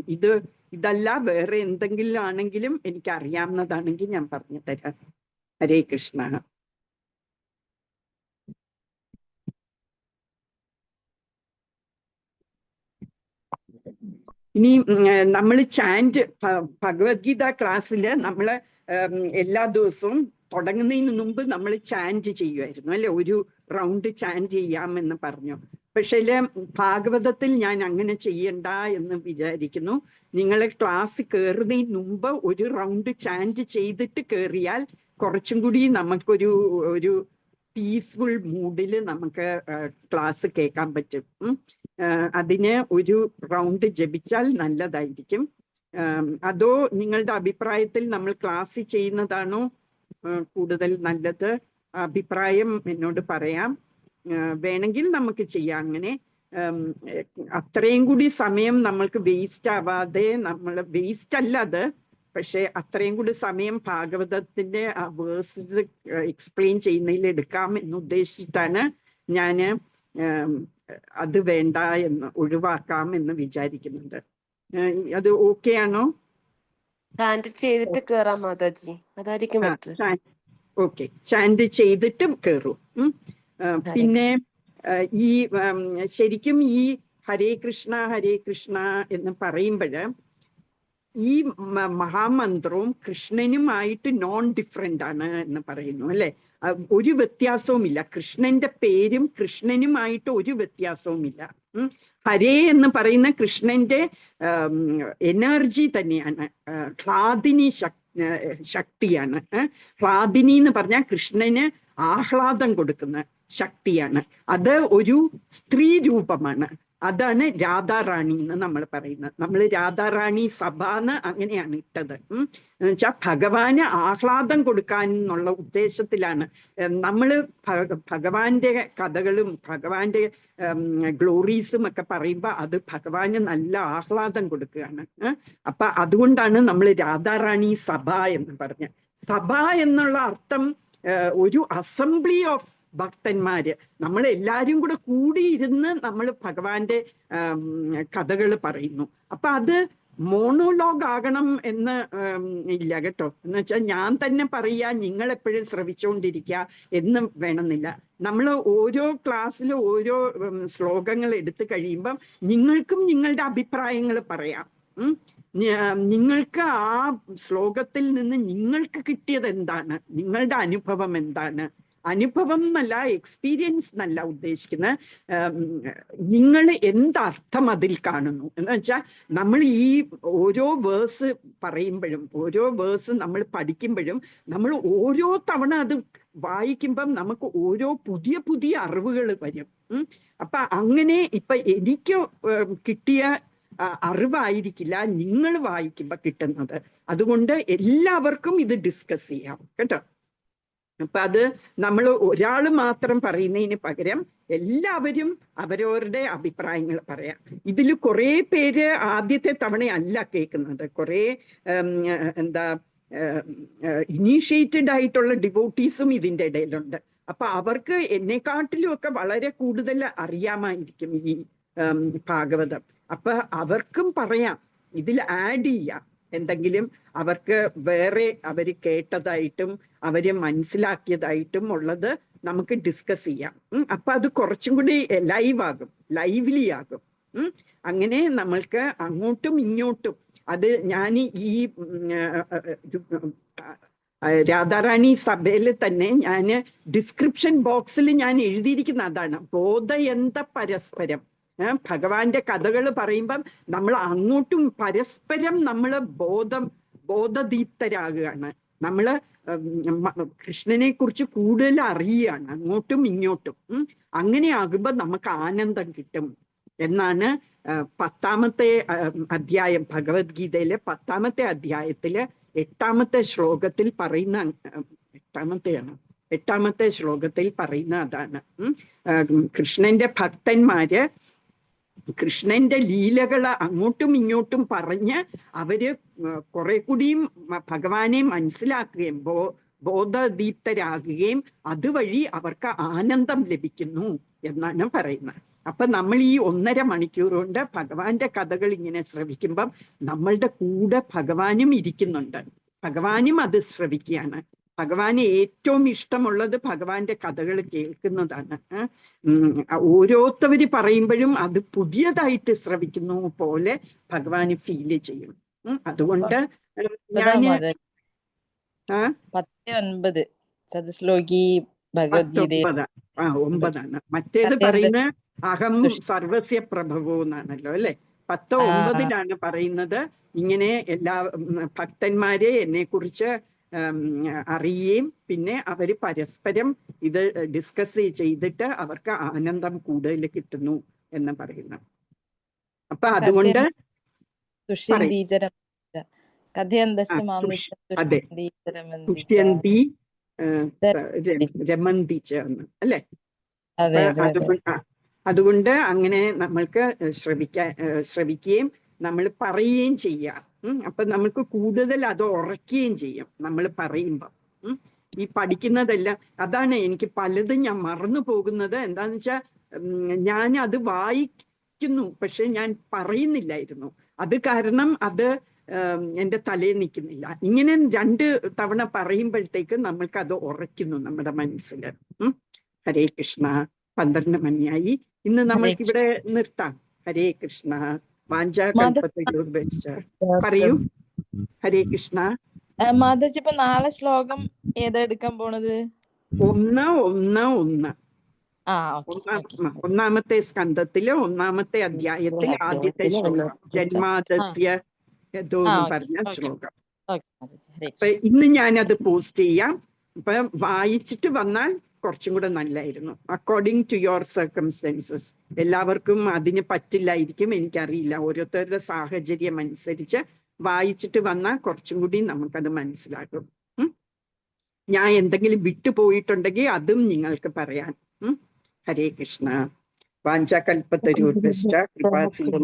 ഇതല്ല വേറെ എന്തെങ്കിലും ആണെങ്കിലും എനിക്ക് അറിയാവുന്നതാണെങ്കിൽ ഞാൻ പറഞ്ഞു തരാം. ഹരേ കൃഷ്ണ. ഇനി നമ്മൾ ചാൻറ്റ്, ഭഗവത്ഗീത ക്ലാസ്സിൽ നമ്മൾ എല്ലാ ദിവസവും തുടങ്ങുന്നതിന് മുമ്പ് നമ്മൾ ചാൻറ്റ് ചെയ്യുമായിരുന്നു അല്ലെ? ഒരു റൗണ്ട് ചാൻറ്റ് ചെയ്യാമെന്ന് പറഞ്ഞു. പക്ഷേ ഭാഗവതത്തിൽ ഞാൻ അങ്ങനെ ചെയ്യണ്ട എന്ന് വിചാരിക്കുന്നു. നിങ്ങൾ ക്ലാസ് കയറുന്നതിന് മുമ്പ് ഒരു റൗണ്ട് ചാൻറ്റ് ചെയ്തിട്ട് കയറിയാൽ കുറച്ചും കൂടി നമുക്കൊരു പീസ്ഫുൾ മൂഡിൽ നമുക്ക് ക്ലാസ് കേൾക്കാൻ പറ്റും. അതിന് ഒരു റൗണ്ട് ജപിച്ചാൽ നല്ലതായിരിക്കും. അതോ നിങ്ങളുടെ അഭിപ്രായത്തിൽ നമ്മൾ ക്ലാസ് ചെയ്യുന്നതാണോ കൂടുതൽ നല്ലത്? അഭിപ്രായം എന്നോട് പറയാം. വേണമെങ്കിൽ നമുക്ക് ചെയ്യാം അങ്ങനെ. അത്രയും കൂടി സമയം നമ്മൾക്ക് വേസ്റ്റ് ആവാതെ, വേസ്റ്റ് അല്ല അത്, പക്ഷെ അത്രയും കൂടി സമയം ഭാഗവതത്തിന്റെ ആ വേഴ്സസ് എക്സ്പ്ലെയിൻ ചെയ്യുന്നതിൽ എടുക്കാം എന്ന് ഉദ്ദേശിച്ചിട്ടാണ് ഞാൻ അത് വേണ്ട എന്ന്, ഒഴിവാക്കാം എന്ന് വിചാരിക്കുന്നത്. അത് ഓക്കെ ആണോ? ചാൻറ്റ് ചെയ്തിട്ട് കേറാം മാതാജി, അതായിരിക്കും ബെറ്റർ. ഓക്കെ, ചാൻറ്റ് ചെയ്തിട്ട് കയറും. പിന്നെ ഈ ശരിക്കും ഈ ഹരേ കൃഷ്ണ എന്ന് പറയുമ്പോൾ ഈ മഹാമന്ത്രവും കൃഷ്ണനുമായിട്ട് നോൺ ഡിഫറെൻ്റ് ആണ് എന്ന് പറയുന്നു അല്ലെ? ഒരു വ്യത്യാസവുമില്ല. കൃഷ്ണന്റെ പേരും കൃഷ്ണനുമായിട്ട് ഒരു വ്യത്യാസവുമില്ല. ഹരേ എന്ന് പറയുന്ന കൃഷ്ണന്റെ എനർജി തന്നെയാണ്, ഹ്ലാദിനി ശക്തിയാണ്. ഹ്ലാദിനി എന്ന് പറഞ്ഞാൽ കൃഷ്ണന് ആഹ്ലാദം കൊടുക്കുന്ന ശക്തിയാണ്. അത് ഒരു സ്ത്രീ രൂപമാണ്. അതാണ് രാധാറാണി എന്ന് നമ്മൾ പറയുന്നത്. നമ്മൾ രാധാറാണി സഭ എന്ന് അങ്ങനെയാണ് ഇട്ടത്. എന്നുവെച്ചാൽ ഭഗവാന് ആഹ്ലാദം കൊടുക്കാൻ എന്നുള്ള ഉദ്ദേശത്തിലാണ് നമ്മൾ ഭഗവാന്റെ കഥകളും ഭഗവാന്റെ ഗ്ലോറീസും ഒക്കെ പറയുമ്പോൾ അത് ഭഗവാന് നല്ല ആഹ്ലാദം കൊടുക്കുകയാണ്. അപ്പൊ അതുകൊണ്ടാണ് നമ്മൾ രാധാറാണി സഭ എന്ന് പറഞ്ഞത്. സഭ എന്നുള്ള അർത്ഥം ഒരു അസംബ്ലി ഓഫ് ഭക്തന്മാര്, നമ്മൾ എല്ലാവരും കൂടെ കൂടിയിരുന്ന് നമ്മൾ ഭഗവാന്റെ കഥകൾ പറയുന്നു. അപ്പൊ അത് മോണോലോഗ് ആകണം എന്ന് ഇല്ല കേട്ടോ. എന്ന് വെച്ചാൽ ഞാൻ തന്നെ പറയാ, നിങ്ങൾ എപ്പോഴും ശ്രവിച്ചുകൊണ്ടിരിക്കുക എന്ന് വേണമെന്നില്ല. നമ്മൾ ഓരോ ക്ലാസ്സിലും ഓരോ ശ്ലോകങ്ങൾ എടുത്തു കഴിയുമ്പം നിങ്ങൾക്കും നിങ്ങളുടെ അഭിപ്രായങ്ങൾ പറയാം. നിങ്ങൾക്ക് ആ ശ്ലോകത്തിൽ നിന്ന് നിങ്ങൾക്ക് കിട്ടിയത് എന്താണ്, നിങ്ങളുടെ അനുഭവം എന്താണ്. അനുഭവം എന്നല്ല, എക്സ്പീരിയൻസ് എന്നല്ല ഉദ്ദേശിക്കുന്നത്. നിങ്ങൾ എന്തർത്ഥം അതിൽ കാണുന്നു എന്ന് വെച്ചാൽ, നമ്മൾ ഈ ഓരോ വേഴ്സ് പറയുമ്പോഴും ഓരോ വേഴ്സ് നമ്മൾ പഠിക്കുമ്പോഴും നമ്മൾ ഓരോ തവണ അത് വായിക്കുമ്പം നമുക്ക് ഓരോ പുതിയ പുതിയ അറിവുകൾ വരും. അപ്പൊ അങ്ങനെ ഇപ്പൊ എനിക്ക് കിട്ടിയ അറിവായിരിക്കില്ല നിങ്ങൾ വായിക്കുമ്പോ കിട്ടുന്നത്. അതുകൊണ്ട് എല്ലാവർക്കും ഇത് ഡിസ്കസ് ചെയ്യാം കേട്ടോ. അപ്പൊ അത് നമ്മൾ ഒരാൾ മാത്രം പറയുന്നതിന് പകരം എല്ലാവരും അവരവരുടെ അഭിപ്രായങ്ങൾ പറയാം. ഇതിൽ കുറെ പേര് ആദ്യത്തെ തവണയല്ല കേൾക്കുന്നത്. കുറെ ഇനീഷ്യേറ്റഡ് ആയിട്ടുള്ള ഡിവോട്ടീസും ഇതിൻ്റെ ഇടയിലുണ്ട്. അപ്പൊ അവർക്ക് എന്നെക്കാട്ടിലും ഒക്കെ വളരെ കൂടുതൽ അറിയാമായിരിക്കും ഈ ഭാഗവതം. അപ്പൊ അവർക്കും പറയാം, ഇതിൽ ആഡ് ചെയ്യാം എന്തെങ്കിലും അവർക്ക് വേറെ അവര് കേട്ടതായിട്ടും അവര് മനസ്സിലാക്കിയതായിട്ടും ഉള്ളത് നമുക്ക് ഡിസ്കസ് ചെയ്യാം. അപ്പൊ അത് കുറച്ചും കൂടി ലൈവാകും, ലൈവ്ലി ആകും. അങ്ങനെ നമ്മൾക്ക് അങ്ങോട്ടും ഇങ്ങോട്ടും അത് ഞാൻ ഈ രാധാറാണി സഭയിൽ തന്നെ ഞാൻ ഡിസ്ക്രിപ്ഷൻ ബോക്സിൽ ഞാൻ എഴുതിയിരിക്കുന്ന അതാണ്, ബോധയന്ത പരസ്പരം. ഭഗവാന്റെ കഥകൾ പറയുമ്പം നമ്മൾ അങ്ങോട്ടും പരസ്പരം നമ്മൾ ബോധദീപ്തരാകുകയാണ്. നമ്മൾ കൃഷ്ണനെ കുറിച്ച് കൂടുതൽ അറിയുകയാണ് അങ്ങോട്ടും ഇങ്ങോട്ടും. അങ്ങനെ ആകുമ്പോൾ നമുക്ക് ആനന്ദം കിട്ടും എന്നാണ് 10ാമത്തെ അധ്യായം, ഭഗവത്ഗീതയിലെ 10ാമത്തെ അധ്യായത്തില് 8ാമത്തെ ശ്ലോകത്തിൽ പറയുന്ന, 8ാമത്തെ ശ്ലോകത്തിൽ പറയുന്ന അതാണ്. കൃഷ്ണന്റെ ഭക്തന്മാര് കൃഷ്ണന്റെ ലീലകൾ അങ്ങോട്ടും ഇങ്ങോട്ടും പറഞ്ഞ് അവര് കുറെ കൂടിയും ഭഗവാനെ മനസ്സിലാക്കുകയും ബോധദീപ്തരാകുകയും അതുവഴി അവർക്ക് ആനന്ദം ലഭിക്കുന്നു എന്നാണ് പറയുന്നത്. അപ്പൊ നമ്മൾ ഈ 1.5 മണിക്കൂർ കൊണ്ട് ഭഗവാന്റെ കഥകൾ ഇങ്ങനെ ശ്രവിക്കുമ്പം നമ്മളുടെ കൂടെ ഭഗവാനും ഇരിക്കുന്നുണ്ട്. ഭഗവാനും അത് ശ്രവിക്കുകയാണ്. ഭഗവാന് ഏറ്റവും ഇഷ്ടമുള്ളത് ഭഗവാന്റെ കഥകൾ കേൾക്കുന്നതാണ്. ഓരോരുത്തവര് പറയുമ്പോഴും അത് പുതിയതായിട്ട് ശ്രവിക്കുന്നു പോലെ ഭഗവാന് ഫീല് ചെയ്യും. അതുകൊണ്ട് ഞാന് 10:09 ചതുശ്ലോകി ഭഗവത്ഗീത 9 മറ്റേത് പറയുന്ന അഹം സർവസ്യ പ്രഭവോ എന്നാണല്ലോ അല്ലെ. 10:09 പറയുന്നത് ഇങ്ങനെ എല്ലാ ഭക്തന്മാരെ എന്നെ കുറിച്ച് അറിയുകയും പിന്നെ അവര് പരസ്പരം ഇത് ഡിസ്കസ് ചെയ്തിട്ട് അവർക്ക് ആനന്ദം കൂടുതൽ കിട്ടുന്നു എന്ന് പറയുന്നു. അപ്പൊ അതുകൊണ്ട് അതെ, തുഷ്യന്തി രമന്തിച്ചെന്ന് അല്ലെ. അതുകൊണ്ട് അങ്ങനെ നമ്മൾക്ക് ശ്രവിക്കുകയും നമ്മൾ പറയുകയും ചെയ്യാം. അപ്പൊ നമുക്ക് കൂടുതൽ അത് ഉറക്കുകയും ചെയ്യും നമ്മൾ പറയുമ്പം. ഈ പഠിക്കുന്നതെല്ലാം അതാണ്. എനിക്ക് പലതും ഞാൻ മറന്നു പോകുന്നത് എന്താന്ന് വെച്ചാൽ ഞാൻ അത് വായിക്കുന്നു പക്ഷെ ഞാൻ പറയുന്നില്ലായിരുന്നു. അത് കാരണം അത് എൻ്റെ തലയിൽ നിൽക്കുന്നില്ല. ഇങ്ങനെ 2 തവണ പറയുമ്പോഴത്തേക്ക് നമ്മൾക്ക് അത് ഉറയ്ക്കുന്നു നമ്മുടെ മനസ്സിൽ. ഹരേ കൃഷ്ണ. 12 മണിയായി. ഇന്ന് നമ്മൾക്കിവിടെ നിർത്താം. ഹരേ കൃഷ്ണ. പറയൂ. ഹരേ കൃഷ്ണ. മാതാജി ഇപ്പൊ നാളെ ശ്ലോകം ഏതാ എടുക്കാൻ പോണത്? 1:1 1ാമത്തെ സ്കന്ധത്തില് 1ാമത്തെ അധ്യായത്തിൽ ആദ്യത്തെ ശ്ലോകം, ജന്മാദസ്യ എന്ന് പറഞ്ഞ ശ്ലോകം. അപ്പൊ ഇന്ന് ഞാനത് പോസ്റ്റ് ചെയ്യാം. അപ്പൊ വായിച്ചിട്ട് വന്നാൽ കുറച്ചും കൂടെ നല്ലായിരുന്നു. According to your circumstances. എല്ലാവർക്കും അതിന് പറ്റില്ലായിരിക്കും, എനിക്കറിയില്ല. ഓരോരുത്തരുടെ സാഹചര്യം അനുസരിച്ച് വായിച്ചിട്ട് വന്നാൽ കുറച്ചും കൂടി നമുക്കത് മനസ്സിലാകും. ഞാൻ എന്തെങ്കിലും വിട്ടുപോയിട്ടുണ്ടെങ്കിൽ അതും നിങ്ങൾക്ക് പറയാൻ. ഹരേ കൃഷ്ണ. വാഞ്ചാകൽപതരുഭ്യശ്ച കൃപാസിന്ധുഭ്യോ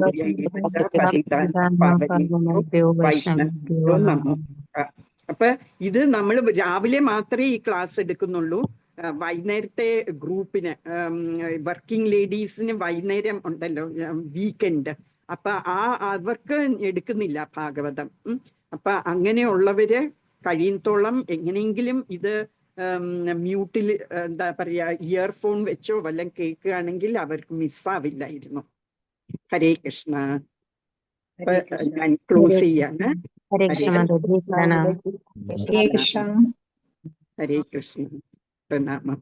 നമോ. അപ്പൊ ഇത് നമ്മൾ രാവിലെ മാത്രമേ ഈ ക്ലാസ് എടുക്കുന്നുള്ളൂ. വൈകുന്നേരത്തെ ഗ്രൂപ്പിന്, വർക്കിംഗ് ലേഡീസിന് വൈകുന്നേരം ഉണ്ടല്ലോ വീക്കെൻഡ്, അപ്പൊ അവർക്ക് എടുക്കുന്നില്ല ഭാഗവതം. അപ്പൊ അങ്ങനെയുള്ളവര് കഴിയുന്നോളം എങ്ങനെയെങ്കിലും ഇത് മ്യൂട്ടിൽ എന്താ പറയാ ഇയർഫോൺ വെച്ചോ വല്ലതും കേൾക്കുകയാണെങ്കിൽ അവർക്ക് മിസ്സാവില്ലായിരുന്നു. ഹരേ കൃഷ്ണ. ഞാൻ ക്ലോസ് ചെയ്യാണ്. ഹരേ കൃഷ്ണ മാതാജി, പ്രണാമം. ഹരേ കൃഷ്ണ. ഹരേ കൃഷ്ണ. പ്രണാമം.